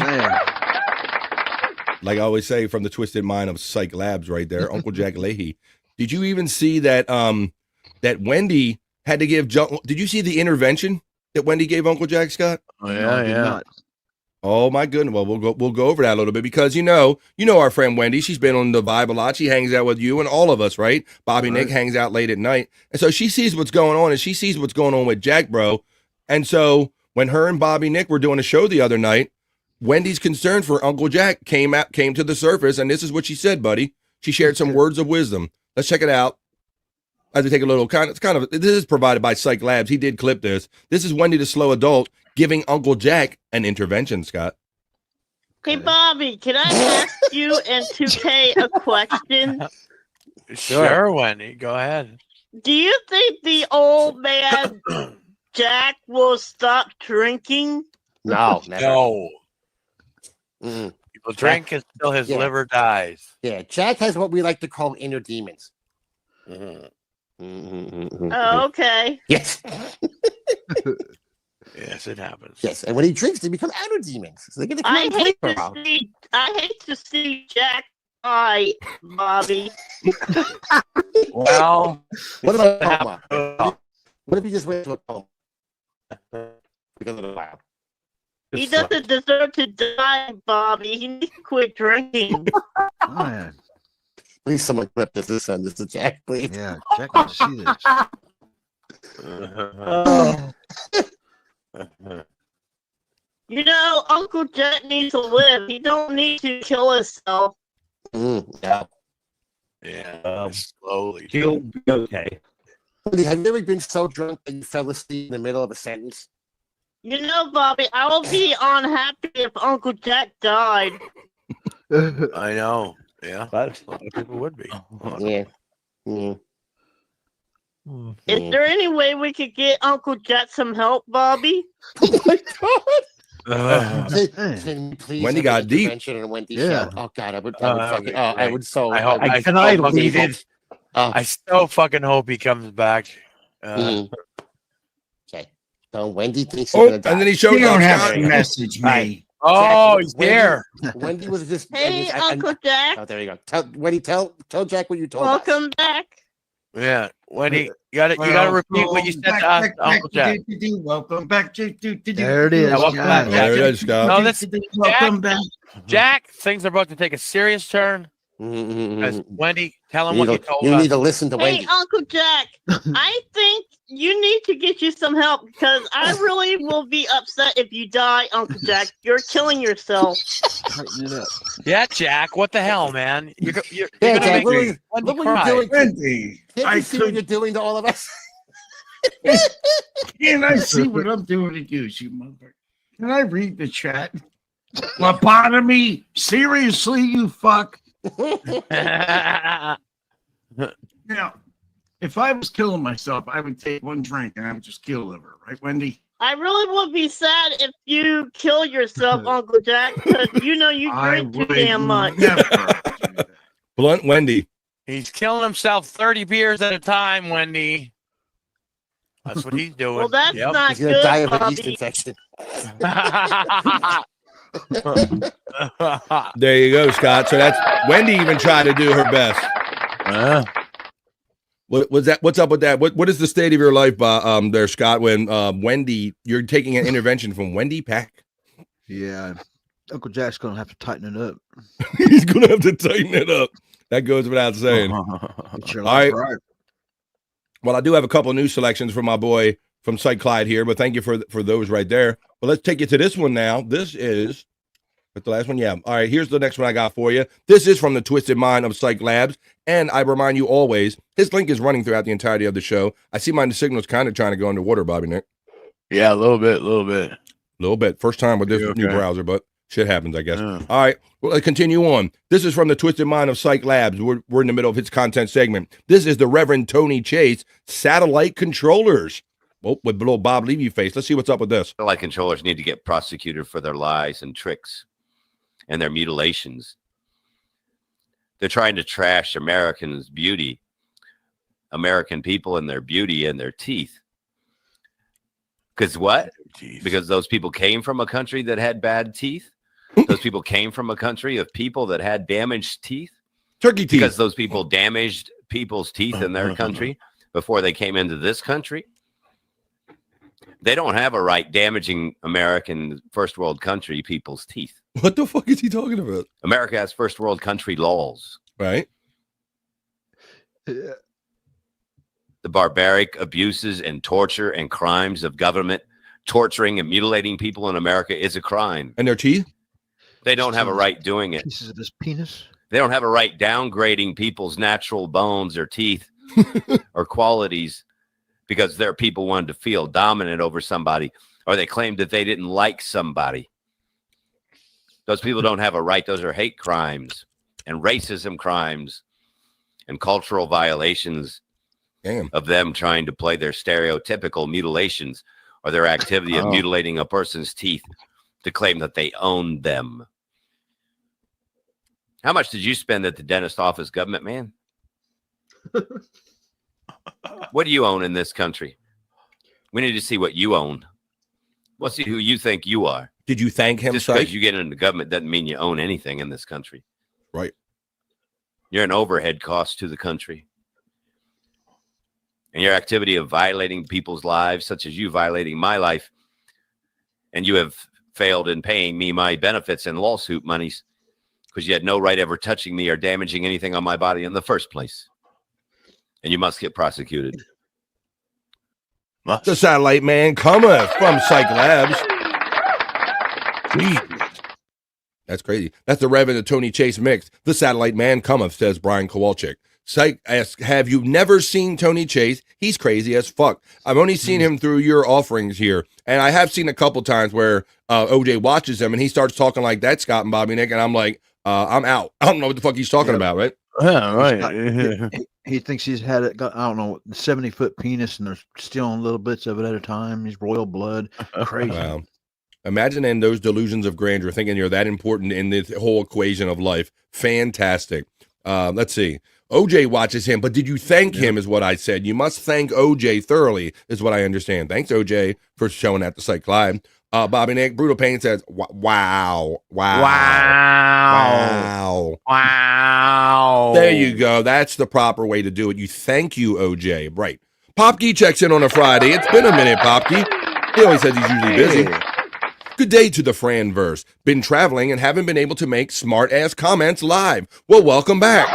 Like I always say, from the twisted mind of Cyke Labs right there, Uncle Jack Leahy. Did you even see that that Wendy had to give did you see the intervention that Wendy gave Uncle Jack, Scott? Oh, yeah. Oh my goodness. Well, we'll go over that a little bit because you know our friend Wendy, she's been on the Vibe a lot. She hangs out with you and all of us, right? Bobby Nick hangs out late at night. And so she sees what's going on, and she sees what's going on with Jack, bro. And so when her and Bobby Nick were doing a show the other night, Wendy's concern for Uncle Jack came to the surface, and this is what she said, buddy. She shared some words of wisdom. Let's check it out. As we take a little this is provided by Cyke Labs. He did clip this. This is Wendy the slow adult giving Uncle Jack an intervention, Scott. Hey, Bobby, can I ask you and 2K a question? Sure, Wendy. Go ahead. Do you think the old man Jack will stop drinking? No, never. No. People drink until his liver dies. Yeah, Jack has what we like to call inner demons. Oh, okay. Yes. Yes, it happens. Yes, and when he drinks, they become outer demons. So they get to come I and play for a I hate to see Jack die, Bobby. Well, what about a coma? What if he just went to a coma? Because of the lab. He doesn't deserve to die, Bobby. He needs to quit drinking. Please, someone clip this. This is Jack, please. Yeah, Jack wants to see this. You know, Uncle Jack needs to live. He don't need to kill himself. Yeah. Yeah. Slowly. He'll be okay. Have you ever been so drunk that you fell asleep in the middle of a sentence? You know, Bobby, I will be unhappy if Uncle Jack died. I know. Yeah. But a lot of people would be. Yeah. Is there any way we could get Uncle Jack some help, Bobby? Oh my God! Can you please Wendy got deep. And Wendy Yeah. Oh God, I would fucking. I would so. I hope. I so fucking hope he comes back. Okay. So Wendy thinks he's gonna die. And then he showed You don't up. have to message me. Oh, he's there. Wendy was just. Hey, Uncle Jack. Oh, there you go. Wendy, tell Jack what you told us. Welcome back. Yeah, Wendy, you gotta repeat what you said to us, Uncle Jack. Welcome back. There it is. There it is, Scott. No, this Welcome back. Jack, things are about to take a serious turn. Because Wendy, tell him what you told us. You need to listen to Wendy. Hey, Uncle Jack, I think you need to get you some help because I really will be upset if you die, Uncle Jack. You're killing yourself. Yeah, Jack, what the hell, man? You're Yeah, gonna Jack, make look what cry. you're doing. Wendy, Can't you see what you're doing to all of us? can I see what I'm doing to you, you mother? Can I read the chat? Lobotomy? Seriously, you fuck? Now, if I was killing myself, I would take one drink and I would just kill liver, right, Wendy? I really would be sad if you kill yourself, Uncle Jack, because you know you drink too damn much. Blunt Wendy. He's killing himself 30 beers at a time, Wendy. That's what he's doing. Well, that's not He's gonna good, die of a Bobby. yeast infection. There you go, Scott. So that's Wendy even tried to do her best. What was that? What's up with that? What is the state of your life, there, Scott? When Wendy, you're taking an intervention from Wendy Pack. Yeah, Uncle Jack's gonna have to tighten it up. He's gonna have to tighten it up. That goes without saying. It's your All right. right. Well, I do have a couple of new selections for my boy from Cyke Clyde here, but thank you for those right there. Well, let's take you to this one now. This is the last one. Yeah. All right. Here's the next one I got for you. This is from the Twisted Mind of Cyke Labs, and I remind you always, his link is running throughout the entirety of the show. I see my signal's kind of trying to go underwater, Bobby Nick. Yeah, a little bit. First time with this new browser, but shit happens, I guess. All right, well, let's continue on. This is from the Twisted Mind of Cyke Labs. We're in the middle of his content segment. This is the Reverend Tony Chase, satellite controllers. Oh, with little Bob Levy face. Let's see what's up with this. Satellite controllers need to get prosecuted for their lies and tricks and their mutilations. They're trying to trash Americans' beauty, American people and their beauty and their teeth. Because what? Because those people came from a country that had bad teeth. Those people came from a country of people that had damaged teeth. Turkey teeth. Because those people damaged people's teeth in their country before they came into this country. They don't have a right damaging American first world country people's teeth. What the fuck is he talking about? America has first world country laws. Right. The barbaric abuses and torture and crimes of government torturing and mutilating people in America is a crime. And their teeth? They don't have a right doing it. Pieces of his penis. They don't have a right downgrading people's natural bones or teeth or qualities because their people wanted to feel dominant over somebody, or they claimed that they didn't like somebody. Those people don't have a right. Those are hate crimes and racism crimes and cultural violations. Damn. Of them trying to play their stereotypical mutilations or their activity of mutilating a person's teeth to claim that they own them. How much did you spend at the dentist office, government man? What do you own in this country? We need to see what you own. We'll see who you think you are. Did you thank him? Just because you get into government doesn't mean you own anything in this country. Right. You're an overhead cost to the country. And your activity of violating people's lives, such as you violating my life, and you have failed in paying me my benefits and lawsuit monies because you had no right ever touching me or damaging anything on my body in the first place. And you must get prosecuted. The satellite man cometh from Cyke Labs. That's crazy. That's the Reverend Tony Chase mix. The satellite man cometh, says Brian Kowalczyk. Cyke asks, have you never seen Tony Chase? He's crazy as fuck. I've only seen him through your offerings here. And I have seen a couple times where OJ watches him and he starts talking like that, Scott and Bobby Nick, and I'm like, I'm out. I don't know what the fuck he's talking about, right? Yeah, right. He thinks he's had it, I don't know, 70-foot penis, and they're stealing little bits of it at a time. He's royal blood. Crazy. Wow. Imagine in those delusions of grandeur, thinking you're that important in this whole equation of life. Fantastic. Let's see. OJ watches him, but did you thank him is what I said. You must thank OJ thoroughly is what I understand. Thanks, OJ, for showing at the Cyke Live. Bobby Nick, Brutal Pain says, wow. There you go. That's the proper way to do it. You thank you, OJ. Right. Popke checks in on a Friday. It's been a minute, Popke. He always says he's usually busy. Good day to the Franverse. Been traveling and haven't been able to make smart-ass comments live. Well, welcome back.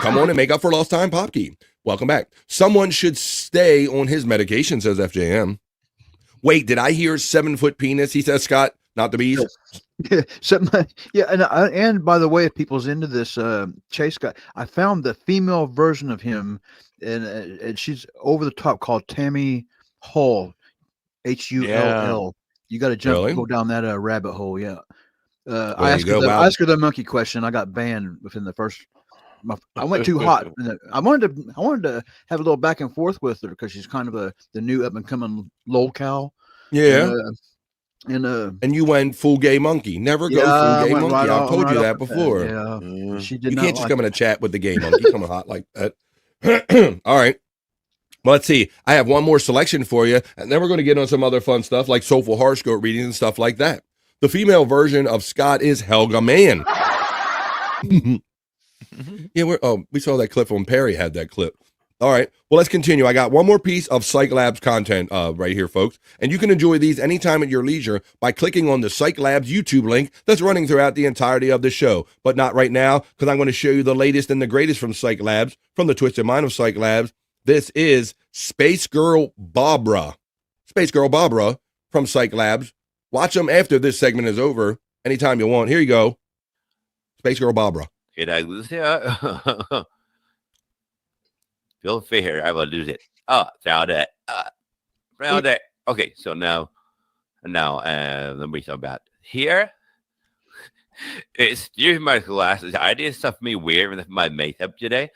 Come on and make up for lost time, Popke. Welcome back. Someone should stay on his medication, says FJM. Wait, did I hear 7-foot penis? He says, Scott, not the bees. And by the way, if people's into this Chase guy, I found the female version of him, and she's over the top, called Tammy Hull, Hull. You got to go down that rabbit hole. Yeah. I asked her the monkey question. I got banned within the first. I went too hot. I wanted to have a little back and forth with her because she's kind of the new up and coming locale. Yeah. And you went full gay monkey. Never go full gay monkey. Right I've told you that before. Yeah. She did. You can't just come in a chat with the gay monkey coming hot like that. All right. Well, let's see. I have one more selection for you, and then we're going to get on some other fun stuff like Soulful Horoscope Readings and stuff like that. The female version of Scott is Helga Mann. Yeah, we saw that clip when Perry had that clip. All right. Well, let's continue. I got one more piece of Cyke Labs content right here, folks. And you can enjoy these anytime at your leisure by clicking on the Cyke Labs YouTube link that's running throughout the entirety of the show. But not right now, because I'm going to show you the latest and the greatest from Cyke Labs, from the twisted mind of Cyke Labs. This is Space Girl Barbara. Space Girl Barbara from Cyke Labs. Watch them after this segment is over. Anytime you want. Here you go. Space Girl Barbara. Did I lose it? Feel fair, I will lose it. Oh, found it. Found it. Okay, so now, let me talk about here. Excuse my glasses. I did something weird with my makeup today.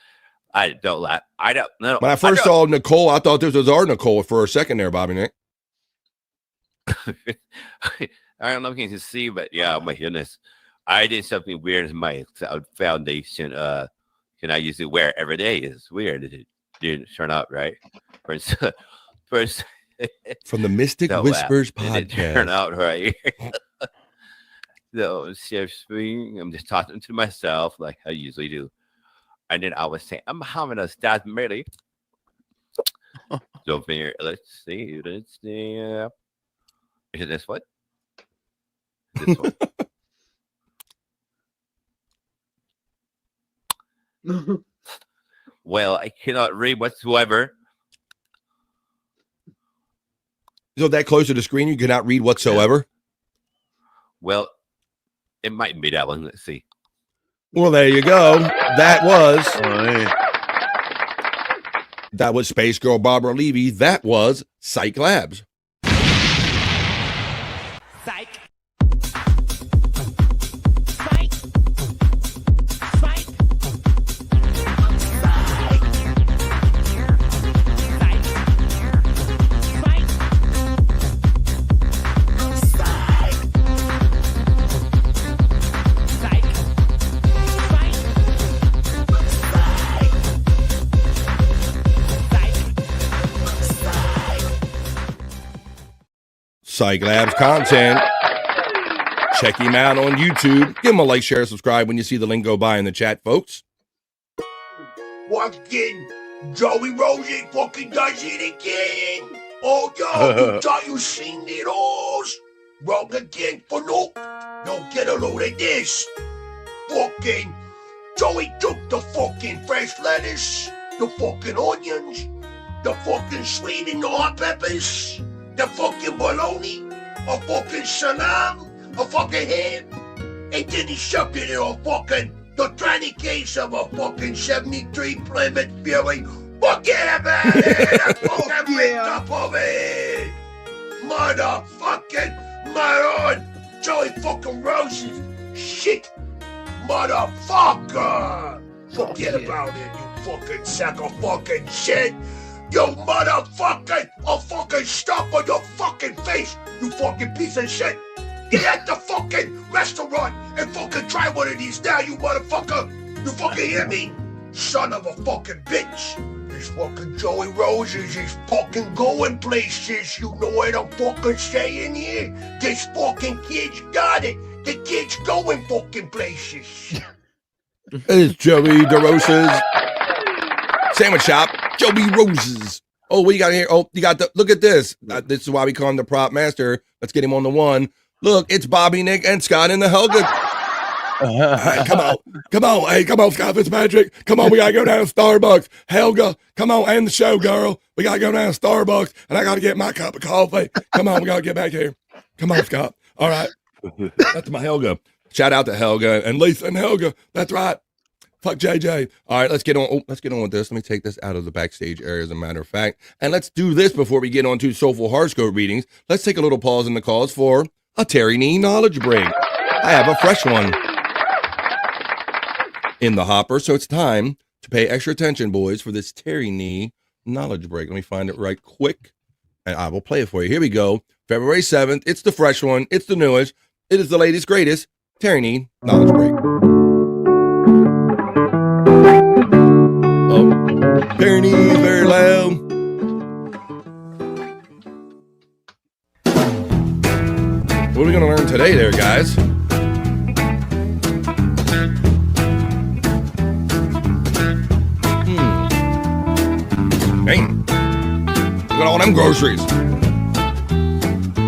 I don't laugh. I don't know. When I first saw Nicole, I thought this was our Nicole for a second there, Bobby Nick. I don't know if you can see, but yeah, my goodness. I did something weird with my foundation. Can I usually wear every day? It's weird. It didn't turn out right. First from the Mystic Whispers podcast. It didn't turn out right. So seriously, I'm just talking to myself like I usually do. And then I was saying, I'm having a stat merely. So here, let's see. Is it this one? This one. Well, I cannot read whatsoever. So that close to the screen, you cannot read whatsoever? Well, it might be that one. Let's see. Well, there you go. That was Space Girl Barbara Levy. That was Cyke Labs. Cyke. Cyke Labs Content. Check him out on YouTube. Give him a like, share, subscribe when you see the link go by in the chat, folks. Fucking Joey Rosie fucking does it again. Oh, yo, you thought you seen it all? Wrong again for nope. Don't get a load of this. Fucking Joey took the fucking fresh lettuce, the fucking onions, the fucking sweet and the hot peppers, the fucking bologna, a fucking salam, a fucking ham, and then he shoved it in a fucking the tranny case of a fucking 73 Plymouth Fury. Forget about it! I fucking ripped up of it! Motherfucking moron! Joey fucking Roses! Shit! Motherfucker! Forget about it, you fucking sack of fucking shit! You motherfucker! I'll fucking stomp on your fucking face, you fucking piece of shit! Get at the fucking restaurant and fucking try one of these now, you motherfucker! You fucking hear me? Son of a fucking bitch! This fucking Joey Roses is fucking going places, you know what I'm fucking saying here? This fucking kid's got it! The kid's going fucking places! It's Joey DeRosa's sandwich shop, Joey Roses. Oh, what you got here? Oh, you got the, look at this. This is why we call him the prop master. Let's get him on the one. Look, it's Bobby, Nick, and Scott in the Helga. Right, come on. Hey, come on, Scott Fitzpatrick. Come on, we gotta go down to Starbucks. Helga, come on, end the show, girl. We gotta go down to Starbucks, and I gotta get my cup of coffee. Come on, we gotta get back here. Come on, Scott. All right. That's my Helga. Shout out to Helga and Lisa and Helga. That's right. Fuck JJ. All right, let's get on. Let's get on with this. Let me take this out of the backstage area, as a matter of fact. And let's do this before we get on to Soulful Horoscope Readings. Let's take a little pause in the calls for a Terry Nee knowledge break. I have a fresh one in the hopper, so it's time to pay extra attention, boys, for this Terry Nee knowledge break. Let me find it right quick, and I will play it for you. Here we go. February 7th. It's the fresh one. It's the newest. It is the latest, greatest Terry Nee knowledge break. Oh, Terry Nee is very loud. What are we going to learn today there, guys? at all them groceries.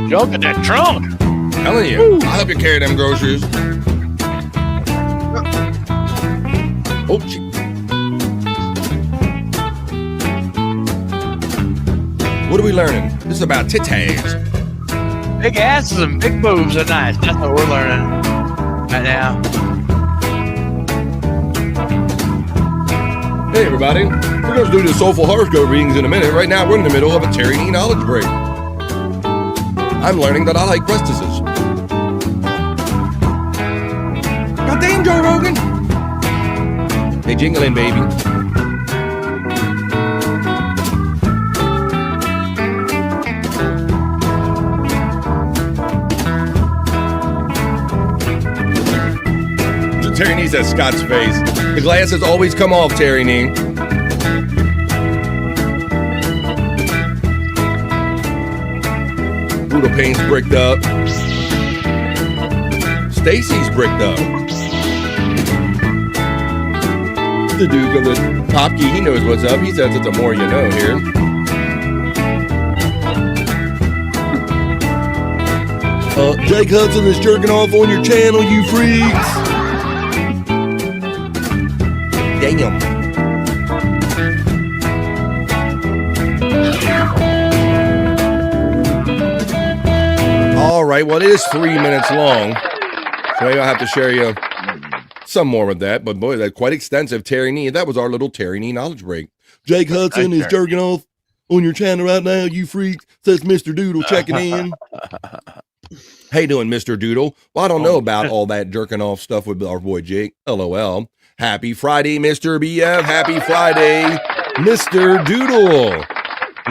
Junk in that trunk. Telling you, I'll help you carry them groceries. Oh, gee. What are we learning? This is about titties. Big asses and big boobs are nice. That's what we're learning right now. Hey, everybody. We're going to do the Soulful Horoscope Readings in a minute. Right now, we're in the middle of a Terry Nee knowledge break. I'm learning that I like breastises. Goddamn, Joe Rogan. Hey, jingling, baby. Terry Nee says Scott's face. The glasses always come off, Terry Nee. Brutal Pain's bricked up. Stacy's bricked up. The Duke of the Popkey, he knows what's up. He says it's the more you know here. Jake Hudson is jerking off on your channel, you freaks. Damn. All right, well, it is 3 minutes long, so maybe I'll have to share you some more with that. But boy, that's quite extensive. Terry Nee, that was our little Terry Nee knowledge break. Jake Hudson is jerking off on your channel right now, you freak, says Mr. Doodle checking in. How you doing, Mr. Doodle? Well, I don't know about all that jerking off stuff with our boy Jake. LOL. Happy Friday, Mr. BF. Happy Friday, Mr. Doodle.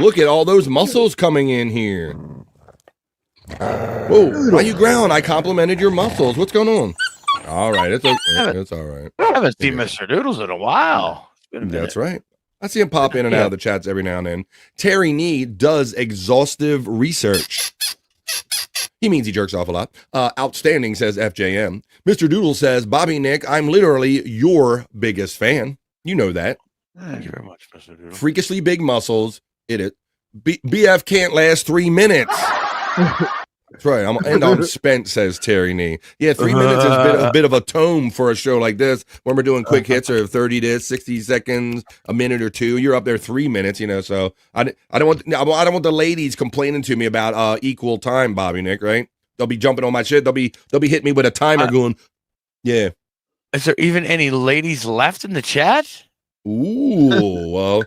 Look at all those muscles coming in here. Whoa, why you ground? I complimented your muscles. What's going on? All right, it's all right. I haven't seen Mr. Doodles in a while. That's right. I see him pop in and out of the chats every now and then. Terry Nee does exhaustive research. He means he jerks off a lot. Outstanding, says FJM. Mr. Doodle says, Bobby Nick, I'm literally your biggest fan. You know that. Thank you very much, Mr. Doodle. Freakishly big muscles. BF can't last 3 minutes. That's right. I'm spent, says Terry Nee. Yeah, 3 minutes is a bit of a tome for a show like this. When we're doing quick hits of 30 to 60 seconds, a minute or two, you're up there 3 minutes, you know. So I don't want the ladies complaining to me about equal time, Bobby Nick, right? They'll be jumping on my shit. They'll be hitting me with a timer going, yeah. Is there even any ladies left in the chat? Ooh, well.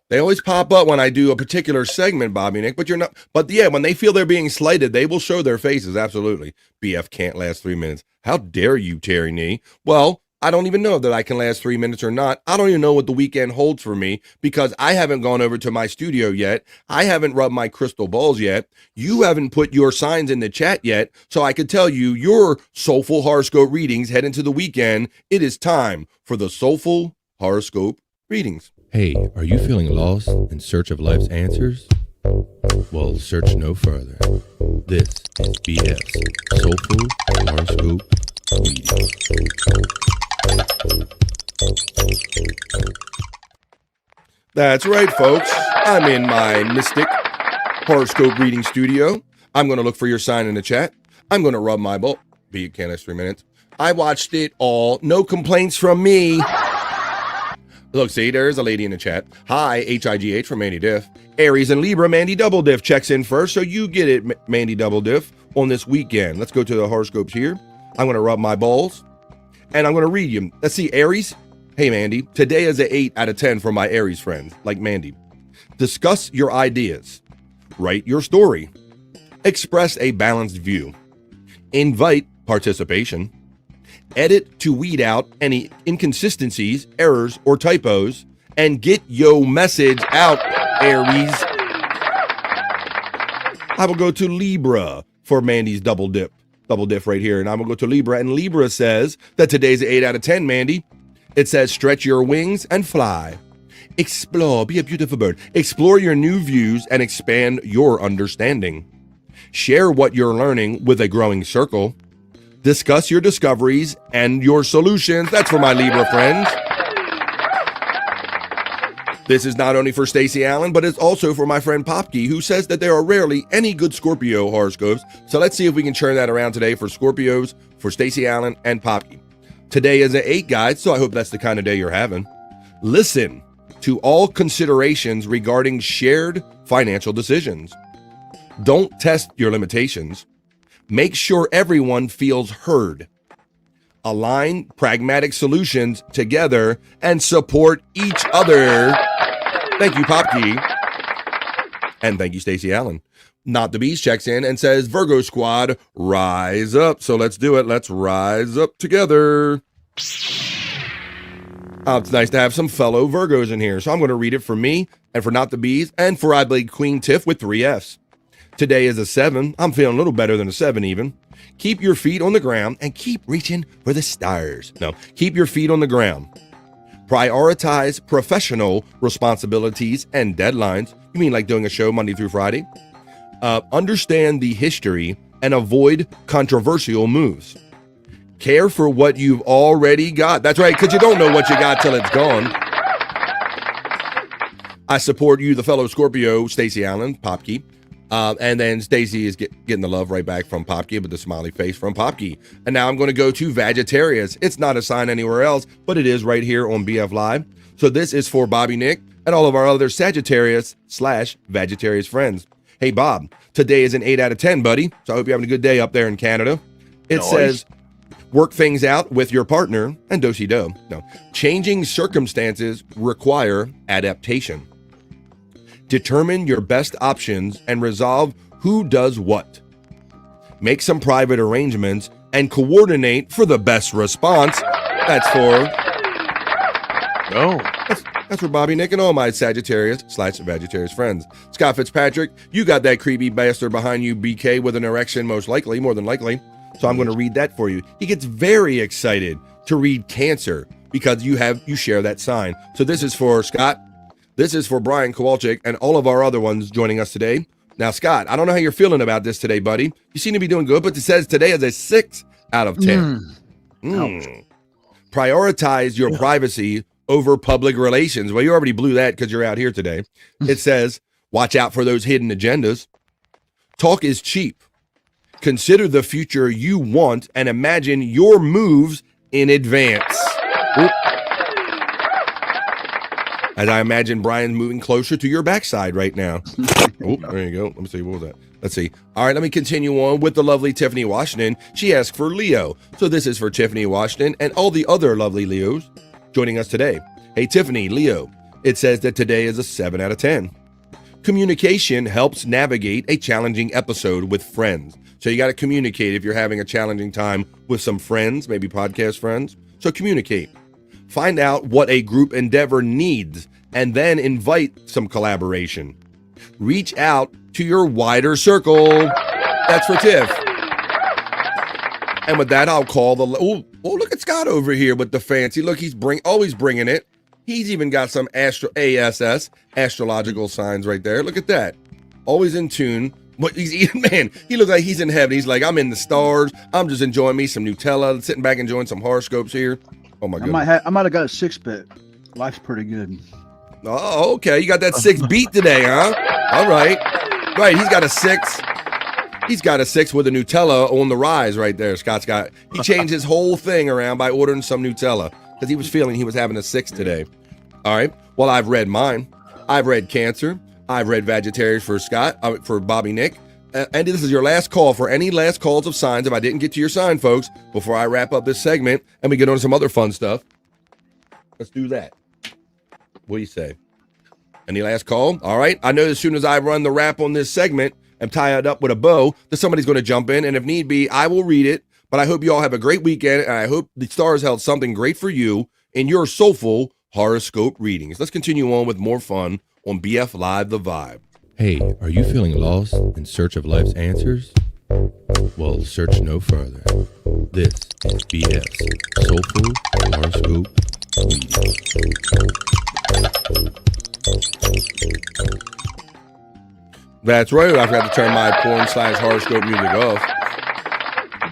They always pop up when I do a particular segment, Bobby Nick, but you're not. But yeah, when they feel they're being slighted, they will show their faces. Absolutely. BF can't last 3 minutes. How dare you, Terry Nee? Well, I don't even know that I can last 3 minutes or not. I don't even know what the weekend holds for me because I haven't gone over to my studio yet. I haven't rubbed my crystal balls yet. You haven't put your signs in the chat yet. So I could tell you your Soulful Horoscope Readings head into the weekend. It is time for the Soulful Horoscope Readings. Hey, are you feeling lost in search of life's answers? Well, search no further. This is BF's Soulful Horoscope Readings. That's right, folks. I'm in my mystic horoscope reading studio. I'm going to look for your sign in the chat. I'm going to rub my ball. Can't last 3 minutes. I watched it all. No complaints from me. Look, see, there's a lady in the chat. Hi, HIGH from Mandy Diff. Aries and Libra, Mandy Double Diff checks in first, so you get it, Mandy Double Diff, on this weekend. Let's go to the horoscopes here. I'm going to rub my balls, and I'm going to read you. Let's see, Aries. Hey, Mandy. Today is an 8 out of 10 for my Aries friends, like Mandy. Discuss your ideas. Write your story. Express a balanced view. Invite participation. Edit to weed out any inconsistencies, errors, or typos, and get your message out, Aries. I will go to Libra for Mandy's double diff right here, and I'm gonna go to Libra, and Libra says that today's an 8 out of 10, Mandy. It says stretch your wings and fly. Explore, be a beautiful bird. Explore your new views and expand your understanding. Share what you're learning with a growing circle. Discuss your discoveries and your solutions. That's for my Libra friends. This is not only for Stacey Allen, but it's also for my friend Popke, who says that there are rarely any good Scorpio horoscopes. So let's see if we can turn that around today for Scorpios, for Stacey Allen, and Popke. Today is an 8, guys, so I hope that's the kind of day you're having. Listen to all considerations regarding shared financial decisions. Don't test your limitations. Make sure everyone feels heard. Align pragmatic solutions together and support each other. Thank you, Popke. And thank you, Stacey Allen. Not the Beast checks in and says, Virgo squad, rise up. So let's do it. Let's rise up together. It's nice to have some fellow Virgos in here. So I'm going to read it for me and for Not the Bees and for I Blade Queen Tiff with 3 Fs. Today is a 7. I'm feeling a little better than a 7 even. Keep your feet on the ground and keep reaching for the stars. No, keep your feet on the ground. Prioritize professional responsibilities and deadlines. You mean like doing a show Monday through Friday? Understand the history and avoid controversial moves. Care for what you've already got. That's right, because you don't know what you got till it's gone. I support you, the fellow Scorpio, Stacey Allen, Popke. And then Stacey is getting the love right back from Popke with the smiley face from Popke. And now I'm going to go to Vegetarius. It's not a sign anywhere else, but it is right here on BF Live. So this is for Bobby Nick and all of our other Sagittarius/Vegetarius friends. Hey, Bob, today is an 8 out of 10, buddy. So I hope you're having a good day up there in Canada. It says, work things out with your partner and do-si-do. No, changing circumstances require adaptation. Determine your best options and resolve who does what. Make some private arrangements and coordinate for the best response. That's for that's for Bobby Nick and all my Sagittarius/Vegetarius friends. Scott Fitzpatrick, you got that creepy bastard behind you, BK, with an erection, most likely, more than likely. So I'm going to read that for you. He gets very excited to read Cancer because you share that sign. So this is for Scott. This is for Brian Kowalczyk and all of our other ones joining us today. Now, Scott, I don't know how you're feeling about this today, buddy. You seem to be doing good, but it says today is a 6 out of 10. Prioritize your privacy over public relations. Well, you already blew that because you're out here today. It says, watch out for those hidden agendas. Talk is cheap. Consider the future you want and imagine your moves in advance. Oop. As I imagine Brian moving closer to your backside right now. Oh, there you go. Let me see. What was that? Let's see. All right, let me continue on with the lovely Tiffany Washington. She asked for Leo. So this is for Tiffany Washington and all the other lovely Leos joining us today. Hey, Tiffany, Leo. It says that today is a 7 out of 10. Communication helps navigate a challenging episode with friends. So you got to communicate if you're having a challenging time with some friends, maybe podcast friends. So communicate. Find out what a group endeavor needs and then invite some collaboration. Reach out to your wider circle. That's for Tiff. And with that, I'll call the... Oh, look at Scott over here with the fancy. Look, he's always bringing it. He's even got some astrological signs right there. Look at that. Always in tune. What he's eating, man, he looks like he's in heaven. He's like, I'm in the stars. I'm just enjoying me some Nutella, sitting back enjoying some horoscopes here. Oh my god! I might have got a 6-bit. Life's pretty good. Oh, okay. You got that 6 beat today, huh? All right. Right. He's got a 6. He's got a 6 with a Nutella on the rise right there. He changed his whole thing around by ordering some Nutella because he was feeling he was having a 6 today. All right. Well, I've read mine. I've read Cancer. I've read Vegetarians for Scott, for Bobby Nick. And this is your last call for any last calls of signs. If I didn't get to your sign, folks, before I wrap up this segment and we get on to some other fun stuff, let's do that. What do you say? Any last call? All right. I know as soon as I run the wrap on this segment and tie it up with a bow, that somebody's going to jump in. And if need be, I will read it. But I hope you all have a great weekend. And I hope the stars held something great for you in your soulful horoscope readings. Let's continue on with more fun on BF Live, The Vibe. Hey, are you feeling lost in search of life's answers? Well, search no further. This is BF's Soulful Horoscope Readings. That's right. I forgot to turn my porn/horoscope music off.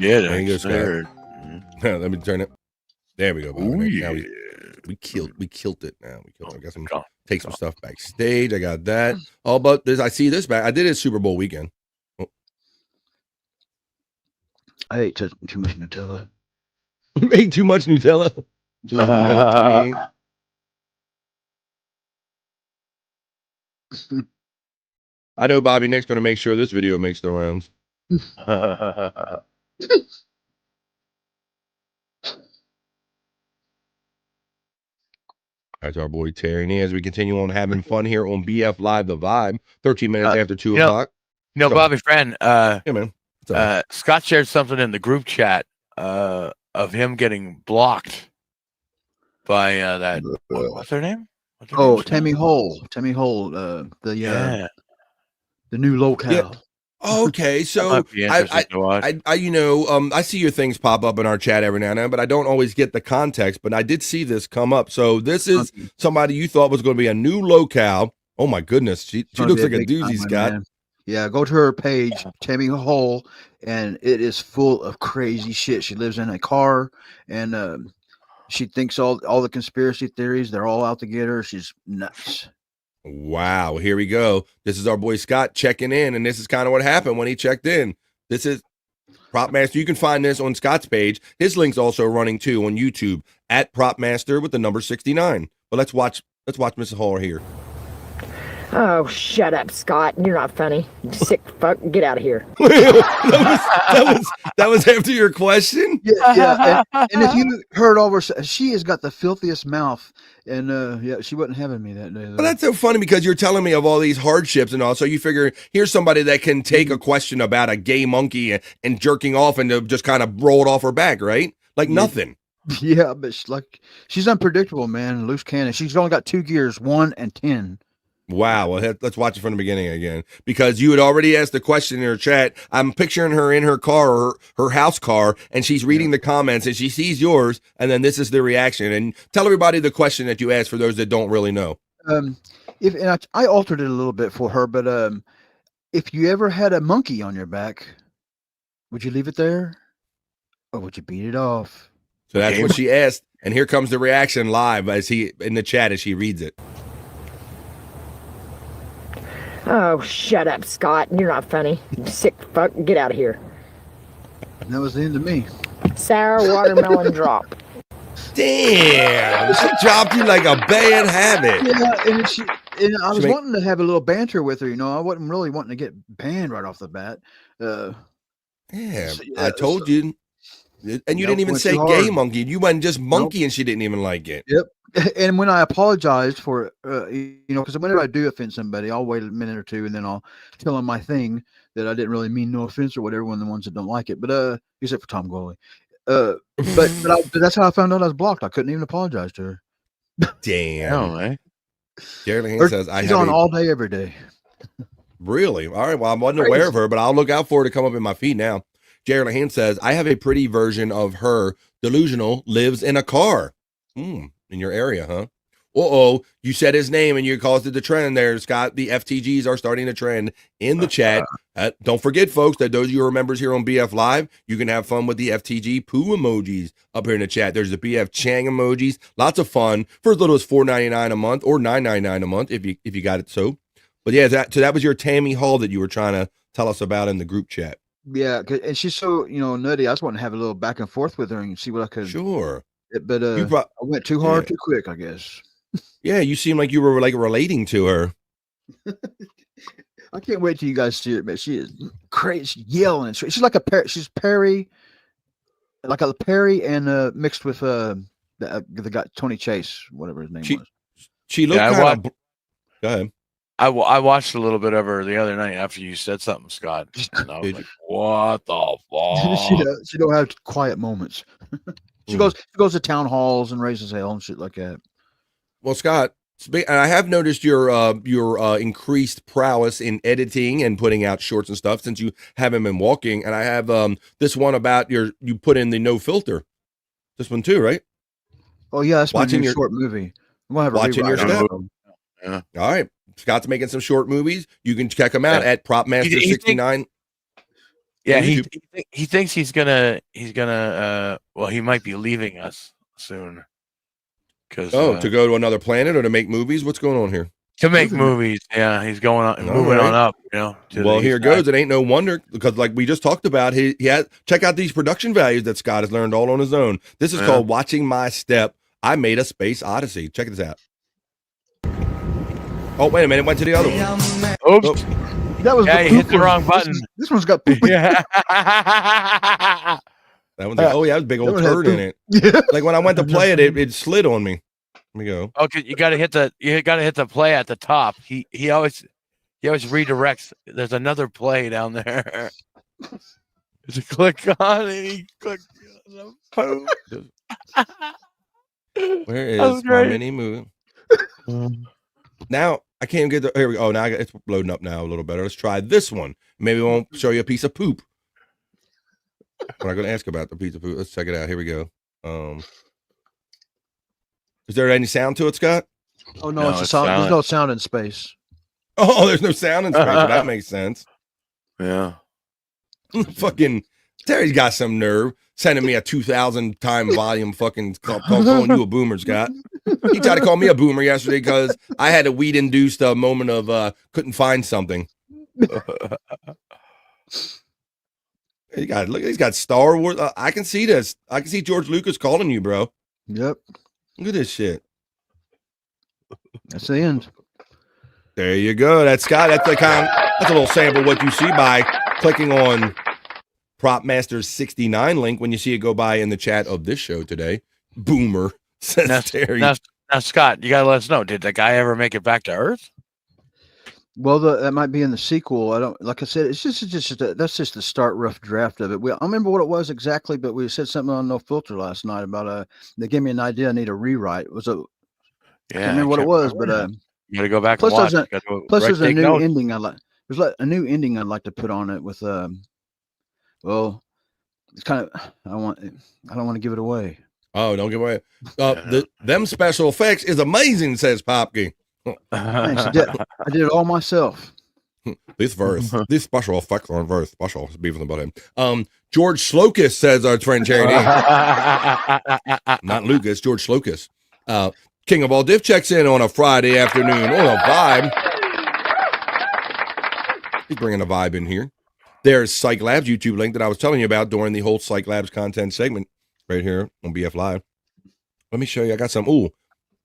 Yeah, there you go, Scott. Let me turn it. There we go. We killed it now. I got some take some stuff backstage. I got that. Oh, but this I see this back. I did it Super Bowl weekend. Oh. I ate too much Nutella. You ate too much Nutella. I know Bobby Nick's gonna make sure this video makes the rounds. That's our boy Terry as we continue on having fun here on BF Live the Vibe. 13 minutes after 2 o'clock. Bobby friend, yeah, man. Scott shared something in the group chat of him getting blocked by that what's her name? Tammy Hole. Tammy Hole, the new locale. Yeah. Okay, so I see your things pop up in our chat every now and then, but I don't always get the context. But I did see this come up. So this is somebody you thought was going to be a new locale. Oh my goodness, she looks like a doozy, Scott. Man. Yeah, go to her page, Tammy Hole, and it is full of crazy shit. She lives in a car, and she thinks all the conspiracy theories, they're all out to get her. She's nuts. Wow, here we go. This is our boy Scott checking in, and this is kind of what happened when he checked in. This is Propmaster. You can find this on Scott's page. His link's also running too on YouTube at Propmaster with the number 69. But let's watch Mrs. Hall here. Oh, shut up, Scott. You're not funny. You sick fuck. Get out of here. that was after your question? Yeah. And if you heard all her, she has got the filthiest mouth. And she wasn't having me that day. Well, that's so funny because you're telling me of all these hardships and all. So you figure here's somebody that can take a question about a gay monkey and jerking off and to just kind of roll it off her back, right? Like nothing. Yeah, but she's unpredictable, man. Loose cannon. She's only got 2 gears, 1 and 10. Wow. Well, let's watch it from the beginning again because you had already asked the question in her chat. I'm picturing her in her car, her house car, and she's reading the comments and she sees yours. And then this is the reaction. And tell everybody the question that you asked for those that don't really know. I altered it a little bit for her, but if you ever had a monkey on your back, would you leave it there or would you beat it off? So that's what she asked. And here comes the reaction live in the chat as she reads it. Oh, shut up, Scott. You're not funny. You sick fuck. Get out of here. And that was the end of me. Sour watermelon drop. Damn. She dropped you like a bad habit. Yeah, and I was wanting to have a little banter with her. I wasn't really wanting to get banned right off the bat. I told you. And you didn't even say gay monkey. You went just monkey and she didn't even like it. Yep. And when I apologized for, because whenever I do offend somebody, I'll wait a minute or two and then I'll tell them my thing that I didn't really mean no offense or whatever when the ones that don't like it. But except for Tom Goley. But that's how I found out I was blocked. I couldn't even apologize to her. Damn. No, eh? Jerry Lane says she's on all day, every day. Really? All right. Well, I wasn't aware of her, but I'll look out for her to come up in my feed now. Jerry Lane says, I have a pretty version of her. Delusional lives in a car. In your area, huh? You said his name and you caused it the trend there, Scott. The FTGs are starting to trend in the chat. Don't forget, folks, that those of you who are members here on BF Live, you can have fun with the FTG poo emojis up here in the chat. There's the BF Chang emojis. Lots of fun for as little as $4.99 a month or $9.99 a month if you got it so. But yeah, that was your Tammy Hall that you were trying to tell us about in the group chat. Yeah, and she's so nutty. I just want to have a little back and forth with her and see what I could. Sure. But I went too hard, too quick, I guess. Yeah, you seem like you were like relating to her. I can't wait till you guys see it, man. She is crazy, she's yelling. She's like she's Perry, like a Perry, and mixed with the guy Tony Chase, whatever his name was. She looked kind of. Go ahead. I watched a little bit of her the other night after you said something, Scott. And I was like, what the fuck? She don't have quiet moments. She goes to town halls and raises hell and shit like that. Well, Scott, I have noticed your increased prowess in editing and putting out shorts and stuff since you haven't been walking. And I have this one about you put in the no filter. This one too, right? Oh yeah, that's watching your short movie. Watching your stuff. Yeah. All right, Scott's making some short movies. You can check them out at Propmaster69. Yeah, he thinks he's gonna well, he might be leaving us soon. 'Cause, to go to another planet or to make movies? What's going on here? to make movies. Yeah, he's going on, moving right. on up. You know. To Well, the here east goes. side. It ain't no wonder because, like we just talked about, he had check out these production values that Scott has learned all on his own. This is called Watching My Step. I made a space odyssey. Check this out. Oh, wait a minute. Went to the other one. Oops. That was you hit the one. wrong button. This one's got poop. Yeah. That one's that was a big old turd in it. Yeah. Like when I went to play it, it slid on me. Let me go. Okay, you got to hit the play at the top. He always redirects. There's another play down there. Just click on it. He clicked on the poop. Where That was is my great. mini movie? Now I can't even get the. Here we go. Oh, now it's loading up now a little better. Let's try this one. Maybe it won't show you a piece of poop. We're not going to ask about the piece of poop. Let's check it out. Here we go. Is there any sound to it, Scott? Oh no, it's a sound. There's no sound in space. Oh, there's no sound in space. Well, that makes sense. Yeah. Fucking Terry's got some nerve sending me a 2,000 time volume fucking calling you a boomer, Scott. He tried to call me a boomer yesterday because I had a weed induced moment of couldn't find something. He's got Star Wars. I can see this. I can see George Lucas calling you, bro. Yep. Look at this shit. That's the end. There you go. That's Scott. That's a little sample of what you see by clicking on PropMasters69 link when you see it go by in the chat of this show today. Boomer, says Terry. Now, Scott, you got to let us know. Did the guy ever make it back to Earth? Well, that might be in the sequel. I don't, like I said, it's just that's just the start rough draft of it. I don't remember what it was exactly, but we said something on No Filter last night about they gave me an idea. I need a rewrite. It was a I can't remember what it was, but you got to go back plus and watch. there's a new ending. There's like a new ending I'd like to put on it with well, it's kind of I don't want to give it away. Oh, don't give away. Them special effects is amazing, says Popke. Thanks. I did it all myself. This special effects are very special. It's beefing about him. George Slokus says our friend Charity. Not Lucas, George Slokus. King of all diff checks in on a Friday afternoon on a vibe. He's bringing a vibe in here. There's Cyke Labs YouTube link that I was telling you about during the whole Cyke Labs content segment right here on BF Live. Let me show you. I got some. Ooh,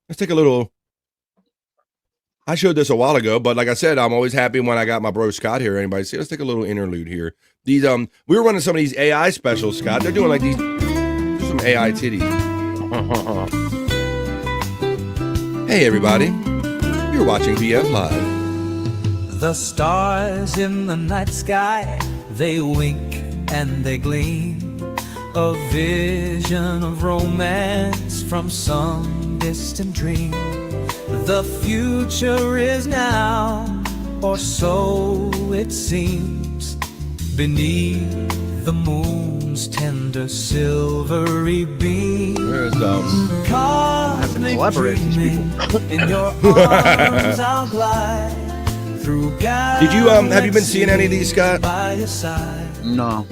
let's take a little. I showed this a while ago, but like I said, I'm always happy when I got my bro Scott here. Anybody see? Let's take a little interlude here. These we were running some of these AI specials, Scott. They're doing like these some AI titties. Hey everybody, you're watching BF Live. The stars in the night sky, they wink and they gleam. A vision of romance from some distant dream. The future is now, or so it seems, beneath the moon's tender silvery beam. Where's Cosmic dreaming, in your arms I'll glide through Did you have you been seeing any of these, Scott? by your side. No,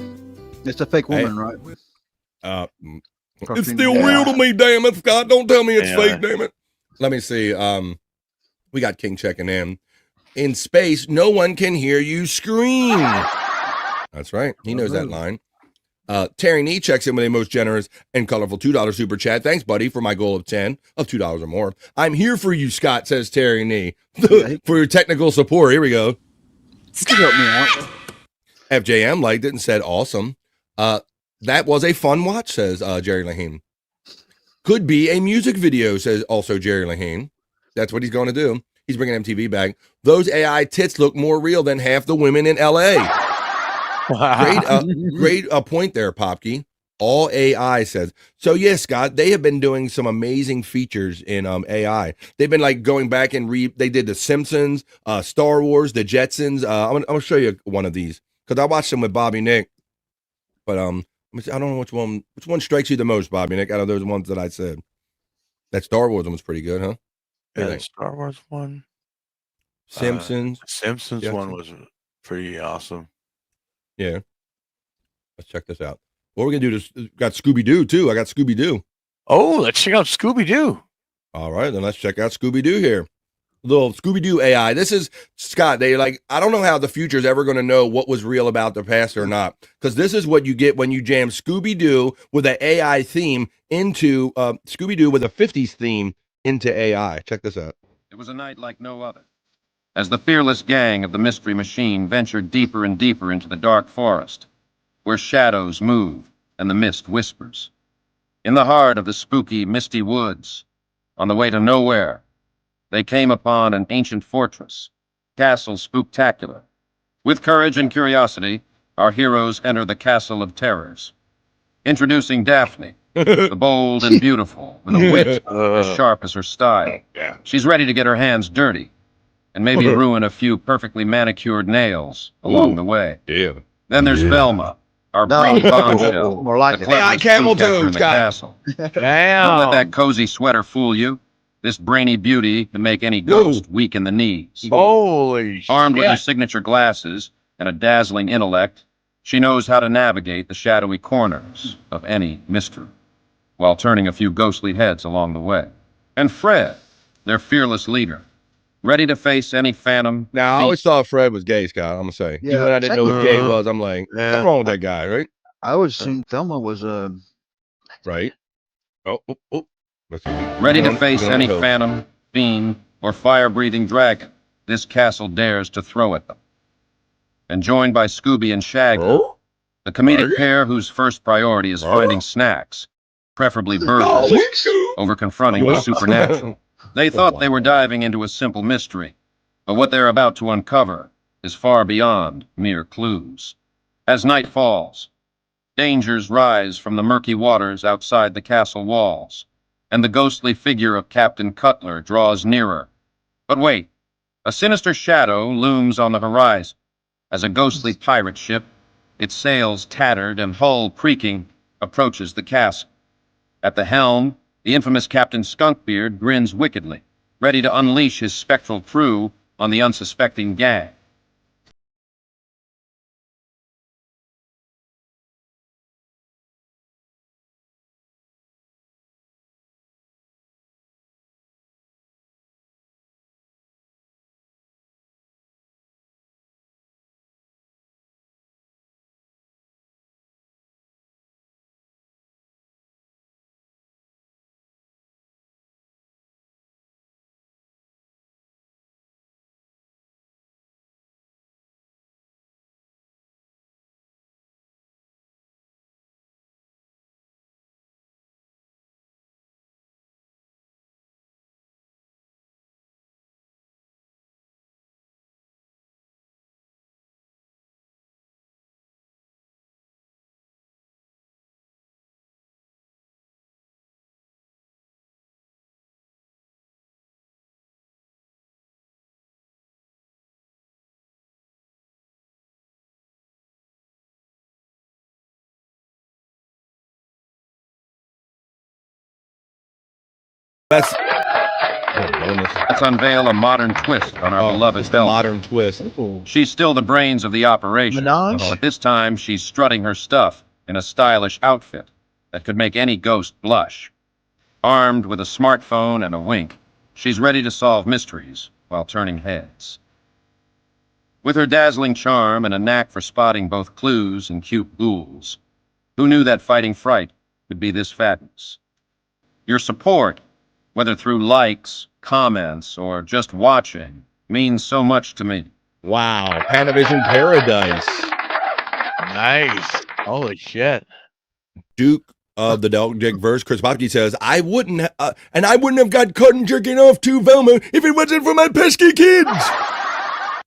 it's a fake woman, right? It's still real to me, damn it, Scott. Don't tell me it's fake, damn it. Let me see. We got King checking in. In space, no one can hear you scream. That's right. He knows that line. Terry Nee checks in with a most generous and colorful $2 super chat. Thanks, buddy, for my goal of $10 or more. I'm here for you, Scott, says Terry Nee. For your technical support. Here we go. Help me out. FJM liked it and said awesome. That was a fun watch, says Jerry Lahane. Could be a music video, says also Jerry Lahane. That's what he's going to do. He's bringing MTV back. Those AI tits look more real than half the women in LA. Great point there, Popke. All AI says. So yes, Scott, they have been doing some amazing features in AI. They've been like going back and they did The Simpsons, Star Wars, The Jetsons. I'm gonna show you one of these because I watched them with Bobby Nick. But I don't know which one strikes you the most, Bobby Nick, out of those ones that I said. That Star Wars one was pretty good, huh? Yeah, the Star Wars one. Simpsons. Simpsons one was pretty awesome. Yeah. Let's check this out. What we're gonna do is got Scooby Doo too. I got Scooby Doo. Oh, let's check out Scooby Doo. All right, then let's check out Scooby-Doo here. Little Scooby-Doo AI. This is Scott. They I don't know how the future is ever going to know what was real about the past or not, because this is what you get when you jam Scooby-Doo with an AI theme into Scooby-Doo with a 50s theme into AI. Check this out. It was a night like no other. As the fearless gang of the Mystery Machine ventured deeper and deeper into the dark forest, where shadows move and the mist whispers. In the heart of the spooky, misty woods, on the way to nowhere, they came upon an ancient fortress, Castle Spooktacular. With courage and curiosity, our heroes enter the Castle of Terrors. Introducing Daphne, the bold and beautiful, with a wit as sharp as her style. She's ready to get her hands dirty, and maybe ruin a few perfectly manicured nails along the way. Then there's Velma, our brainy bombshell, more like the it. cleverest camel spook catcher in toes, the Scott. castle. Damn. Don't let that cozy sweater fool you. This brainy beauty can make any ghost weak in the knees. Holy Armed with her shit. signature glasses and a dazzling intellect, she knows how to navigate the shadowy corners of any mystery, while turning a few ghostly heads along the way. And Fred, their fearless leader, ready to face any phantom. Now, I always thought Fred was gay, Scott. I'm going to say. Yeah, Even when I didn't know what gay was, I'm like, Yeah. what's wrong with that guy, right? I always assumed Thelma was Right. Oh. Let's see. Ready to Going- face going any to- phantom, fiend, or fire-breathing dragon this castle dares to throw at them. And joined by Scooby and Shaggy, the comedic pair whose first priority is finding snacks, preferably burgers, over confronting the supernatural. They thought they were diving into a simple mystery, but what they're about to uncover is far beyond mere clues. As night falls, dangers rise from the murky waters outside the castle walls, and the ghostly figure of Captain Cutler draws nearer. But wait, a sinister shadow looms on the horizon as a ghostly pirate ship, its sails tattered and hull creaking, approaches the castle. At the helm, the infamous Captain Skunkbeard grins wickedly, ready to unleash his spectral crew on the unsuspecting gang. Let's unveil a modern twist on our beloved Velma. Modern twist. She's still the brains of the operation, Menage? but this time she's strutting her stuff in a stylish outfit that could make any ghost blush. Armed with a smartphone and a wink, she's ready to solve mysteries while turning heads. With her dazzling charm and a knack for spotting both clues and cute ghouls, who knew that fighting fright could be this fabulous? Your support, whether through likes, comments, or just watching, means so much to me. Wow, Panavision Paradise. Nice. Holy shit. Duke of the Dog Dick verse, Chris Popke says, I wouldn't have got caught in jerking off to Velma if it wasn't for my pesky kids.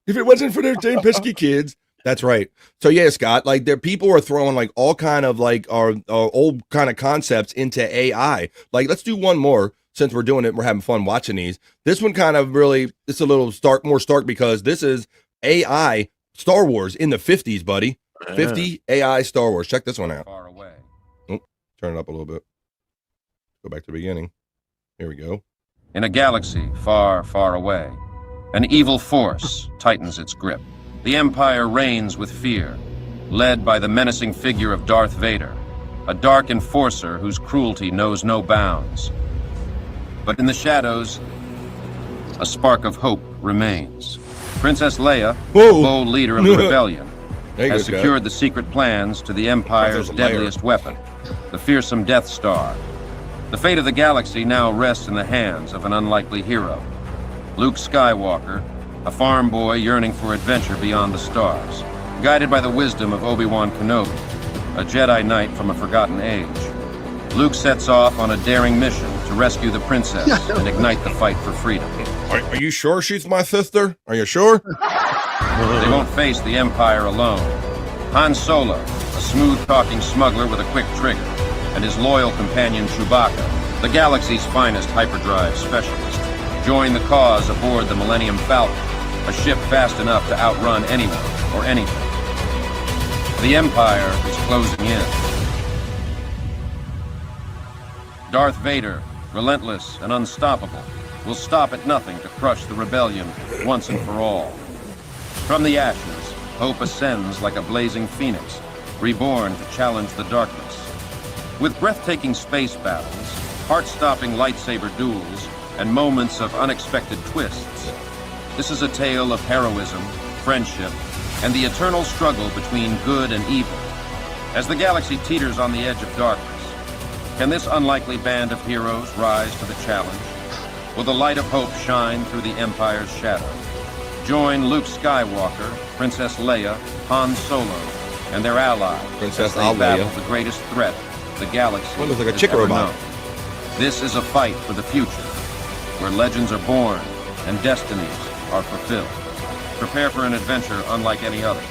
If it wasn't for their damn pesky kids. That's right. So yeah, Scott, like people are throwing like all kind of like our old kind of concepts into AI. Like, let's do one more since we're doing it. We're having fun watching these. This one kind of really, it's a little more stark because this is AI Star Wars in the 50s, buddy. 50 AI Star Wars. Check this one out. Far away. Oh, turn it up a little bit. Go back to the beginning. Here we go. In a galaxy far, far away, an evil force tightens its grip. The Empire reigns with fear, led by the menacing figure of Darth Vader, a dark enforcer whose cruelty knows no bounds. But in the shadows, a spark of hope remains. Princess Leia, the bold leader of the rebellion, has secured the secret plans to the Empire's deadliest weapon, the fearsome Death Star. The fate of the galaxy now rests in the hands of an unlikely hero, Luke Skywalker, a farm boy yearning for adventure beyond the stars. Guided by the wisdom of Obi-Wan Kenobi, a Jedi Knight from a forgotten age, Luke sets off on a daring mission to rescue the princess and ignite the fight for freedom. Are you sure she's my sister? Are you sure? They won't face the Empire alone. Han Solo, a smooth-talking smuggler with a quick trigger, and his loyal companion Chewbacca, the galaxy's finest hyperdrive specialist, join the cause aboard the Millennium Falcon, a ship fast enough to outrun anyone or anything. The Empire is closing in. Darth Vader, relentless and unstoppable, will stop at nothing to crush the rebellion once and for all. From the ashes, hope ascends like a blazing phoenix, reborn to challenge the darkness. With breathtaking space battles, heart-stopping lightsaber duels, and moments of unexpected twists, this is a tale of heroism, friendship, and the eternal struggle between good and evil. As the galaxy teeters on the edge of darkness, can this unlikely band of heroes rise to the challenge? Will the light of hope shine through the Empire's shadow? Join Luke Skywalker, Princess Leia, Han Solo, and their allies Princess as they battle Leia. the greatest threat the galaxy One looks like a has chick ever robot. known. This is a fight for the future, where legends are born and destinies are fulfilled. Prepare for an adventure unlike any other.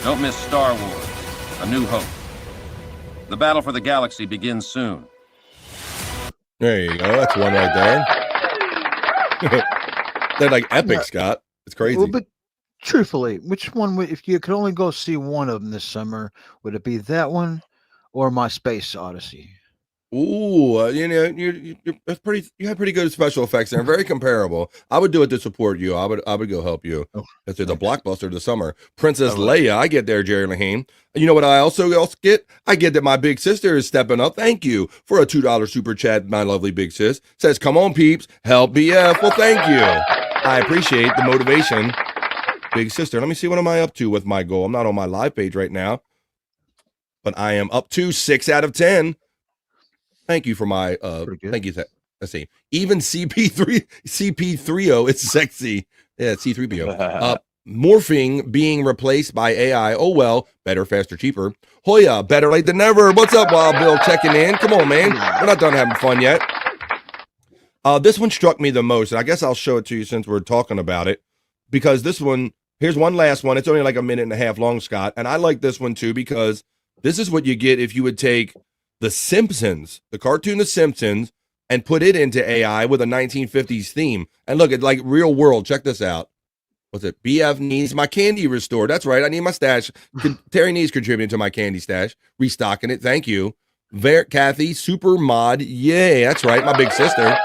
Don't miss Star Wars, A New Hope. The battle for the galaxy begins soon. There you go. That's one right there. They're like epic, Scott. It's crazy. Well, but truthfully, which one would, if you could only go see one of them this summer, would it be that one or My Space Odyssey? Ooh, you know, you're pretty. You have pretty good special effects there. Very comparable. I would do it to support you. I would go help you. It's a blockbuster this summer. Princess Leia. I get there, Jerry Lahane. You know what I also get? I get that my big sister is stepping up. Thank you for a $2 super chat. My lovely big sis says, "Come on, peeps, help BF." Well, thank you. I appreciate the motivation, big sister. Let me see, what am I up to with my goal? I'm not on my live page right now, but I am up to 6 out of 10. Thank you for my thank you. Let's see. Even CP30, it's sexy. Yeah, it's C3PO. Morphing being replaced by AI. Oh well, better, faster, cheaper. Hoya, better late than never. What's up, Wild Bill? Checking in. Come on, man. We're not done having fun yet. This one struck me the most, and I guess I'll show it to you since we're talking about it, because this one, here's one last one. It's only like a minute and a half long, Scott, and I like this one too because this is what you get if you would take The Simpsons, the cartoon The Simpsons, and put it into AI with a 1950s theme. And look at like real world. Check this out. What's it? BF needs my candy restored. That's right. I need my stash. Terry needs contributing to my candy stash. Restocking it. Thank you. Kathy, super mod. Yay. That's right. My big sister.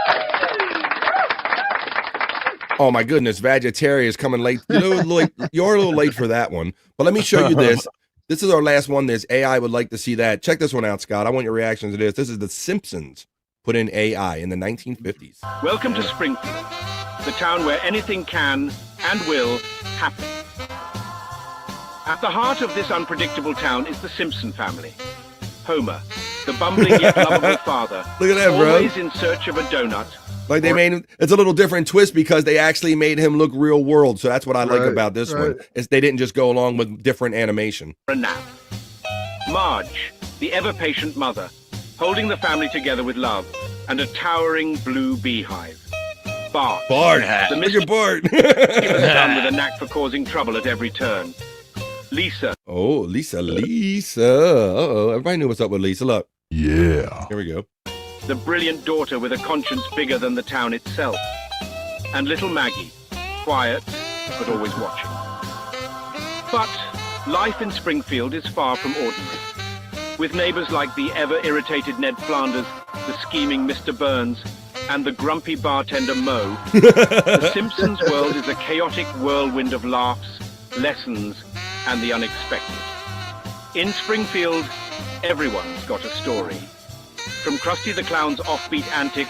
Oh my goodness. Vegetarian is coming late. You're a little late for that one. But let me show you this. This is our last one. This AI would like to see that. Check this one out, Scott. I want your reaction to this. This is The Simpsons put in AI in the 1950s. Welcome to Springfield, the town where anything can and will happen. At the heart of this unpredictable town is the Simpson family. Homer, the bumbling yet lovable father, Look at that, bro. always in search of a donut. Like they made him, it's a little different twist because they actually made him look real world. So that's what I like about this one. Is they didn't just go along with different animation. A nap. Marge, the ever-patient mother, holding the family together with love and a towering blue beehive. Bart, the Mr. Bart, son with a knack for causing trouble at every turn. Lisa. Oh, Lisa. Uh-oh, everybody knew what's up with Lisa. Look. Yeah. Here we go. The brilliant daughter with a conscience bigger than the town itself. And little Maggie, quiet, but always watching. But life in Springfield is far from ordinary. With neighbors like the ever-irritated Ned Flanders, the scheming Mr. Burns, and the grumpy bartender Moe, the Simpsons world is a chaotic whirlwind of laughs, lessons, and the unexpected. In Springfield, everyone's got a story. From Krusty the Clown's offbeat antics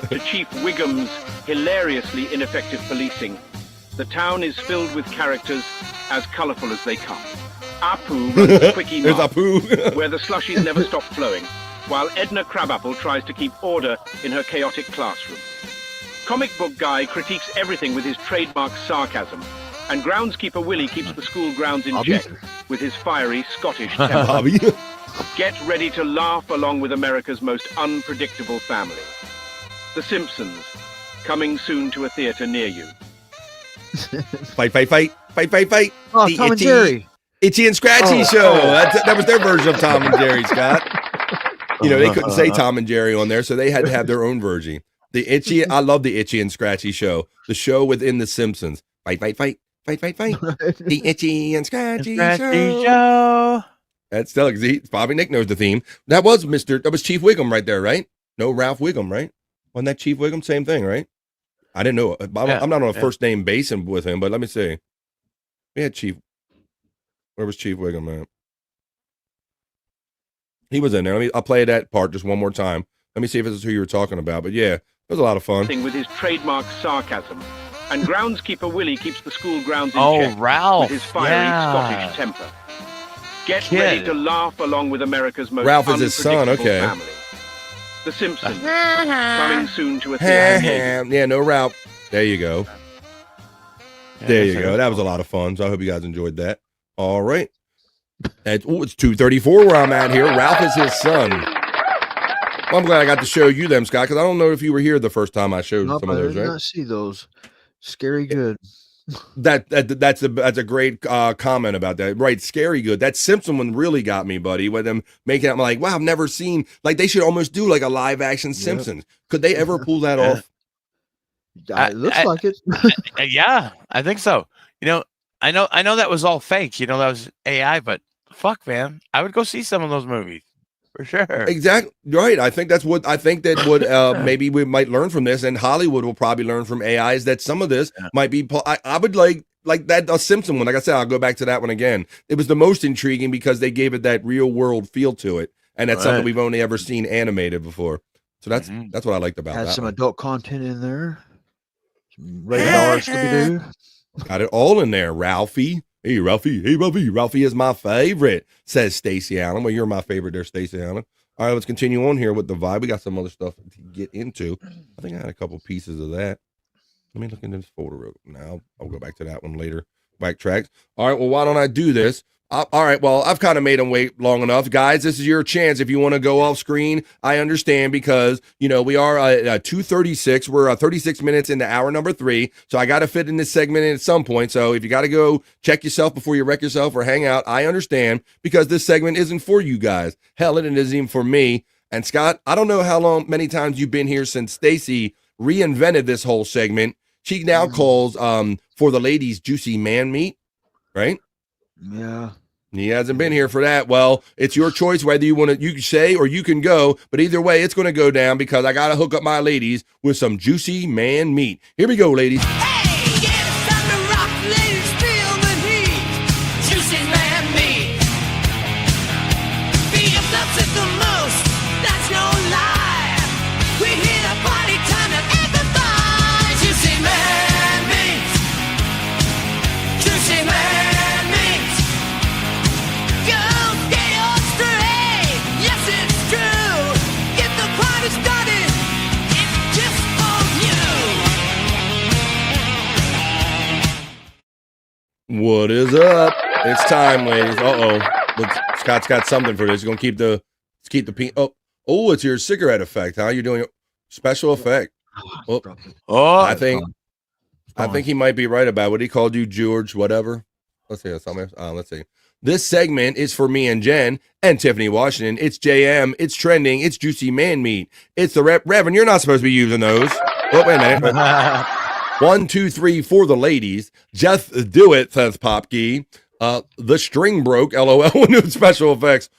to Chief Wiggum's hilariously ineffective policing, the town is filled with characters as colorful as they come. Apu runs a quickie There's mart, Apu. where the slushies never stop flowing, while Edna Crabapple tries to keep order in her chaotic classroom. Comic Book Guy critiques everything with his trademark sarcasm, and groundskeeper Willie keeps the school grounds in check with his fiery Scottish temper. Bobby. Get ready to laugh along with America's most unpredictable family. The Simpsons, coming soon to a theater near you. Fight, fight, fight, fight, fight, fight. Oh, The Tom and Itchy- Jerry. Itchy and Scratchy Oh. show. That was their version of Tom and Jerry, Scott. You know, they couldn't say Tom and Jerry on there, so they had to have their own version. The Itchy, I love the Itchy and Scratchy show. The show within The Simpsons. Fight, fight, fight, fight, fight, fight. The Itchy and Scratchy show. That's still Bobby Nick knows the theme. That was Chief Wiggum right there, right? No, Ralph Wiggum, right? Wasn't that Chief Wiggum? Same thing, right? I didn't know. I'm not on a first name basis with him, but let me see. We had Chief. Where was Chief Wiggum at? He was in there. I'll play that part just one more time. Let me see if this is who you were talking about. But yeah, it was a lot of fun. With his trademark sarcasm, and groundskeeper Willie keeps the school grounds in Oh, check Ralph. with his fiery Yeah. Scottish temper. Get Kid. ready to laugh along with America's most Ralph is his son, unpredictable okay. family. The Simpsons, coming soon to a theater near you. Yeah, no Ralph. There you go. There you go. That was a lot of fun. So I hope you guys enjoyed that. All right. It's 2:34 where I'm at here. Ralph is his son. Well, I'm glad I got to show you them, Scott, because I don't know if you were here the first time I showed Nope, some I of those, did right? not see those. Scary good. That's a great comment about that. Right, scary good. That Simpson one really got me, buddy. With them making it, I'm like, wow, I've never seen. Like they should almost do like a live action Simpsons. Could they ever pull that off? It looks like it. Yeah, I think so. You know, I know that was all fake. You know, that was AI, but fuck, man, I would go see some of those movies for sure. Exactly right. I think maybe we might learn from this, and Hollywood will probably learn from AI. Is that some of this might be? I would like that a Simpson one. Like I said, I'll go back to that one again. It was the most intriguing because they gave it that real world feel to it, and that's something we've only ever seen animated before. So that's what I liked about Had that. some one. adult content in there. Some rated R Scooby-Doo. Got it all in there. Ralphie. Hey, Ralphie. Hey, Ralphie. Ralphie is my favorite, says Stacey Allen. Well, you're my favorite there, Stacey Allen. All right, let's continue on here with the vibe. We got some other stuff to get into. I think I had a couple pieces of that. Let me look in this folder now. I'll go back to that one later. Backtracks. All right, well, why don't I do this? All right, well, I've kind of made them wait long enough. Guys, this is your chance. If you want to go off screen, I understand because, you know, we are at 2:36. We're 36 minutes into hour number 3. So I got to fit in this segment in at some point. So if you got to go check yourself before you wreck yourself or hang out, I understand because this segment isn't for you guys. Hell, it isn't even for me. And Scott, I don't know many times you've been here since Stacy reinvented this whole segment. She now calls for the ladies juicy man meat, right? Yeah. He hasn't been here for that. Well, it's your choice whether you want to, you can say or you can go, but either way, it's going to go down because I got to hook up my ladies with some juicy man meat. Here we go, ladies. Juicy man meat. Be upset the most, that's no lie. We hit a party time and everybody. Juicy man meat. Juicy man meat. Go get your straight. Yes, it's true. Get the party started. It's just for you. What is up? It's time, ladies. Scott's got something for this. He's gonna keep the pink. Oh, it's your cigarette effect. How you doing? Special effect. I think he might be right about what he called you, George. Whatever. Let's see. Let's see. This segment is for me and Jen and Tiffany Washington. It's JM. It's trending. It's juicy man meat. It's the Reverend. You're not supposed to be using those. Oh, wait a minute. 1, 2, 3 for the ladies. Just do it, says Popkey. The string broke. LOL. New special effects.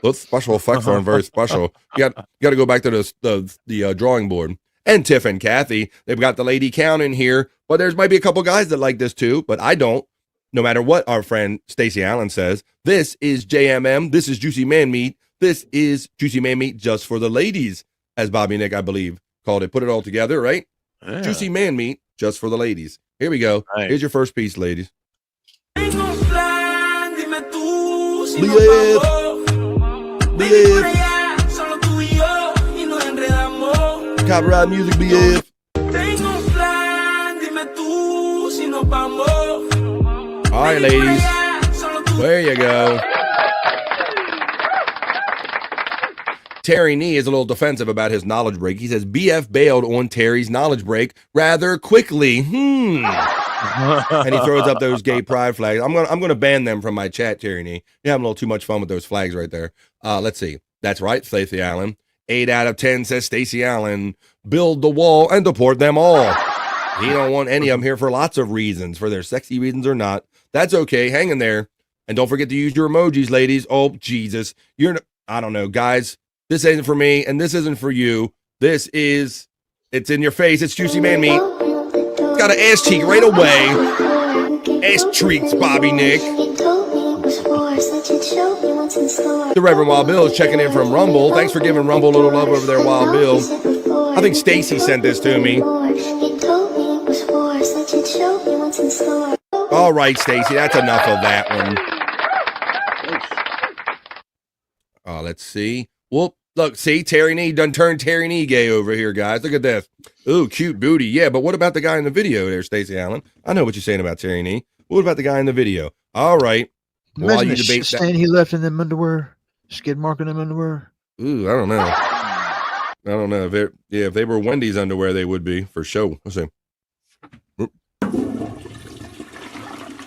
Those special effects aren't very special. You got to go back to the drawing board. And Tiff and Kathy, they've got the lady count in here. But there's might be a couple guys that like this too, but I don't. No matter what our friend Stacey Allen says, this is JMM. This is Juicy Man Meat. This is Juicy Man Meat just for the ladies, as Bobby Nick, I believe, called it. Put it all together, right? Yeah. Juicy Man Meat just for the ladies. Here we go. Right. Here's your first piece, ladies. Copyright music, BF. All right, ladies. There you go. Terry Nee is a little defensive about his knowledge break. He says BF bailed on Terry's knowledge break rather quickly. And he throws up those gay pride flags. I'm gonna ban them from my chat, Terry Nee. You're having a little too much fun with those flags right there. Let's see. That's right, Stacey Allen. 8 out of 10 says Stacey Allen. Build the wall and deport them all. He don't want any of them here for lots of reasons, for their sexy reasons or not. That's okay. Hang in there. And don't forget to use your emojis, ladies. Oh, Jesus. I don't know, guys. This isn't for me, and this isn't for you. It's in your face. It's Juicy Man Meat. It's got an ass cheek right away. Ass treats, Bobby Nick. The Reverend Wild Bill is checking in from Rumble. Thanks for giving Rumble a little love over there, Wild Bill. I think Stacy sent this to me. All right, Stacy, that's enough of that one. Let's see. Whoop. Look, see, Terry Nee done turned Terry Nee gay over here, guys. Look at this. Ooh, cute booty. Yeah, but what about the guy in the video there, Stacey Allen? I know what you're saying about Terry Nee. What about the guy in the video? All right. While you debate that, stain he left in them underwear, skid mark in them underwear. Ooh, I don't know. If they were Wendy's underwear, they would be for sure. Let's see.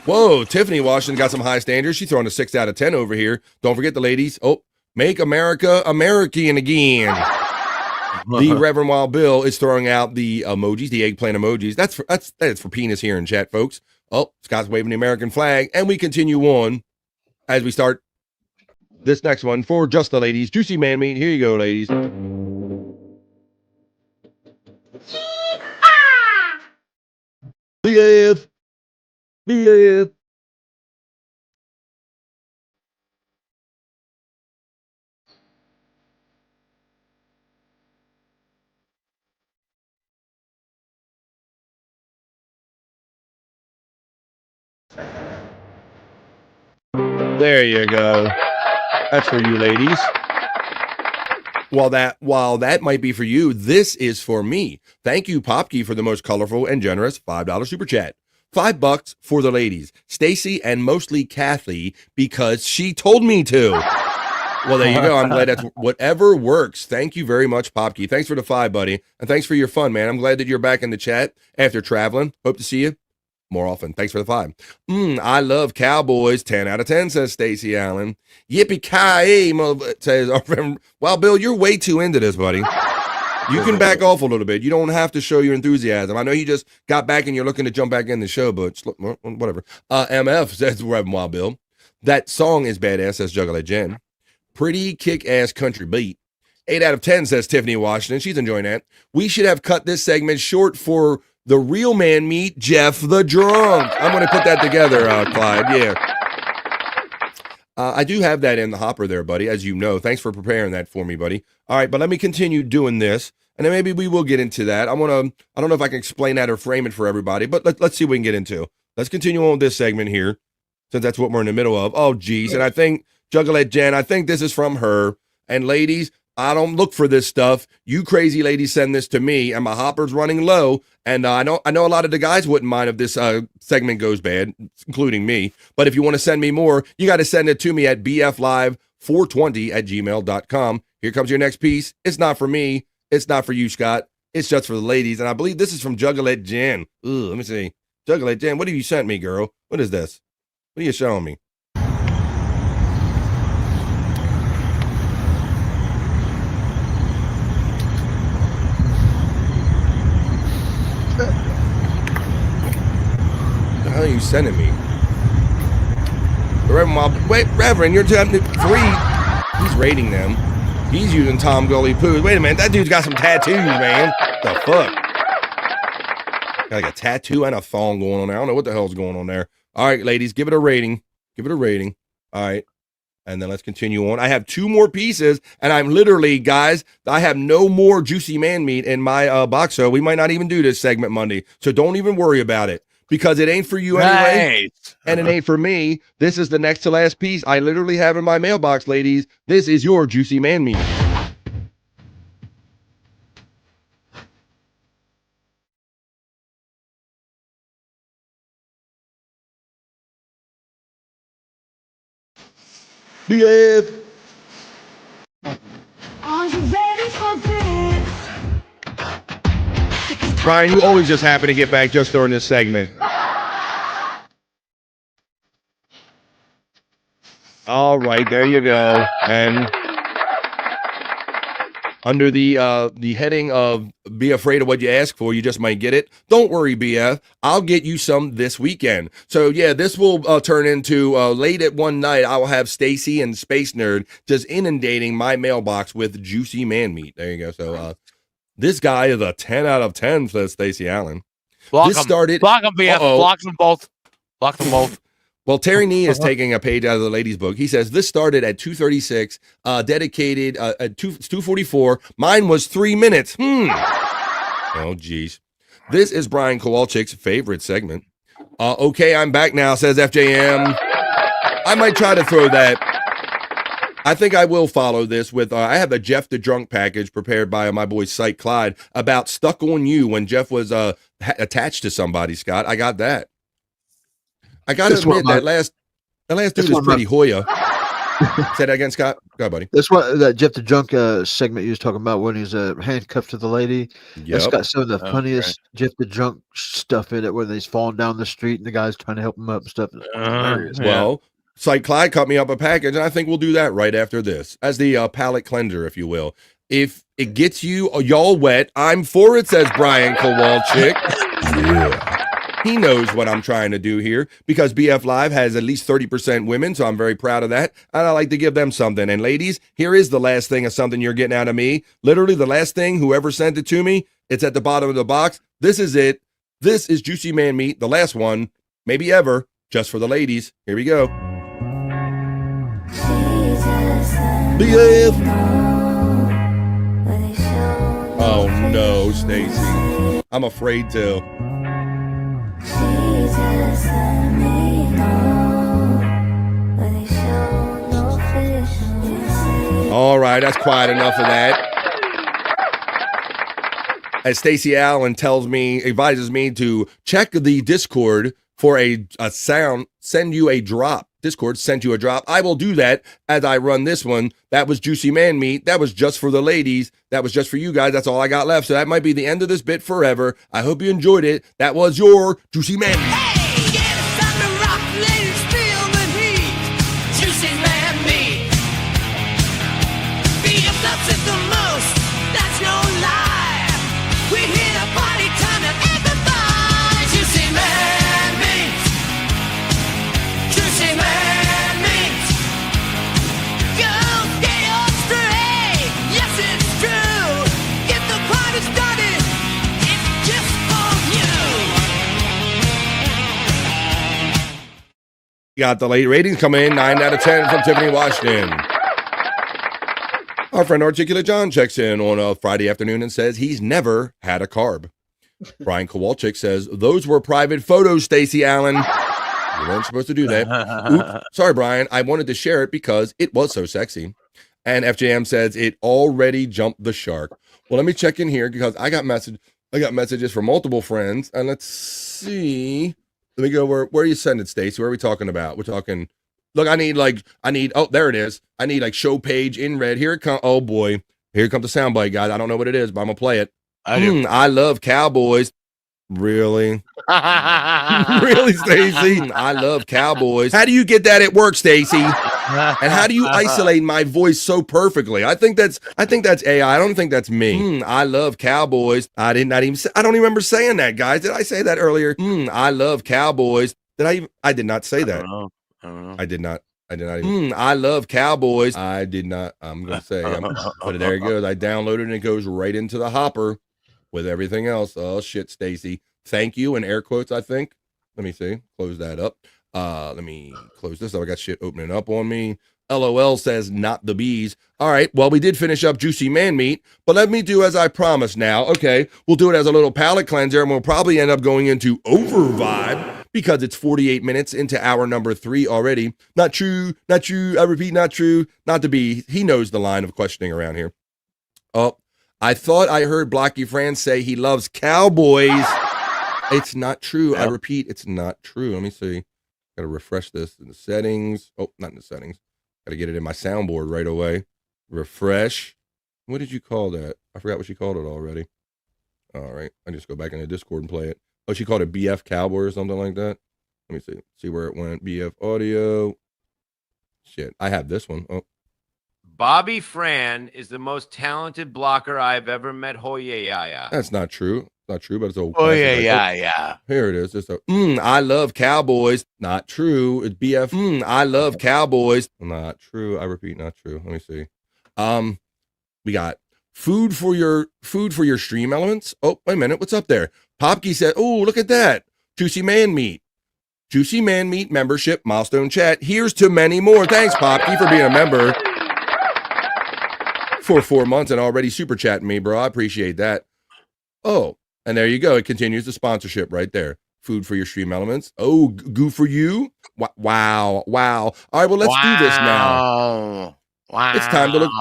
Whoa, Tiffany Washington got some high standards. She's throwing a 6 out of 10 over here. Don't forget the ladies. Oh, make America American again. The Reverend Wild Bill is throwing out the emojis, the eggplant emojis. That's for penis here in chat, folks. Oh, Scott's waving the American flag, and we continue on as we start this next one for just the ladies. Juicy Man Meat. Here you go, ladies. BF. BF. There you go. That's for you, ladies. While that might be for you, this is for me. Thank you, Popkey, for the most colorful and generous $5 super chat. $5 for the ladies, Stacy and mostly Kathy, because she told me to. Well, there you go. I'm glad that's whatever works. Thank you very much, Popkey. Thanks for the 5, buddy, and thanks for your fun, man. I'm glad that you're back in the chat after traveling. Hope to see you more often. Thanks for the 5. I love cowboys. 10 out of 10 says Stacey Allen. Yippee-ki-yay, says our friend. Well, Bill, you're way too into this, buddy. You can back off a little bit. You don't have to show your enthusiasm. I know you just got back and you're looking to jump back in the show, but whatever. MF says Reverend Wild Bill. That song is badass, says Juggalo Jen. Pretty kick-ass country beat. 8 out of 10 says Tiffany Washington. She's enjoying that. We should have cut this segment short for the real man meet, Jeff the Drunk. I'm going to put that together, Clyde. Yeah. I do have that in the hopper there, buddy, as you know. Thanks for preparing that for me, buddy. All right, but let me continue doing this, and then maybe we will get into that. I don't know if I can explain that or frame it for everybody, but let's see what we can get into. Let's continue on with this segment here, since that's what we're in the middle of. Oh, geez, and I think, Juggalette Jen, I think this is from her. And ladies, I don't look for this stuff. You crazy ladies send this to me, and my hopper's running low. And I know a lot of the guys wouldn't mind if this segment goes bad, including me. But if you want to send me more, you got to send it to me at bflive420@gmail.com. Here comes your next piece. It's not for me. It's not for you, Scott. It's just for the ladies. And I believe this is from Juggalette Jen. Ooh, let me see. Juggalette Jen, what have you sent me, girl? What is this? What are you showing me? What the hell are you sending me? Reverend, you're telling 3. He's rating them. He's using Tom Gully Poos. Wait a minute, that dude's got some tattoos, man. What the fuck? Got like a tattoo and a thong going on there. I don't know what the hell's going on there. All right, ladies, give it a rating. Give it a rating. All right. And then let's continue on. I have 2 more pieces, and I'm literally, guys, I have no more juicy man meat in my box, so we might not even do this segment Monday. So don't even worry about it, because it ain't for you anyway, and it ain't for me. This is the next to last piece I literally have in my mailbox, ladies. This is your juicy man meat. BF. Are you ready for this? Brian, you always just happen to get back just during this segment. All right, there you go. And under the heading of be afraid of what you ask for, you just might get it. Don't worry, BF. I'll get you some this weekend. So yeah, this will turn into late at one night. I will have Stacy and Space Nerd just inundating my mailbox with juicy man meat. There you go. So this guy is a 10 out of 10, says Stacy Allen. Block This them. started. Block them, BF. Uh-oh. Block them both. Block them both. Well, Terry Nee is taking a page out of the ladies' book. He says, this started at 2:36, dedicated at 2:44. Mine was 3 minutes. Oh, geez. This is Brian Kowalczyk's favorite segment. Okay, I'm back now, says FJM. I might try to throw that. I think I will follow this with, I have a Jeff the Drunk package prepared by my boy Cyke Clyde about Stuck on You when Jeff was attached to somebody, Scott. I got that. I got to admit, that last dude is pretty Hoya. Say that again, Scott. Go ahead, buddy. That's what that Jeff the Drunk segment you was talking about when he's handcuffed to the lady. It's Yep. got some of the Oh, funniest Jeff the Drunk stuff in it, where he's falling down the street and the guy's trying to help him up and stuff. It's hilarious. Well, Cyke Clyde cut me up a package, and I think we'll do that right after this, as the palate cleanser, if you will. If it gets you y'all wet, I'm for it, says Brian Kowalczyk. Yeah. He knows what I'm trying to do here, because BF Live has at least 30% women, so I'm very proud of that, and I like to give them something. And ladies, here is the last thing of something you're getting out of me. Literally the last thing, whoever sent it to me, it's at the bottom of the box. This is it. This is Juicy Man Meat, the last one, maybe ever, just for the ladies. Here we go. BF. Oh no, Stacy. I'm afraid to. All right, that's quiet enough of that. As Stacy Allen advises me to check the Discord for a sound, send you a drop. Discord sent you a drop. I will do that as I run this one. That was Juicy Man Meat. That was just for the ladies. That was just for you guys. That's all I got left. So that might be the end of this bit forever. I hope you enjoyed it. That was your Juicy Man Meat. Juicy man meat. BF loves it the most, that's no lie. We hit a party time and everybody. Juicy man meat. Juicy man meat. Go get your straight. Yes, it's true. Get the party started. It's just for you. Got the late ratings coming in, 9 out of 10 from Tiffany Washington. Our friend Articulate John checks in on a Friday afternoon and says he's never had a carb. Brian Kowalczyk says, those were private photos, Stacy Allen. You weren't supposed to do that. Oops. Sorry, Brian. I wanted to share it because it was so sexy. And FJM says it already jumped the shark. Well, let me check in here because I got messages from multiple friends. And let's see. Let me go where you send it, Stacy. Where are we talking about? We're talking. Look, I need, oh, there it is. I need show page in red. Here it comes. Oh boy. Here comes the soundbite, guys. I don't know what it is, but I'm gonna play it. I love cowboys. Really? Really, Stacy? I love cowboys. How do you get that at work, Stacy? And how do you isolate my voice so perfectly? I think that's AI. I don't think that's me. I love cowboys. I don't even remember saying that, guys. Did I say that earlier? I love cowboys. I did not say that. I don't know. I did not even. I love cowboys. I did not. I'm gonna say. But there it goes. I downloaded it and it goes right into the hopper with everything else. Oh shit, Stacy. Thank you in air quotes. I think. Let me see. Close that up. Let me close this up. I got shit opening up on me. LOL says, not the bees. All right, well, we did finish up Juicy Man Meat, but let me do as I promised now. Okay, we'll do it as a little palate cleanser, and we'll probably end up going into Over Vibe because it's 48 minutes into hour number 3 already. Not true, I repeat, not true, not the bee. He knows the line of questioning around here. Oh, I thought I heard Blocky Fran say he loves cowboys. It's not true. I repeat, it's not true. Let me see. Got to refresh this in the settings. Oh, not in the settings. Got to get it in my soundboard right away. Refresh. What did you call that? I forgot what she called it already. All right. I just go back in the Discord and play it. Oh, she called it BF Cowboy or something like that. Let me see. See where it went. BF Audio. Shit. I have this one. Oh. Bobby Fran is the most talented blocker I've ever met. Oh, yeah. That's not true. Not true, but it's old. Oh, yeah. Here it is. It's a, I love cowboys. Not true. It's BF. I love cowboys. Not true. I repeat, not true. Let me see. We got food for your stream elements. Oh, wait a minute. What's up there? Popkey said, oh, look at that. Juicy Man Meat. Juicy Man Meat membership, milestone chat. Here's to many more. Thanks, Popkey, for being a member for 4 months and already super chatting me, bro. I appreciate that. Oh, and there you go. It continues the sponsorship right there. Food for your stream elements. Oh, goo for you. Wow. All right, well, let's do this now. Wow. It's time to look.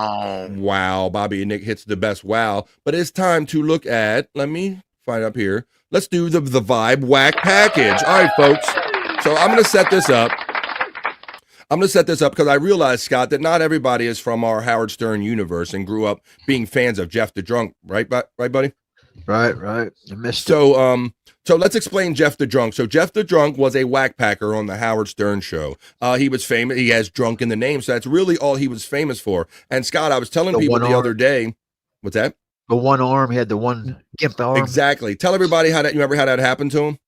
Wow, Bobby and Nick hits the best wow. But it's time to look at, let me find up here. Let's do the Vibe Whack package. All right, folks. So I'm going to set this up. Because I realized, Scott, that not everybody is from our Howard Stern universe and grew up being fans of Jeff the Drunk, right, buddy? Right. I missed it. So let's explain Jeff the Drunk. So Jeff the Drunk was a whack packer on the Howard Stern show. He was famous. He has drunk in the name, so that's really all he was famous for. And Scott, I was telling people the other day, what's that? The one arm, he had the one gimp arm. Exactly. Tell everybody you remember how that happened to him?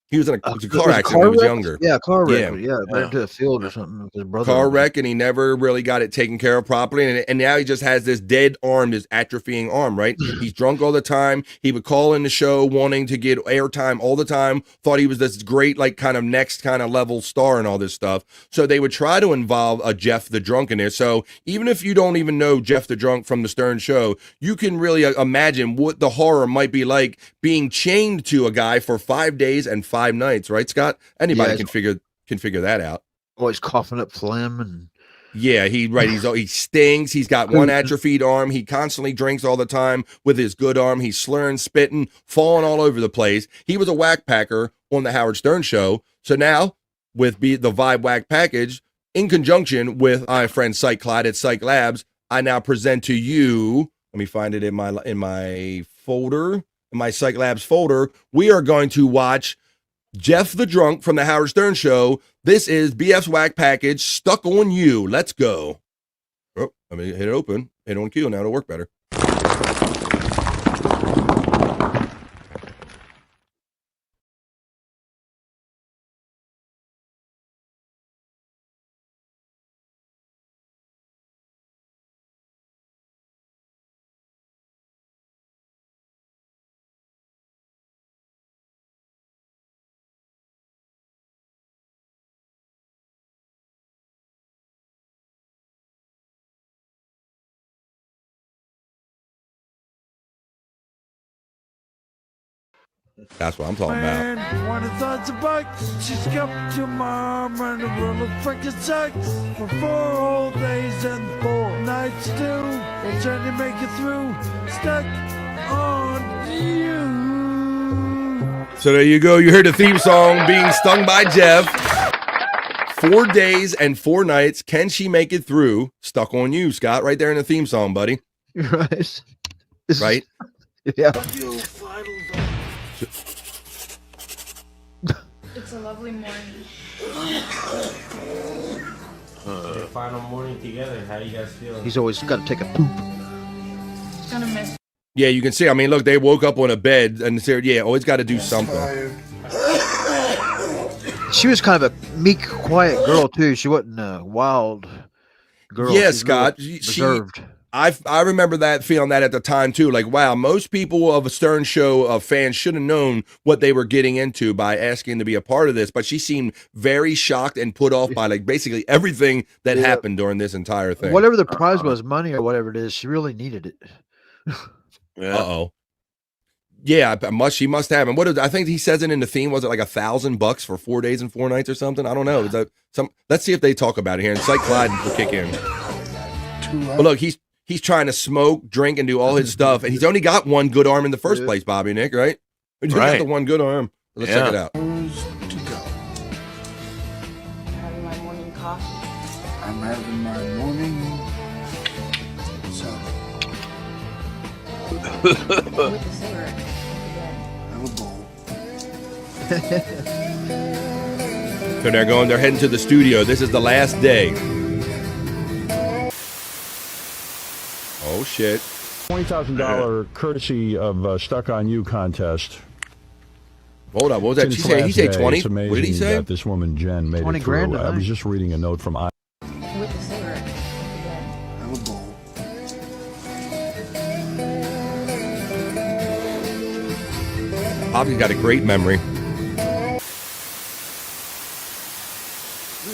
He was in a car accident when he was younger. Yeah, car wreck. Yeah, right into the field or something. His brother. Car wreck, and he never really got it taken care of properly. And now he just has this dead arm, this atrophying arm, right? He's drunk all the time. He would call in the show wanting to get airtime all the time. Thought he was this great, like, kind of next kind of level star and all this stuff. So they would try to involve a Jeff the Drunk in there. So even if you don't even know Jeff the Drunk from the Stern show, you can really imagine what the horror might be like being chained to a guy for 5 days and 5 nights, right, Scott? Anybody can figure that out. Always coughing up phlegm and yeah, he stings. He's got one atrophied arm. He constantly drinks all the time with his good arm. He's slurring, spitting, falling all over the place. He was a whack packer on the Howard Stern show. So now with the Vibe Whack package, in conjunction with my friend Cyke Clyde at Cyke Labs, I now present to you. Let me find it in my folder, in my Cyke Labs folder. We are going to watch Jeff the Drunk from the Howard Stern show. This is BF's Whack package, Stuck on You. Let's go. Oh, let me hit it open. Hit on cue. Now it'll work better. That's what I'm talking about. When it's on the bike, she's got your mom and a roll of freaking sex for 4 whole days and 4 nights too. We'll try to make it through. Stuck on you. So there you go. You heard the theme song being stung by Jeff. 4 days and 4 nights. Can she make it through? Stuck on You, Scott. Right there in the theme song, buddy. Right. Right? Yeah. It's a lovely morning. Your final morning together. How you guys feeling? He's always got to take a poop. Gonna miss. Yeah, you can see. I mean, look, they woke up on a bed and said, yeah, always got to do something. She was kind of a meek, quiet girl, too. She wasn't a wild girl. Yeah, She's Scott. reserved. I remember that feeling that at the time too. Like, wow, most people of a Stern Show fans should have known what they were getting into by asking to be a part of this. But she seemed very shocked and put off by like basically everything that happened during this entire thing. Whatever the prize was, money or whatever it is, she really needed it. Uh-oh. Yeah, she must have. And I think he says it in the theme. Was it like $1,000 for 4 days and 4 nights or something? I don't know. Is that let's see if they talk about it here. And Cyke Clyde will kick in. But look, he's trying to smoke, drink, and do all his stuff, and he's only got one good arm in the first place, Bobby Nick, right? He's got the one good arm. Let's check it out. Having my morning coffee. I'm having my morning. With the cigarette. Have a bowl. So they're heading to the studio. This is the last day. Oh shit. $20,000 courtesy of Stuck on You contest. Hold on, what was that? He said 20? It's amazing What did he say? that this woman Jen made 20 it through. grand, I was just reading a note from With the cigarette. Have a bowl. Bobby's got a great memory.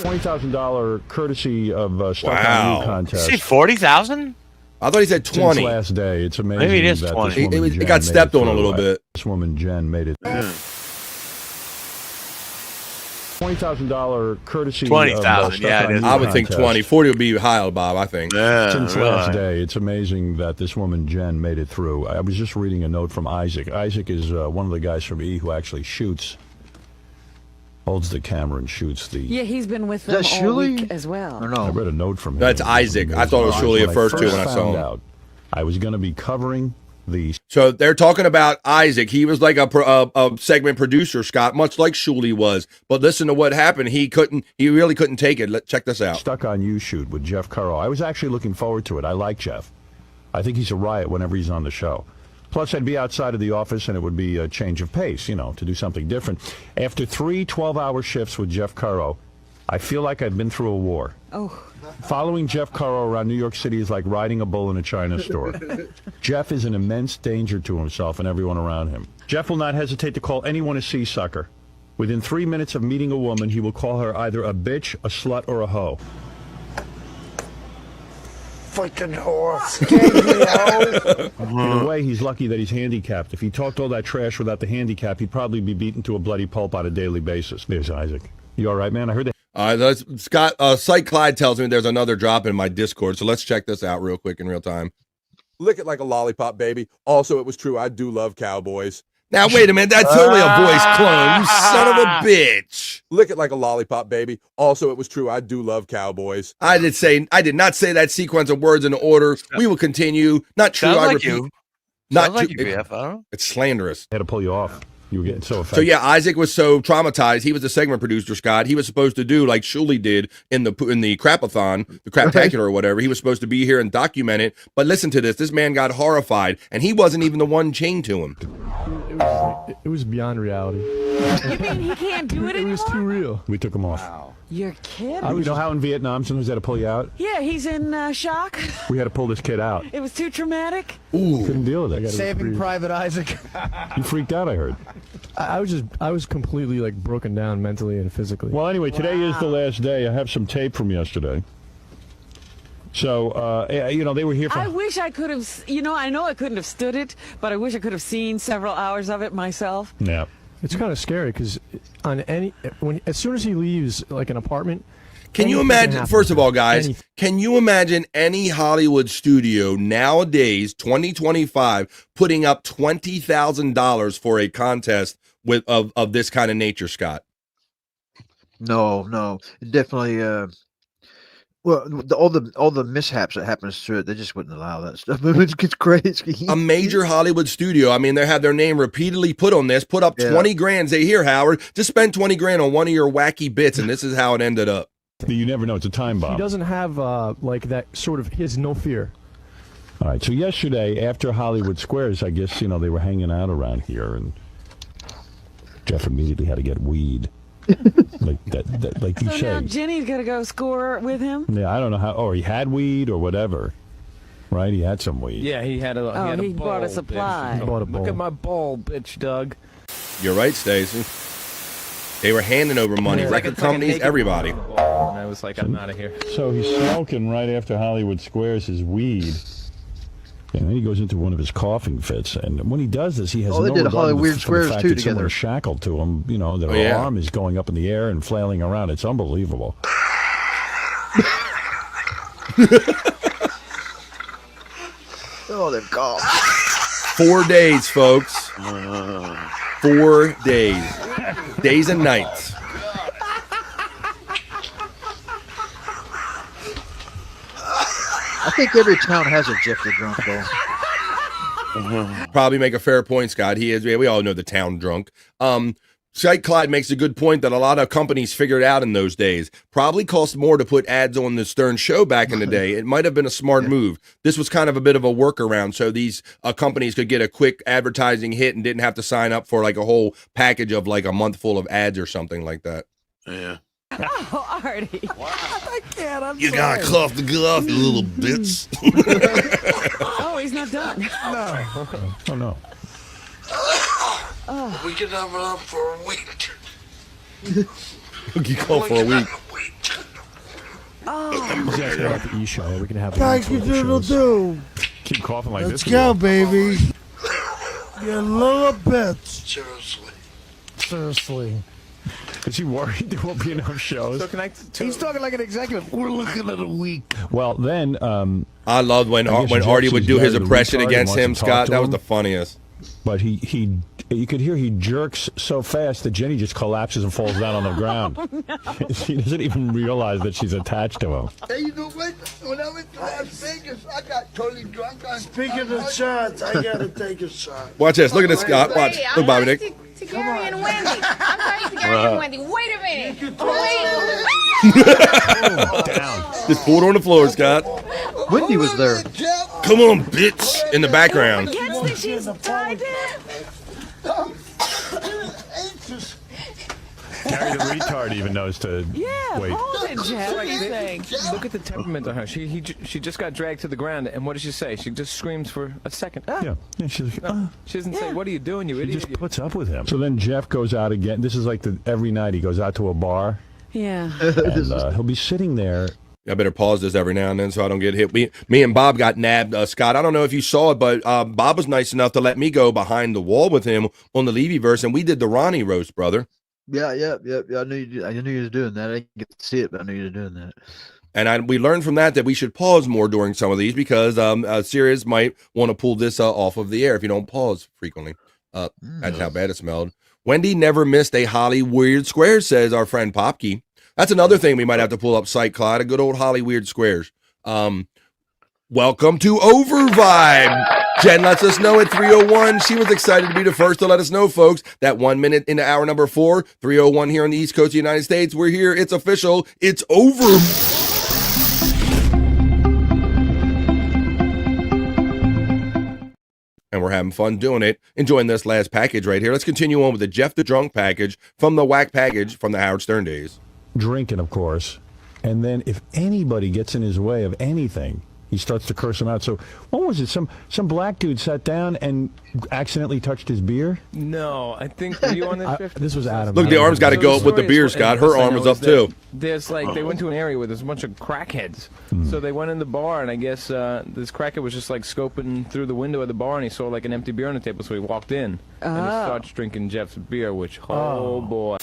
$20,000 courtesy of Stuck on You contest. See, 40,000? I thought he said 20. Since last day, it's amazing. Maybe it is that 20. this woman It Jen got made stepped on a through. little bit. This woman Jen made it. $20,000 courtesy. 20,000. Yeah, it is. I would think 20. 40 would be high, Bob. I think. Since last day, it's amazing that this woman Jen made it through. I was just reading a note from Isaac. Isaac is one of the guys from E who actually holds the camera and shoots the. Yeah, he's been with them all week as well. No. I read a note from him. That's Isaac. I thought it was Shuli at first too when I saw him. I was going to be covering the. So they're talking about Isaac. He was like a segment producer, Scott, much like Shuli was. But listen to what happened. He really couldn't take it. Check this out. Stuck on You shoot with Jeff Currow. I was actually looking forward to it. I like Jeff. I think he's a riot whenever he's on the show. Plus, I'd be outside of the office, and it would be a change of pace, to do something different. After 3 12-hour shifts with Jeff Currow, I feel like I've been through a war. Oh. Following Jeff Currow around New York City is like riding a bull in a China store. Jeff is an immense danger to himself and everyone around him. Jeff will not hesitate to call anyone a sea sucker. Within 3 minutes of meeting a woman, he will call her either a bitch, a slut, or a hoe. Fucking whore. In a way, he's lucky that he's handicapped. If he talked all that trash without the handicap, he'd probably be beaten to a bloody pulp on a daily basis. There's Isaac. You all right, man? I heard that. Scott, Cyke Clyde tells me there's another drop in my Discord, so let's check this out real quick in real time. Lick it like a lollipop, baby. Also, it was true. I do love cowboys. Now, wait a minute. That's totally a voice clone. You son of a bitch. Lick it like a lollipop, baby. Also, it was true. I do love cowboys. I did not say that sequence of words in order. We will continue. Not true. Sounds I like repeat. you. Not Sounds like true. you, BF. I don't know. It's slanderous. I had to pull you off. You were getting so affected. So yeah, Isaac was so traumatized. He was the segment producer, Scott. He was supposed to do like Shuli did in the Crapathon, the Craptacular or whatever. He was supposed to be here and document it. But listen to this. This man got horrified, and he wasn't even the one chained to him. It was beyond reality. You mean he can't do it anymore? It was too real. We took him off. You're kidding. You know how in Vietnam sometimes they had to pull you out? Yeah, he's in shock. We had to pull this kid out. It was too traumatic. Ooh. Couldn't deal with it. Saving Private Isaac. You freaked out, I heard. I was completely like broken down mentally and physically. Well, anyway, today is the last day. I have some tape from yesterday. So, they were here for... I wish I could have, I know I couldn't have stood it, but I wish I could have seen several hours of it myself. Yeah. It's kind of scary because as soon as he leaves like an apartment. Can you imagine, first of all, guys, can you imagine any Hollywood studio nowadays, 2025, putting up $20,000 for a contest of this kind of nature, Scott? No, definitely. Well, all the mishaps that happens to it, they just wouldn't allow that stuff. It gets crazy. A major Hollywood studio. I mean, they have their name repeatedly put on this. Put up 20 grand. Say, here, Howard, just spend 20 grand on one of your wacky bits, and this is how it ended up. You never know. It's a time bomb. He doesn't have like that sort of. He has no fear. All right. So yesterday, after Hollywood Squares, I guess they were hanging out around here, and Jeff immediately had to get weed. like you So say. now Jenny's got to go score with him? Yeah, I don't know how, or he had weed or whatever. right? He had some weed. Yeah, he had a. He bowl, bought a bitch. supply. He bought a bowl. Look at my bowl, bitch, Doug. You're right, Stacy. They were handing over money, record companies, everybody. And I was like, I'm out of here. So he's smoking right after Hollywood Squares his weed. And then he goes into one of his coughing fits. And when he does this, he has no they did regard Hollywood for the Squares fact too that someone together. is shackled to him. You know, their arm is going up in the air and flailing around. It's unbelievable. Oh, they've gone. 4 days, folks. 4 days. Days and nights. I think every town has a Jeff the Drunk, though. Probably make a fair point, Scott. He is. We all know the town drunk. Cyke Clyde makes a good point that a lot of companies figured out in those days. Probably cost more to put ads on the Stern Show back in the day. It might have been a smart move. This was kind of a bit of a workaround, so these companies could get a quick advertising hit and didn't have to sign up for like a whole package of like a month full of ads or something like that. Yeah. Oh, Artie. I can't. I'm You gotta cough the glove, you little bitch. Oh, he's not done. No. Oh, no. Oh. We can have it up for a week. You call for a week. Oh. He's asking about the E-show. We can have it. Thank you, doodle-doo. Keep coughing like Let's this. go, baby. You little bitch. Seriously. Is he worried there won't be enough shows? So can I? He's talking like an executive. We're looking at a week. Well, then... I loved when Artie would do his impression against him, Scott. That was the funniest. But you could hear he jerks so fast that Jenny just collapses and falls down on the ground. Oh, no. She doesn't even realize that she's attached to him. Hey, you know what? When I went to Las Vegas, I got totally drunk on. Speaking of shots, I gotta take a shot. Watch this. Look at this, Scott. Watch. Look, Bobby Nick. To Gary and Wendy. I'm sorry, to Gary and Wendy. Wait a minute. Wait. Just pulled on the floor, Scott. Wendy was there. Come on, bitch. In the background. Gets that she's tied in. Gary the retard even knows to wait. Hold it, Jeff. What do you think? Look at the temperament on her. She just got dragged to the ground, and what does she say? She just screams for a second. Ah. Yeah, she's like, She doesn't say, "What are you doing, you He idiot?" just puts up with him. So then Jeff goes out again. This is like every night he goes out to a bar. Yeah. And he'll be sitting there. I better pause this every now and then so I don't get hit. Me and Bob got nabbed, Scott. I don't know if you saw it, but Bob was nice enough to let me go behind the wall with him on the Levy-verse, and we did the Ronnie roast, brother. Yeah. I knew you was doing that. I didn't get to see it, but I knew you were doing that. And we learned from that we should pause more during some of these because Sirius might want to pull this off of the air if you don't pause frequently. That's how bad it smelled. Wendy never missed a Holly Weird Squares, says our friend Popke. That's another thing we might have to pull up, Cyke Clyde, a good old Holly Weird Squares. Welcome to Overvibe. Jen lets us know at 3:01. She was excited to be the first to let us know, folks, that 1 minute into hour number 4, 3:01 here on the East Coast of the United States. We're here. It's official. It's over. And we're having fun doing it, enjoying this last package right here. Let's continue on with the Jeff the Drunk package from the Whack package from the Howard Stern days. Drinking, of course. And then if anybody gets in his way of anything, he starts to curse him out. So what was it? Some black dude sat down and accidentally touched his beer? No, I think were you on this shift? This was Adam. Look, the arm's got to go up with the beer, Scott. Her arm was up too. There's like they went to an area where there's a bunch of crackheads. So they went in the bar, and I guess this crackhead was just like scoping through the window of the bar, and he saw like an empty beer on the table, so he walked in and he starts drinking Jeff's beer, which boy.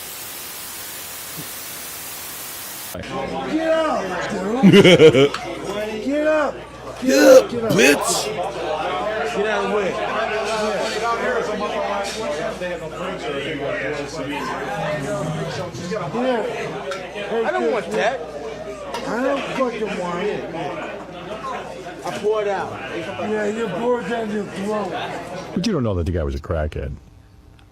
Get up, dude. Get up. Get up, bitch. Get out of the way. I don't want that. I don't fucking want it. I pour it out. Yeah, you pour it down your throat. But you don't know that the guy was a crackhead.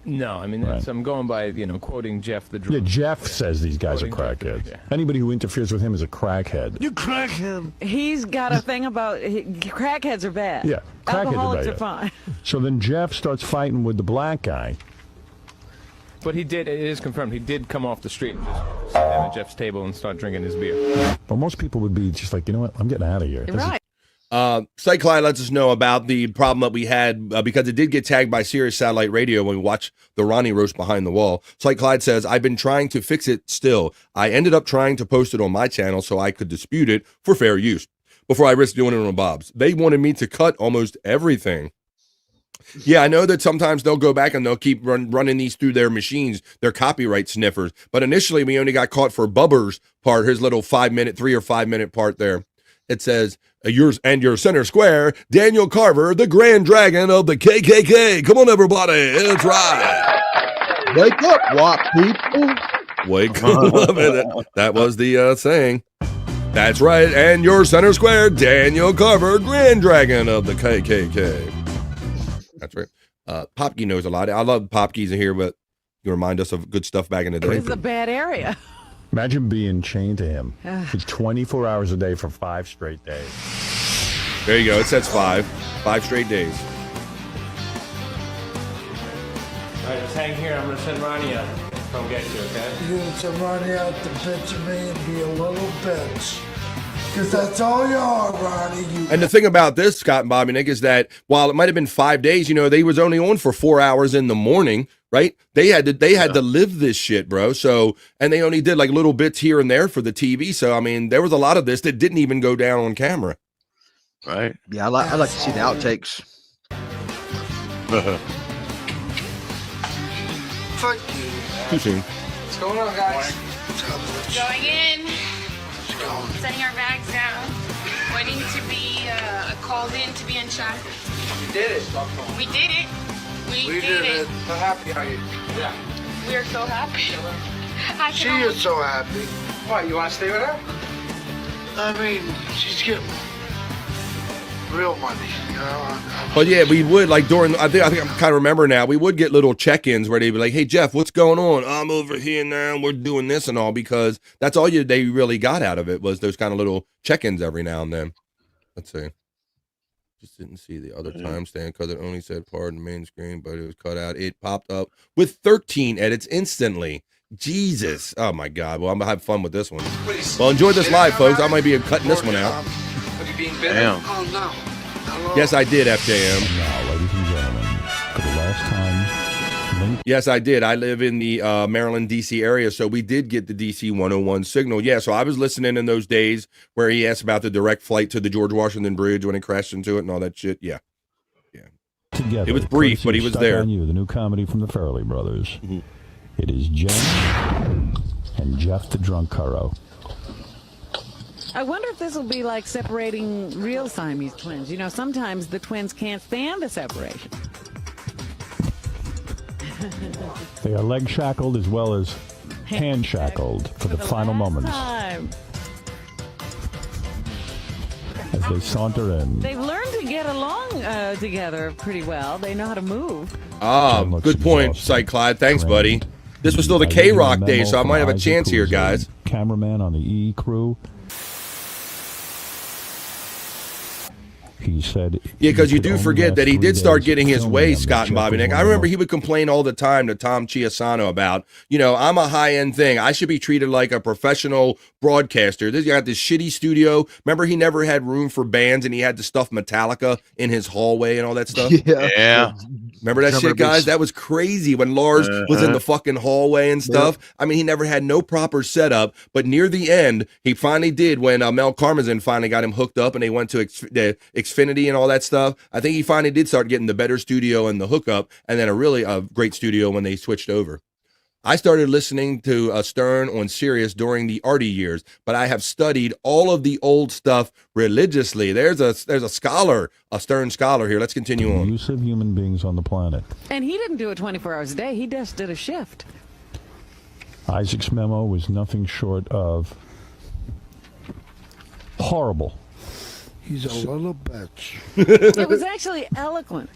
No, I mean, I'm going by, quoting Jeff the Drunk. Yeah, Jeff says these guys are crackheads. Yeah. Anybody who interferes with him is a crackhead. You crackhead. He's got a thing about crackheads are bad. Yeah, crackheads Alcoholics are are fine. So then Jeff starts fighting with the black guy. But it is confirmed, he did come off the street and just sit down at Jeff's table and start drinking his beer. But most people would be just like, you know what, I'm getting out of here. Right. Cyke Labs lets us know about the problem that we had because it did get tagged by Sirius Satellite Radio when we watched the Ronnie roast behind the wall. Cyke Labs says, I've been trying to fix it still. I ended up trying to post it on my channel so I could dispute it for fair use before I risked doing it on Bob's. They wanted me to cut almost everything. Yeah, I know that sometimes they'll go back and they'll keep running these through their machines, their copyright sniffers. But initially, we only got caught for Bubber's part, his little 3 or 5 minute part there. It says, your center square, Daniel Carver, the Grand Dragon of the KKK. Come on, everybody. That's right. Wake up, WAP people. Wake up. That was the saying. That's right. And your center square, Daniel Carver, Grand Dragon of the KKK. That's right. Popke knows a lot. I love Popke's in here, but you remind us of good stuff back in the day. This is a bad area. Imagine being chained to him for 24 hours a day for 5 straight days. There you go. It says 5 straight days. All right, just hang here. I'm going to send Ronnie up. Come get you, okay? You're going to send Ronnie out to bitch at me and be a little bitch. Because that's all you are, Ronnie. And the thing about this, Scott and Bobby Nick, is that while it might have been 5 days, they was only on for 4 hours in the morning, right? They had to live this shit, bro. So, and they only did like little bits here and there for the TV. So, I mean, there was a lot of this that didn't even go down on camera. Right. Yeah, I like to see the outtakes. Fuck you. Too soon. What's going on, guys? Going in. Setting our bags down. Waiting to be called in to be unshackled. You did it. We did it. We did it. How happy are you? Yeah. We are so happy. She is so happy. What, you want to stay with her? I mean, she's getting real money, But yeah, we would like during. I think I'm kind of remember now. We would get little check-ins where they'd be like, "Hey Jeff, what's going on? I'm over here now. We're doing this and all," because that's all they really got out of it was those kind of little check-ins every now and then. Let's see. Just didn't see the other timestamp because it only said part of the main screen, but it was cut out. It popped up with 13 edits instantly. Jesus. Oh my God. Well, I'm gonna have fun with this one. Well, enjoy this live, folks. I might be cutting this one out. Damn. Oh, no. Hello? Yes, I did, FJM. Now, ladies and gentlemen, for the last time. Yes, I did. I live in the Maryland, D.C. area, so we did get the DC 101 signal. Yeah, so I was listening in those days where he asked about the direct flight to the George Washington Bridge when it crashed into it and all that shit. Yeah. Together, it was brief, but he was Stuck there. On You, the new comedy from the Farrelly Brothers. Mm-hmm. It is Jen and Jeff the Drunk Curro. I wonder if this will be like separating real Siamese twins. Sometimes the twins can't stand the separation. They are leg shackled as well as hand shackled for the final moments. Time. As they saunter in. They've learned to get along together pretty well. They know how to move. Good point, Cyke Labs. Thanks, buddy. This was still the K-Rock days, so I might have a chance here, guys. Cameraman on the E crew. He said, yeah, because you do forget that he did start getting his way, Scott and Bobby Nick. I remember he would complain all the time to Tom Chiasano about, I'm a high-end thing. I should be treated like a professional broadcaster. This got this shitty studio. Remember, he never had room for bands, and he had to stuff Metallica in his hallway and all that stuff? Yeah. Remember that shit, guys? That was crazy when Lars was in the fucking hallway and stuff. Yeah. I mean, he never had no proper setup, but near the end, he finally did when Mel Karmazin finally got him hooked up and they went to Xfinity and all that stuff. I think he finally did start getting the better studio and the hookup, and then a great studio when they switched over. I started listening to Stern on Sirius during the Artie years, but I have studied all of the old stuff religiously. There's a scholar, a Stern scholar here. Let's continue on. Use of human beings on the planet. And he didn't do it 24 hours a day. He just did a shift. Isaac's memo was nothing short of horrible. He's a little bitch. It was actually eloquent.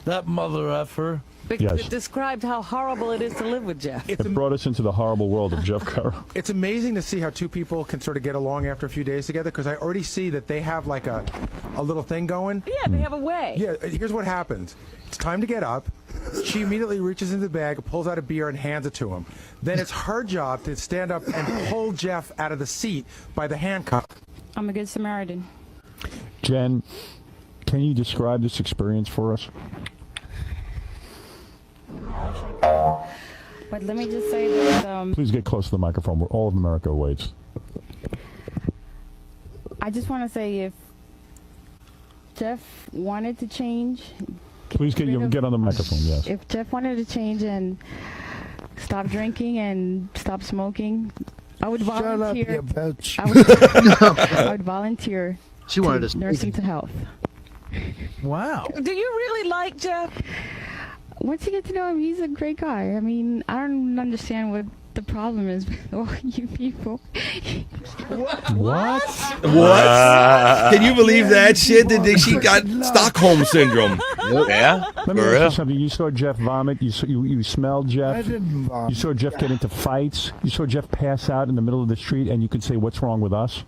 That mother effer. It described how horrible it is to live with Jeff. It brought us into the horrible world of Jeff Curro. It's amazing to see how two people can sort of get along after a few days together, because I already see that they have like a little thing going. Yeah, they have a way. Yeah, here's what happens. It's time to get up. She immediately reaches into the bag, pulls out a beer, and hands it to him. Then it's her job to stand up and pull Jeff out of the seat by the handcuff. I'm a good Samaritan. Jen, can you describe this experience for us? But let me just say that Please get close to the microphone where all of America waits. I just want to say if Jeff wanted to change, Please get on the microphone, yes. if Jeff wanted to change and stop drinking and stop smoking, I would volunteer. Shut up, you bitch. I would volunteer. She wanted to nurse him to health. Wow. Do you really like Jeff? Once you get to know him, he's a great guy. I mean, I don't understand what the problem is with all you people. What? Can you believe that shit? That she got Stockholm syndrome. Yeah. Let me ask you something. You saw Jeff vomit. You smelled Jeff. I didn't vomit. You saw Jeff get into fights. You saw Jeff pass out in the middle of the street, and you could say, "What's wrong with us?"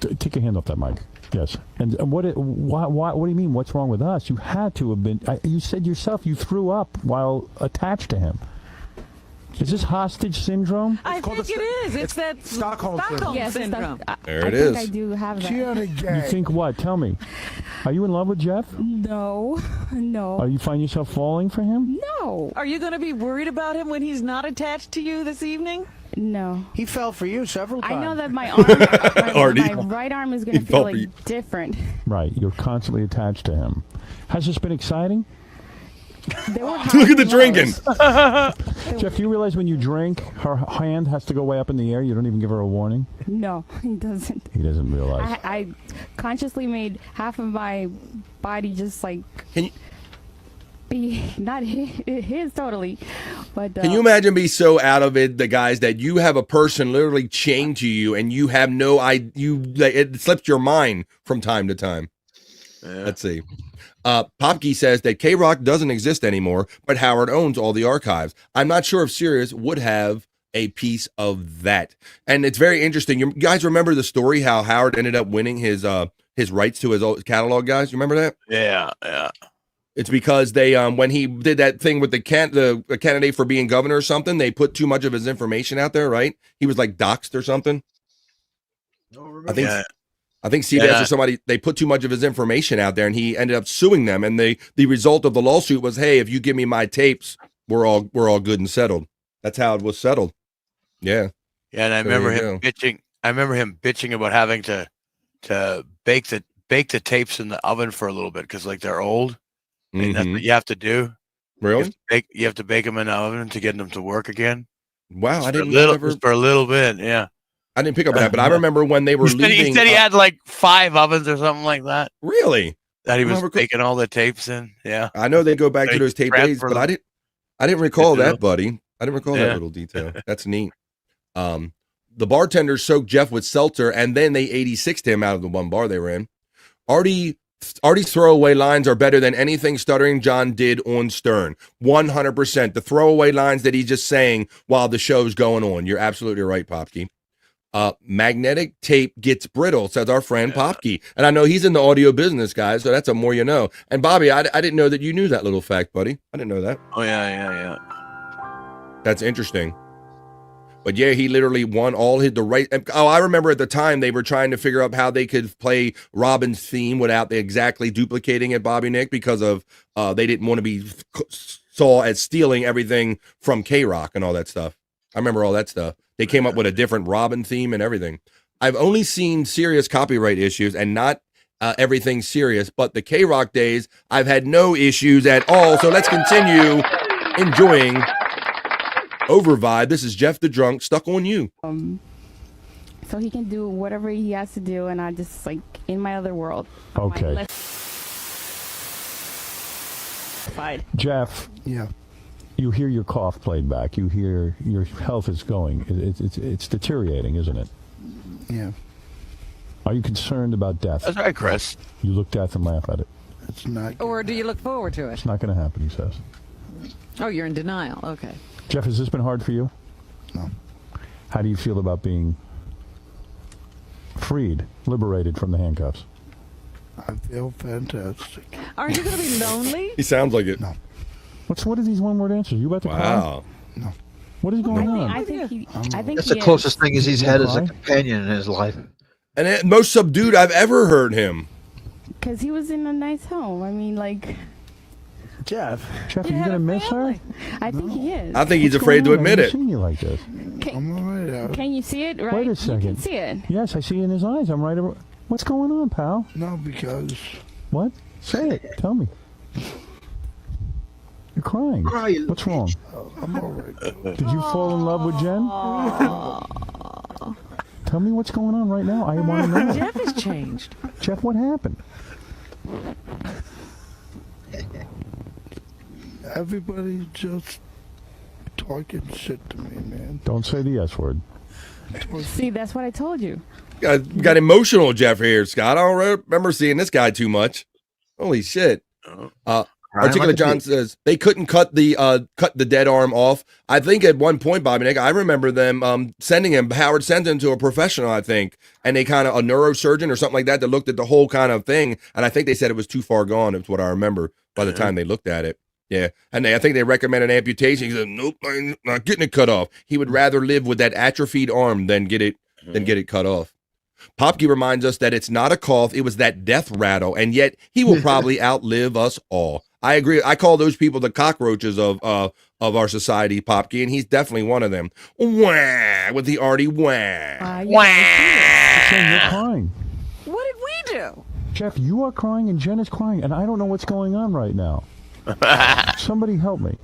Take your hand off that mic. Yes. And what do you mean? What's wrong with us? You had to have been. You said yourself you threw up while attached to him. Is this hostage syndrome? I think it is. It's that Stockholm syndrome. Yes, syndrome. There it I is. think I do have that. You think what? Tell me. Are you in love with Jeff? No. Are you find yourself falling for him? No. Are you going to be worried about him when he's not attached to you this evening? No. He fell for you several times. I know that my arm, my right arm is going to feel fell for you. like different. Right. You're constantly attached to him. Has this been exciting? Look at the drinking. Jeff, do you realize when you drink, her hand has to go way up in the air? You don't even give her a warning? No, he doesn't. He doesn't realize. I consciously made half of my body just like be not his totally, but Can you imagine be so out of it, the guys, that you have a person literally chained to you and you have no idea, it slips your mind from time to time. Let's see. Popke says that K-Rock doesn't exist anymore, but Howard owns all the archives. I'm not sure if Sirius would have a piece of that. And it's very interesting. You guys remember the story how Howard ended up winning his rights to his old catalog, guys? You remember that? Yeah. It's because they when he did that thing with the candidate for being governor or something, they put too much of his information out there, right? He was like doxxed or something. I think CBS or somebody, they put too much of his information out there and he ended up suing them. And the result of the lawsuit was, hey, if you give me my tapes, we're all good and settled. That's how it was settled. Yeah. Yeah, and I remember him bitching. I remember him bitching about having to bake the tapes in the oven for a little bit because like they're old. And that's what you have to do. Really? You have to bake them in the oven to get them to work again. Wow, I didn't know for a little bit. Yeah. I didn't pick up on that, but I remember when they were leaving. He said he had like 5 ovens or something like that. Really? That he was baking all the tapes in. Yeah. I know they go back to those tape days, but I didn't recall that, buddy. I didn't recall that little detail. That's neat. The bartenders soaked Jeff with seltzer, and then they 86'd him out of the one bar they were in. Artie's throwaway lines are better than anything Stuttering John did on Stern. 100%. The throwaway lines that he's just saying while the show's going on. You're absolutely right, Popke. Magnetic tape gets brittle, says our friend Popke. And I know he's in the audio business, guys, so that's a more you know. And Bobby, I didn't know that you knew that little fact, buddy. I didn't know that. Oh, yeah. That's interesting. But yeah, he literally won all the right. Oh, I remember at the time they were trying to figure out how they could play Robin's theme without exactly duplicating it, Bobby Nick, because of they didn't want to be saw as stealing everything from K-Rock and all that stuff. I remember all that stuff. They came up with a different Robin theme and everything. I've only seen serious copyright issues and not everything serious, but the K-Rock days, I've had no issues at all. So let's continue enjoying Overvibe. This is Jeff the Drunk, stuck on you. So he can do whatever he has to do, and I just like in my other world. Okay. Jeff. Yeah. You hear your cough played back. You hear your health is going. It's deteriorating, isn't it? Yeah. Are you concerned about death? That's right, Chris. You look death and laugh at it. It's not. Or do you look forward to it? It's not going to happen, he says. Oh, you're in denial. Okay. Jeff, has this been hard for you? No. How do you feel about being freed, liberated from the handcuffs? I feel fantastic. Aren't you going to be lonely? He sounds like it. No. What are these one-word answers? You about to cry? No. What is going on? I think That's the closest thing he's had as a companion in his life. And most subdued I've ever heard him. Because he was in a nice home. I mean, like... Jeff, are you gonna miss her? I think he is. I think he's afraid to admit it. Seen you like this. Can you see it? Right? Wait a second. You can see it. Yes, I see it in his eyes. I'm right. What's going on, pal? No, because... What? Say it. Tell me. You're crying. What's wrong? I'm all right. Did you fall in love with Jen? Tell me what's going on right now. I want to know. Jeff has changed. Jeff, what happened? Everybody's just talking shit to me, man. Don't say the S word. See, that's what I told you. Got emotional Jeff here, Scott. I don't remember seeing this guy too much. Holy shit. Articulate John says they couldn't cut the dead arm off. I think at one point, Bobby Nick, I remember them sending him. Howard sent him to a professional, I think, and they kind of a neurosurgeon or something like that looked at the whole kind of thing, and I think they said it was too far gone. It's what I remember by the time they looked at it. Yeah, and I think they recommended amputation. He said, "Nope, I'm not getting it cut off." He would rather live with that atrophied arm than get it cut off. Popke reminds us that it's not a cough; it was that death rattle, and yet he will probably outlive us all. I agree. I call those people the cockroaches of our society, Popke, and he's definitely one of them. Wah, with the arty wah. You're crying. What did we do? Jeff, you are crying and Jen is crying, and I don't know what's going on right now. Somebody help me.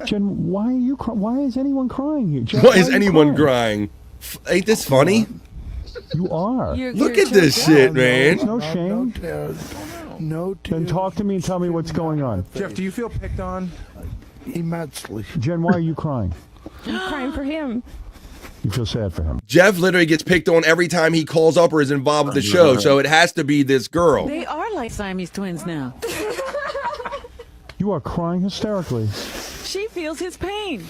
Jen, why are you crying? Why is anyone crying here? Jeff, why is anyone crying? Ain't this funny? You are. Look at this shit, man. There's no shame. No. Then talk to me and tell me what's going on. Jeff, do you feel picked on? Immensely. Jen, why are you crying? I'm crying for him. You feel sad for him. Jeff literally gets picked on every time he calls up or is involved with the show, so it has to be this girl. They are like Siamese twins now. You are crying hysterically. She feels his pain.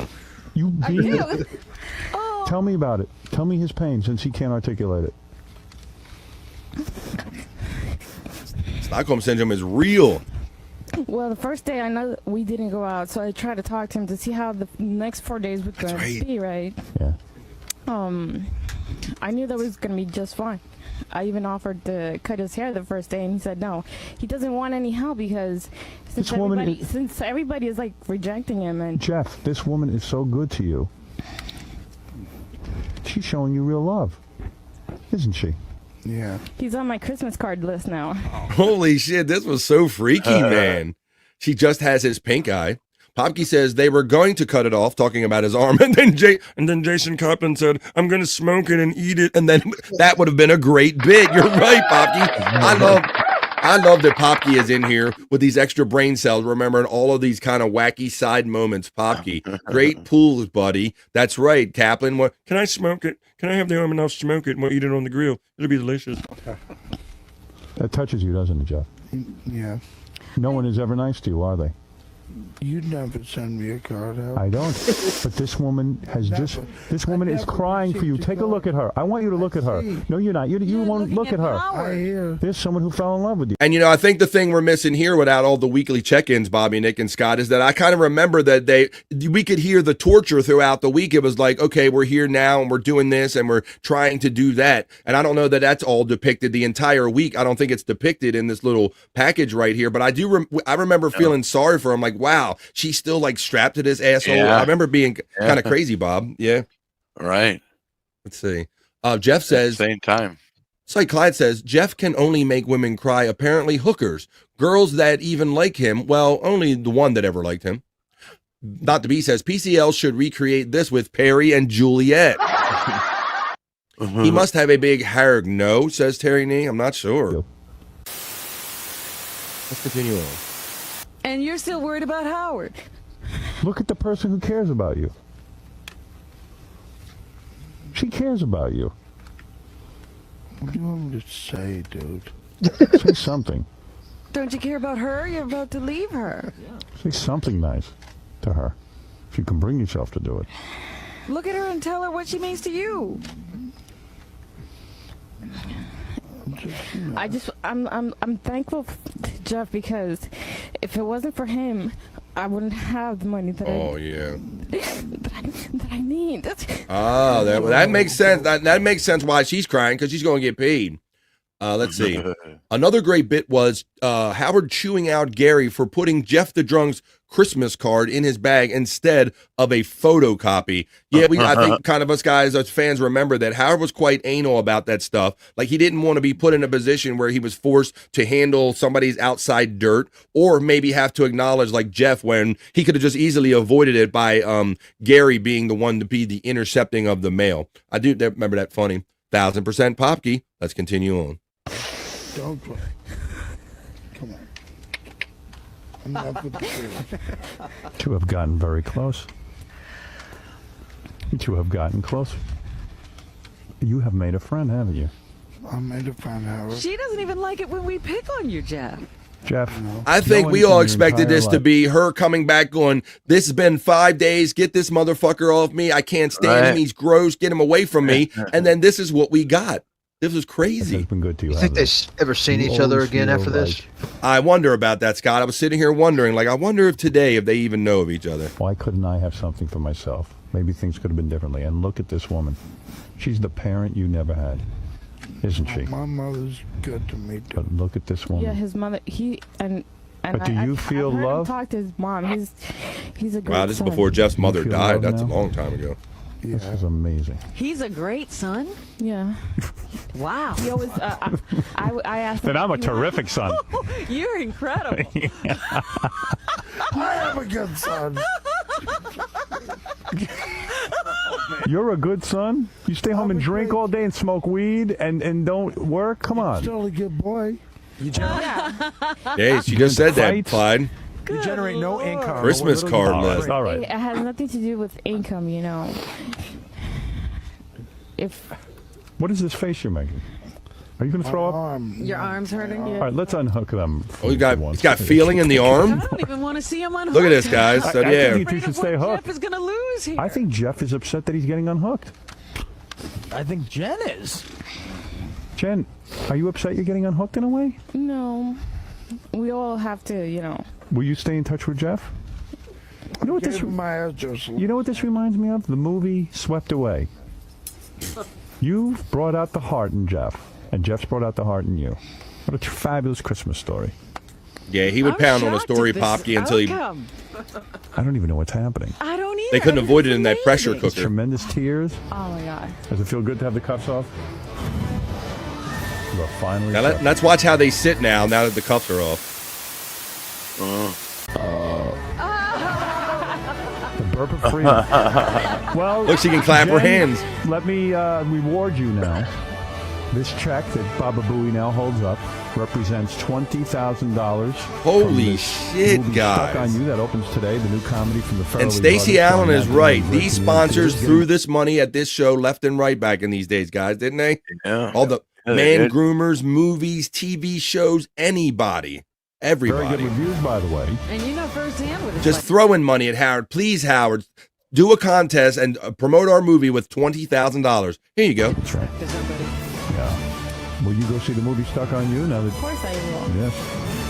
You I beat do. it. Tell me about it. Tell me his pain since he can't articulate it. Stockholm Syndrome is real. Well, the first day I know we didn't go out, so I tried to talk to him to see how the next 4 days were going to be, right? Yeah. I knew that was going to be just fine. I even offered to cut his hair the first day, and he said no. He doesn't want any help because since everybody is like rejecting him. And Jeff, this woman is so good to you. She's showing you real love, isn't she? Yeah. He's on my Christmas card list now. Holy shit, this was so freaky, man. She just has his pink eye. Popke says they were going to cut it off, talking about his arm, and then Jason Coppin said, "I'm going to smoke it and eat it," and then that would have been a great bit. You're right, Popke. I love that Popke is in here with these extra brain cells, remembering all of these kind of wacky side moments. Popke, great pools, buddy. That's right, Kaplan. What? Can I smoke it? Can I have the arm and I'll smoke it and we'll eat it on the grill? It'll be delicious. That touches you, doesn't it, Jeff? Yeah. No one is ever nice to you, are they? You never send me a card out. I don't. But this woman has just. This woman is crying for you. Take a look at her. I want you to look at her. No, you're not. You won't look at her. I hear. There's someone who fell in love with you. And, I think the thing we're missing here without all the weekly check-ins, Bobby, Nick, and Scott, is that I kind of remember that we could hear the torture throughout the week. It was like, okay, we're here now and we're doing this and we're trying to do that. And I don't know that that's all depicted the entire week. I don't think it's depicted in this little package right here. But I remember feeling sorry for him. Like, wow, she's still like strapped to this asshole. Yeah. I remember being kind of crazy, Bob. Yeah. Right. Let's see. Jeff says. Same time. Cyke Clyde says, Jeff can only make women cry, apparently hookers. Girls that even like him, well, only the one that ever liked him. Not the B says, PCL should recreate this with Perry and Juliet. He must have a big harg, no, says Terry Nee. I'm not sure. Let's continue on. And you're still worried about Howard. Look at the person who cares about you. She cares about you. What do you want me to say, dude? Say something. Don't you care about her? You're about to leave her. Say something nice to her. If you can bring yourself to do it. Look at her and tell her what she means to you. I'm thankful to Jeff because if it wasn't for him, I wouldn't have the money that that I need. Oh, that makes sense. That makes sense why she's crying, because she's going to get paid. Let's see. Another great bit was Howard chewing out Gary for putting Jeff the Drunk's Christmas card in his bag instead of a photocopy. Yeah, I think kind of us guys, as fans, remember that Howard was quite anal about that stuff. Like, he didn't want to be put in a position where he was forced to handle somebody's outside dirt, or maybe have to acknowledge, like Jeff, when he could have just easily avoided it by Gary being the one to be the intercepting of the mail. I do remember that funny. 1000% Popke. Let's continue on. Don't play. Come on. Enough with the feeling. Two have gotten very close. You two have gotten close. You have made a friend, haven't you? I made a friend, Howard. She doesn't even like it when we pick on you, Jeff. Jeff, I think we all expected this to be her coming back going, this has been 5 days, get this motherfucker off me, I can't stand him, he's gross, get him away from me, and then this is what we got. This was crazy. It's been good to you. You think they've ever seen each other again after this? I wonder about that, Scott. I was sitting here wondering, like, I wonder if today, if they even know of each other. Why couldn't I have something for myself? Maybe things could have been differently. And look at this woman. She's the parent you never had, isn't she? My mother's good to me, too. But look at this woman. Yeah, his mother. But do you feel I've heard him love? talk to his mom. He's a great Wow, this is son. before Jeff's mother feel died. love That's a now? long time ago. Yeah. This is amazing. He's a great son. Yeah. Wow. He always. I asked. Then I'm a terrific son. You're incredible. I am a good son. You're a good son? You stay home and drink all day and smoke weed and don't work? Come on. Still a good boy. Hey, she just said that, Clyde. You generate no income. Christmas card list. All right. It has nothing to do with income, you know. What is this face you're making? Are you going to throw up? Your arm's hurting you? All right, let's unhook them. Oh, he's got feeling in the arm? I don't even want to see him unhooked. Look at this, guys. So, I yeah. think you should stay hooked. Jeff is going to lose here. I think Jeff is upset that he's getting unhooked. I think Jen is. Jen, are you upset you're getting unhooked in a way? No. We all have to, you know. Will you stay in touch with Jeff? You know what this? You know what this reminds me of? The movie Swept Away. You brought out the heart in Jeff, and Jeff's brought out the heart in you. What a fabulous Christmas story. Yeah, he would pound on a story, Popke, until he. I don't even know what's happening. I don't either. They couldn't avoid it in that pressure There's cooker. tremendous tears. Oh my God. Does it feel good to have the cuffs off? Well, finally. Now let's watch how they sit now that the cuffs are off. The burp of freedom. Well, look, she can clap her Jen, hands. Let me reward you now. This check that Baba Booey now holds up represents $20,000. Holy shit, Stuck guys. on You that opens today, the new comedy from the Farrelly And Stacey brothers, Allen starring is Anthony right. Hopkins, These Ricky sponsors Gervais. threw this money at this show left and right back in these days, guys, didn't they? Yeah. All the Yeah, they man did. groomers, movies, TV shows, anybody. Everybody. Very good reviews, by the way. And you know firsthand what it's Just like. throwing money at Howard. Please, Howard, do a contest and promote our movie with $20,000. Here you go. That's right. Yeah. Will you go see the movie Stuck on You? Now that, Of course I will. yes.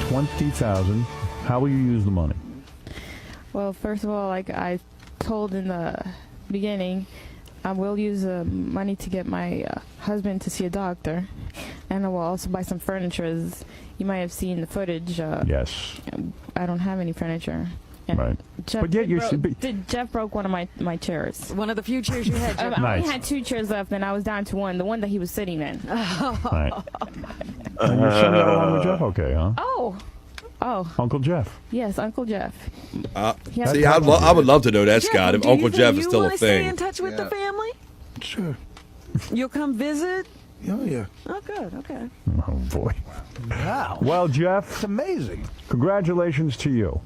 $20,000. How will you use the money? Well, first of all, like I told in the beginning, I will use the money to get my husband to see a doctor, and I will also buy some furniture. As you might have seen the footage. Yes. I don't have any furniture. And Right. Jeff, But yet you're Jeff broke one of my chairs. One of the few chairs you had. Jeff. I Nice. only had 2 chairs left, and I was down to the one that he was sitting in. Right. And your son got along with Jeff okay, huh? Oh, Uncle Jeff. yes, Uncle Jeff. See, I would love to know that, Scott, if do you Uncle think Jeff is you still a wanna Stay in thing. touch with the family. Sure. You'll come visit. Oh, yeah. Oh, good. Okay. Oh, boy. Wow. Well, Jeff, It's amazing. congratulations to you.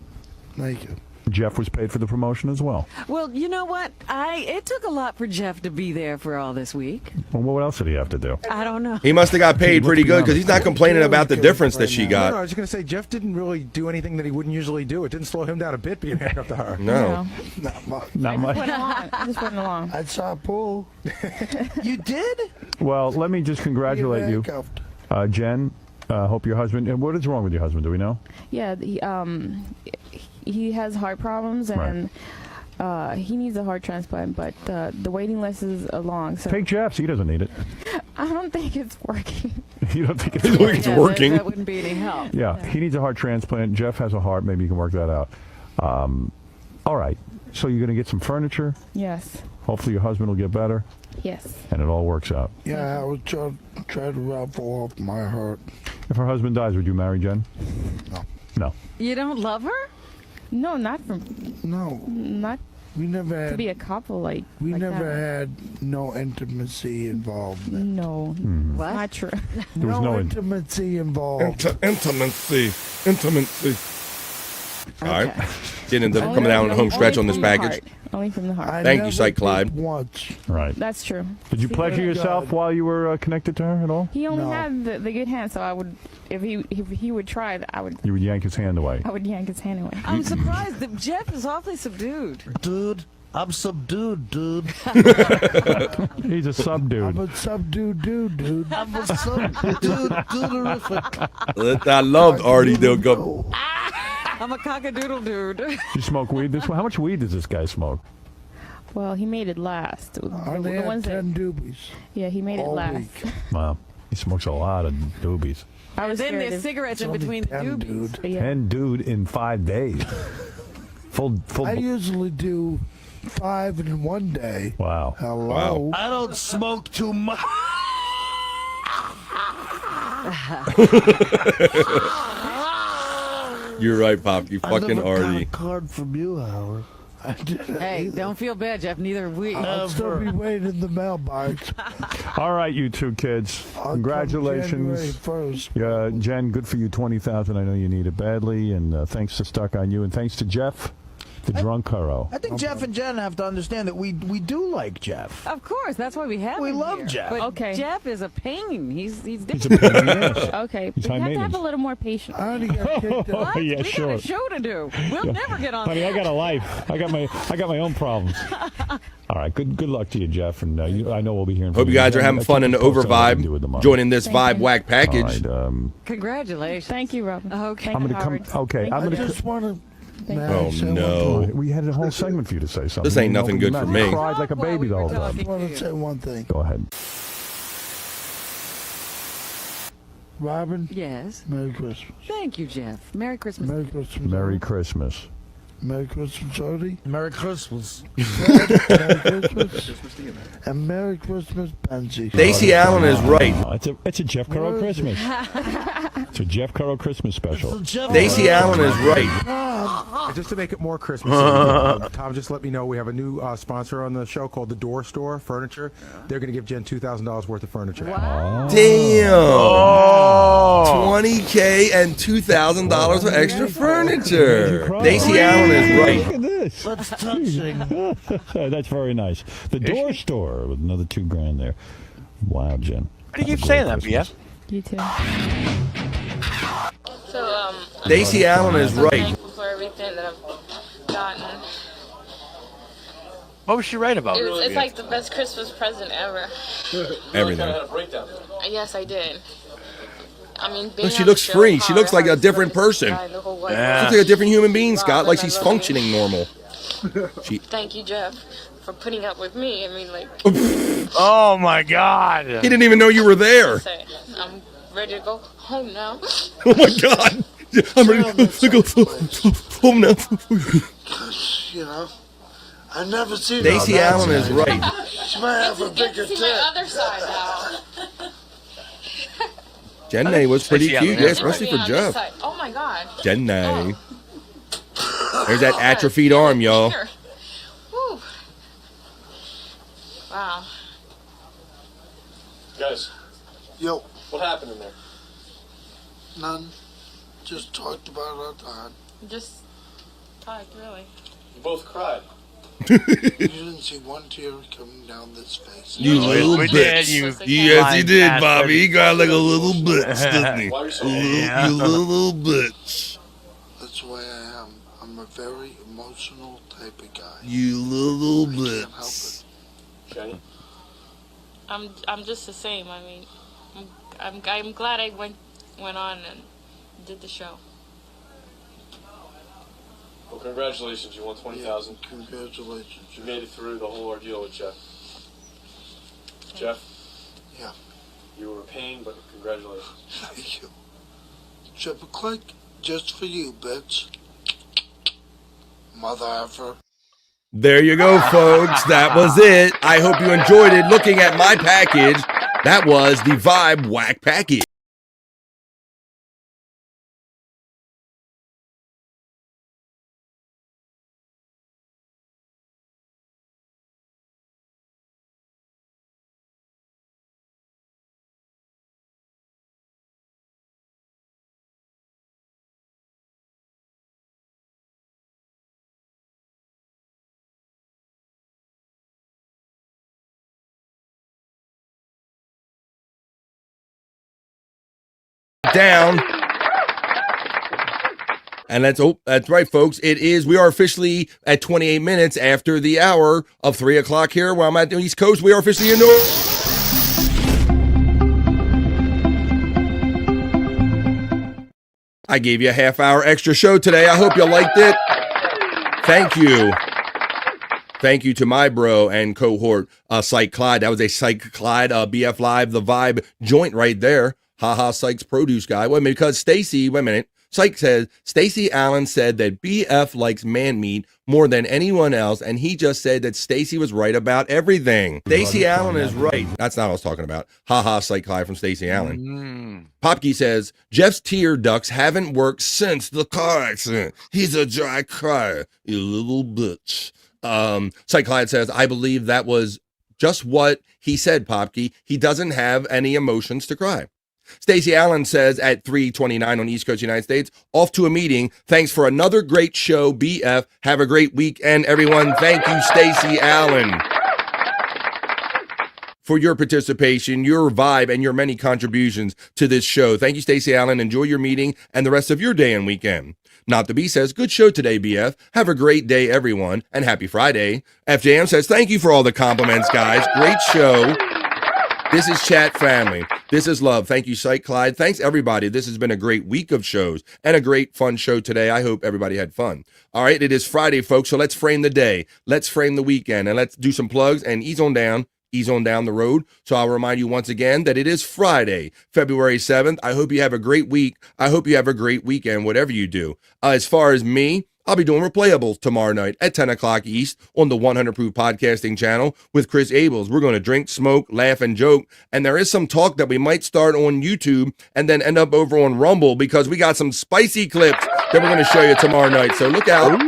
Thank you. Jeff was paid for the promotion as well. Well, you know what? It took a lot for Jeff to be there for all this week. Well, what else did he have to do? I don't know. He must have got paid Let's pretty be good because honest. he's not complaining about the difference that she No, I got. was just going to say, Jeff didn't really do anything that he wouldn't usually do. It didn't slow him down a bit being handcuffed to her. No. Not much. Not much. Just went along. I saw a pool. You did? Well, let me just congratulate you. Handcuffed. Jen, hope your husband... And what is wrong with your husband? Do we know? Yeah, he has heart problems and he needs a heart transplant, but the waiting list is long. So Take Jeff's. He doesn't need it. I don't think it's working. You don't think it's You don't think it's working? That wouldn't be any help. Yeah, he needs a heart transplant. Jeff has a heart. Maybe you can work that out. All right. So you're going to get some furniture. Yes. Hopefully your husband will get better. Yes. And it all works out. Yeah, I would try to raffle off my heart. If her husband dies, would you marry Jen? No. No. You don't love her? No, not from. No. Not. We never had. To be a couple like. We like never that. had no intimacy involved. No. What? Not true. There was no intimacy involved. Intimacy. All right. Didn't end up Only coming down on the home only stretch on this from the package. heart. Only from the heart. Thank you, Cyke Labs. Right. That's true. Did you pleasure yourself while you were connected to her at all? He only had the good hand, so I would, if he would try, I would. You would yank his hand away. I would yank his hand away. I'm surprised that Jeff is awfully subdued. Dude, I'm subdued, dude. He's a subdude. I'm a subdued dude. I'm a subdued dude. I loved Artie. They'll go. I'm a cockadoodle dude. You smoke weed this way? How much weed does this guy smoke? Well, he made it last. I only had 10 doobies. Yeah, he made it all last. week. Wow. He smokes a lot of doobies. I was then scared there's of- cigarettes in between the doobies. Yeah. 10 dude in 5 days. Full. I usually do 5 in one day. Wow. Hello. I don't smoke too much. You're right, Pop. You fucking I never got a Artie. card from you, Howard. I didn't Hey, either. don't feel bad, Jeff. Neither have we. I'll still be waiting in the mailbox. All right, you two kids. January Congratulations. 1st. Yeah, Jen, good for you. 20,000. I know you need it badly. And thanks to Stuck on You. And thanks to Jeff, the drunk Huro. I think Jeff and Jen have to understand that we do like Jeff. Of course, that's why we have We him love here. Jeff. But Okay. Jeff is a pain. He's He's a different. pain in the ass. Okay, He's you high have to have maintenance. a little more patience. I already got kicked out. What? Yeah, we sure. got a show to do. We'll never get on Honey, I that. got a life. I got my own problems. All right, good luck to you, Jeff, and I know we'll be hearing. Hope from you guys are having fun in the over vibe, joining this Thank vibe you. whack package. All right, Congratulations. Thank you, Robin. Okay. Thank I'm you, gonna come. Howard. Okay, Thank I'm you. gonna. I just want to. Oh no! We had a whole segment for you to say something. This ain't You know, nothing good you for mad. You me. cried like a While baby we the were whole time. talking I to want you. to say one thing. Go ahead. Robin, Yes. Merry Christmas. Thank you, Jeff. Merry Christmas. Merry Christmas. Merry Christmas. Merry Christmas, Artie. Merry Christmas. Merry Christmas. And Merry Christmas, Pansy. Stacey Allen is right. No, it's a Jeff Curro Christmas. It's a Jeff Curro Christmas special. Stacey Allen is right. Just to make it more Christmassy, Tom just let me know we have a new sponsor on the show called the Door Store Furniture. They're going to give Jen $2,000 worth of furniture. Wow. Damn! 20K and $2,000 for extra furniture. Stacey Allen is right. Look at this. That's touching. That's very nice. The Door Store with another $2,000 there. Wow, Jen. Why do you keep saying that, BF? You too. So, Stacey Allen is I'm right. thankful for everything that I've gotten. What was she right about? It's like the best Christmas present ever. Everything. Yes, I did. I mean, being Look, she on looks the show, free. She looks like a Howard, different person. guy, the whole wide She world. looks like a different human being, Scott. Robin, Like I she's love you. functioning normal. She. Thank you, Jeff, for putting up with me. I mean, like, Oh my God! He didn't even know you were there. say, I'm ready to go home now. Oh my God! I'm ready to go home now. You know, I've never seen Stacey her on that Allen is side. right. She might have a Get bigger to see tit. my other side now. Jenna was pretty Stacey cute, Allen. yeah, especially for Being on this Jeff. side. Oh my God. Jenna. There's that atrophied arm, y'all. Here. Whew. Wow. Guys, Yo, what happened in there? none. Just talked about our time. Just talked, really. You both cried. You didn't see one tear coming down this face. You little we did, bitch. you Yes, he lying did, bastard. Bobby. He got like a little bitch, doesn't he? Why are you so You little bitch. That's the way I am. I'm a very emotional type of guy. You little I can't help bitch. it. Jenny? I'm just the same. I mean, I'm glad I went on and did the show. Well, congratulations. You won 20,000. Congratulations. You made it through the whole ordeal with Jeff. Jeff? Yeah. You were a pain, but congratulations. Thank you. Jeff McClick, just for you, bitch. Mother effer. There you go, folks. That was it. I hope you enjoyed it. Looking at my package, that was the Vibe Whack package. Down. And that's right, folks. We are officially at 28 minutes after the hour of 3 o'clock here where I'm at the East Coast. We are officially in I gave you a half-hour extra show today. I hope you liked it. Thank you. Thank you to my bro and cohort, Cyke Clyde. That was a Cyke Clyde BF Live, the Vibe joint right there. Haha, Cyke's produce guy. Wait a minute, because Cyke says, Stacey Allen said that BF likes man meat more than anyone else, and he just said that Stacey was right about everything. Stacey Allen is right. That's not what I was talking about. Haha, Cyke Clyde from Stacey Allen. Popke says, Jeff's tear ducts haven't worked since the car accident. He's a dry crier, you little bitch. Cyke Clyde says, I believe that was just what he said, Popke. He doesn't have any emotions to cry. Stacey Allen says at 3:29 on East Coast United States, off to a meeting. Thanks for another great show, BF. Have a great weekend, everyone. Thank you, Stacey Allen, for your participation, your vibe, and your many contributions to this show. Thank you, Stacey Allen. Enjoy your meeting and the rest of your day and weekend. Not the B says, good show today, BF. Have a great day, everyone, and happy Friday. FJM says, thank you for all the compliments, guys. Great show. This is chat family. This is love. Thank you, Cyke Clyde. Thanks, everybody. This has been a great week of shows and a great fun show today. I hope everybody had fun. All right, it is Friday, folks, so let's frame the day. Let's frame the weekend, and let's do some plugs and ease on down the road. So I'll remind you once again that it is Friday, February 7th. I hope you have a great week. I hope you have a great weekend, whatever you do. As far as me, I'll be doing replayables tomorrow night at 10 o'clock East on the 100 Proof Podcasting channel with Chris Abels. We're going to drink, smoke, laugh, and joke. And there is some talk that we might start on YouTube and then end up over on Rumble because we got some spicy clips that we're going to show you tomorrow night. So look out.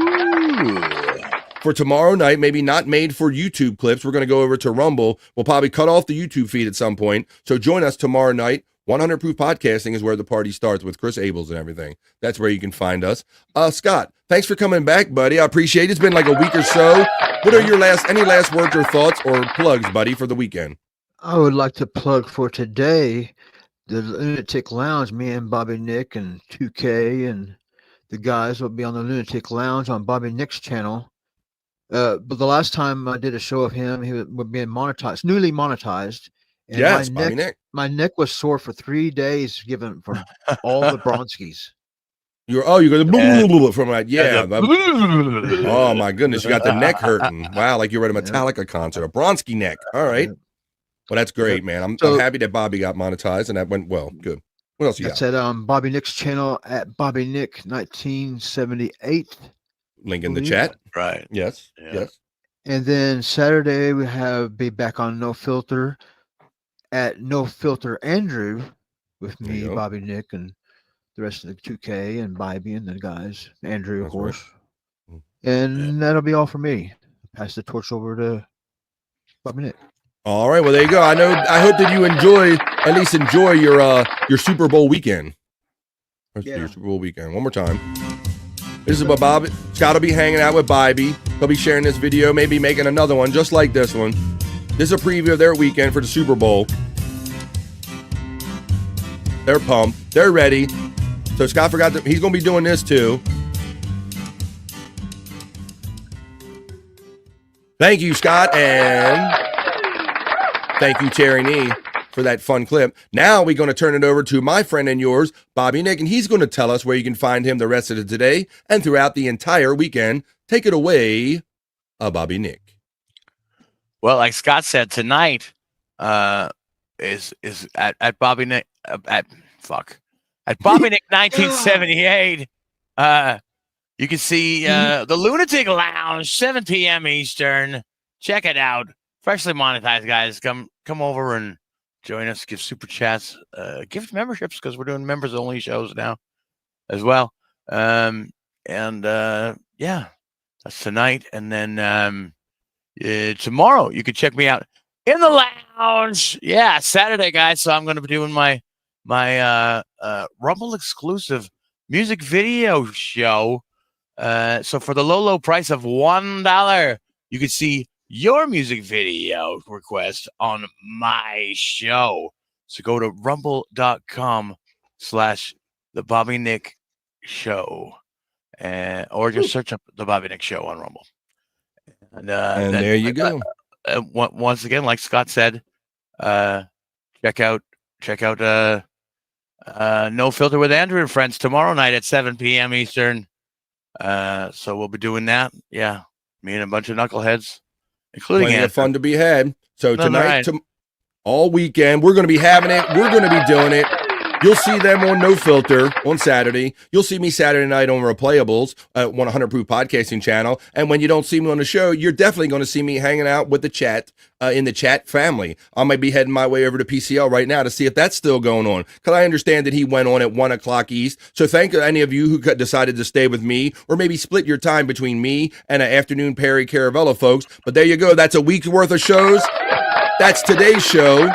For tomorrow night, maybe not made for YouTube clips. We're going to go over to Rumble. We'll probably cut off the YouTube feed at some point. So join us tomorrow night. 100 Proof Podcasting is where the party starts with Chris Abels and everything. That's where you can find us. Scott, thanks for coming back, buddy. I appreciate it. It's been like a week or so. What are your any last words or thoughts or plugs, buddy, for the weekend? I would like to plug for today the Lunatic Lounge. Me and Bobby Nick and 2K and the guys will be on the Lunatic Lounge on Bobby Nick's channel. But the last time I did a show of him, he was being monetized, newly monetized. And yes, my neck was sore for 3 days, given from all the Bronskis. You're going to from like, yeah. Oh my goodness, you got the neck hurting. Wow, like you're at a Metallica concert, a Bronski neck. All right. Well, that's great, man. I'm happy that Bobby got monetized and that went well. Good. What else you got? That's at Bobby Nick's channel at Bobby Nick 1978. Link in the chat. Right. Yes. Yeah. Yes. And then Saturday we be back on No Filter at No Filter Andrew with me, Bobby Nick, and the rest of the 2K and Bobby and the guys. Andrew, of course. Right. And that'll be all for me. Pass the torch over to Bobby Nick. All right. Well, there you go. I hope that you at least enjoy your Super Bowl weekend. Your Super Bowl weekend. One more time. This is what Scott will be hanging out with Bobby. He'll be sharing this video, maybe making another one just like this one. This is a preview of their weekend for the Super Bowl. They're pumped. They're ready. So Scott forgot that he's going to be doing this too. Thank you, Scott, and thank you, Terry Nee, for that fun clip. Now we're going to turn it over to my friend and yours, Bobby Nick, and he's going to tell us where you can find him the rest of the today and throughout the entire weekend. Take it away, Bobby Nick. Well, like Scott said, tonight is at Bobby Nick at Bobby Nick 1978. You can see the Lunatic Lounge, 7 p.m. Eastern. Check it out. Freshly monetized, guys. Come over and join us. Give super chats, gift memberships, because we're doing members only shows now as well. Yeah, that's tonight. And then tomorrow you can check me out in the lounge. Yeah, Saturday, guys. So I'm going to be doing my Rumble exclusive music video show. So for the low price of $1, you can see your music video request on my show. So go to rumble.com/The Bobby Nick Show, or just search up The Bobby Nick Show on Rumble. And there you go. Once again, like Scott said, check out No Filter with Andrew and Friends tomorrow night at 7 p.m. Eastern. So we'll be doing that. Yeah, me and a bunch of knuckleheads, including plenty of fun to be had. So tonight, all weekend, we're going to be having it. We're going to be doing it. You'll see them on No Filter on Saturday. You'll see me Saturday night on Replayables, 100 Proof Podcasting Channel. And when you don't see me on the show, you're definitely going to see me hanging out with the chat, in the chat family. I might be heading my way over to PCL right now to see if that's still going on, because I understand that he went on at 1 o'clock East. So thank any of you who decided to stay with me, or maybe split your time between me and an afternoon Perry Caravella folks. But there you go. That's a week's worth of shows. That's today's show.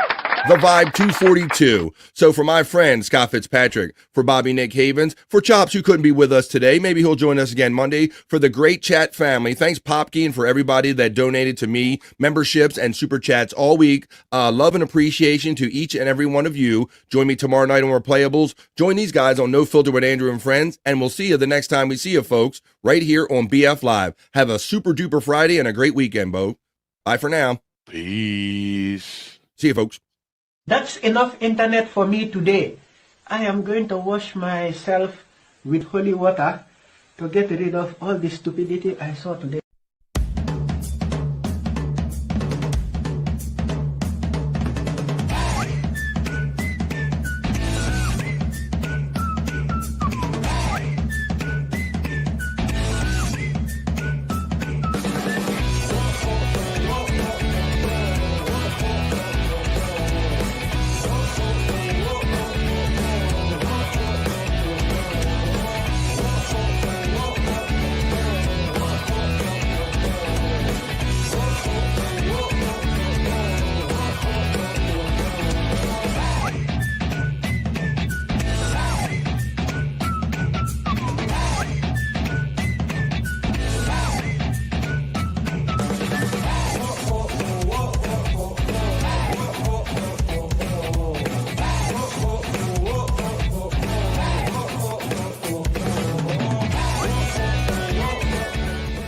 The Vibe 242. So for my friend Scott Fitzpatrick, for Bobby Nick Havens, for Chops, who couldn't be with us today, maybe he'll join us again Monday, for the great chat family. Thanks Popkey, and for everybody that donated to me, memberships and super chats all week. Love and appreciation to each and every one of you. Join me tomorrow night on Replayables. Join these guys on No Filter with Andrew and Friends, and we'll see you the next time we see you folks right here on BF Live. Have a super duper Friday and a great weekend, Bo. Bye for now. Peace. See you folks. That's enough internet for me today. I am going to wash myself with holy water to get rid of all the stupidity I saw today.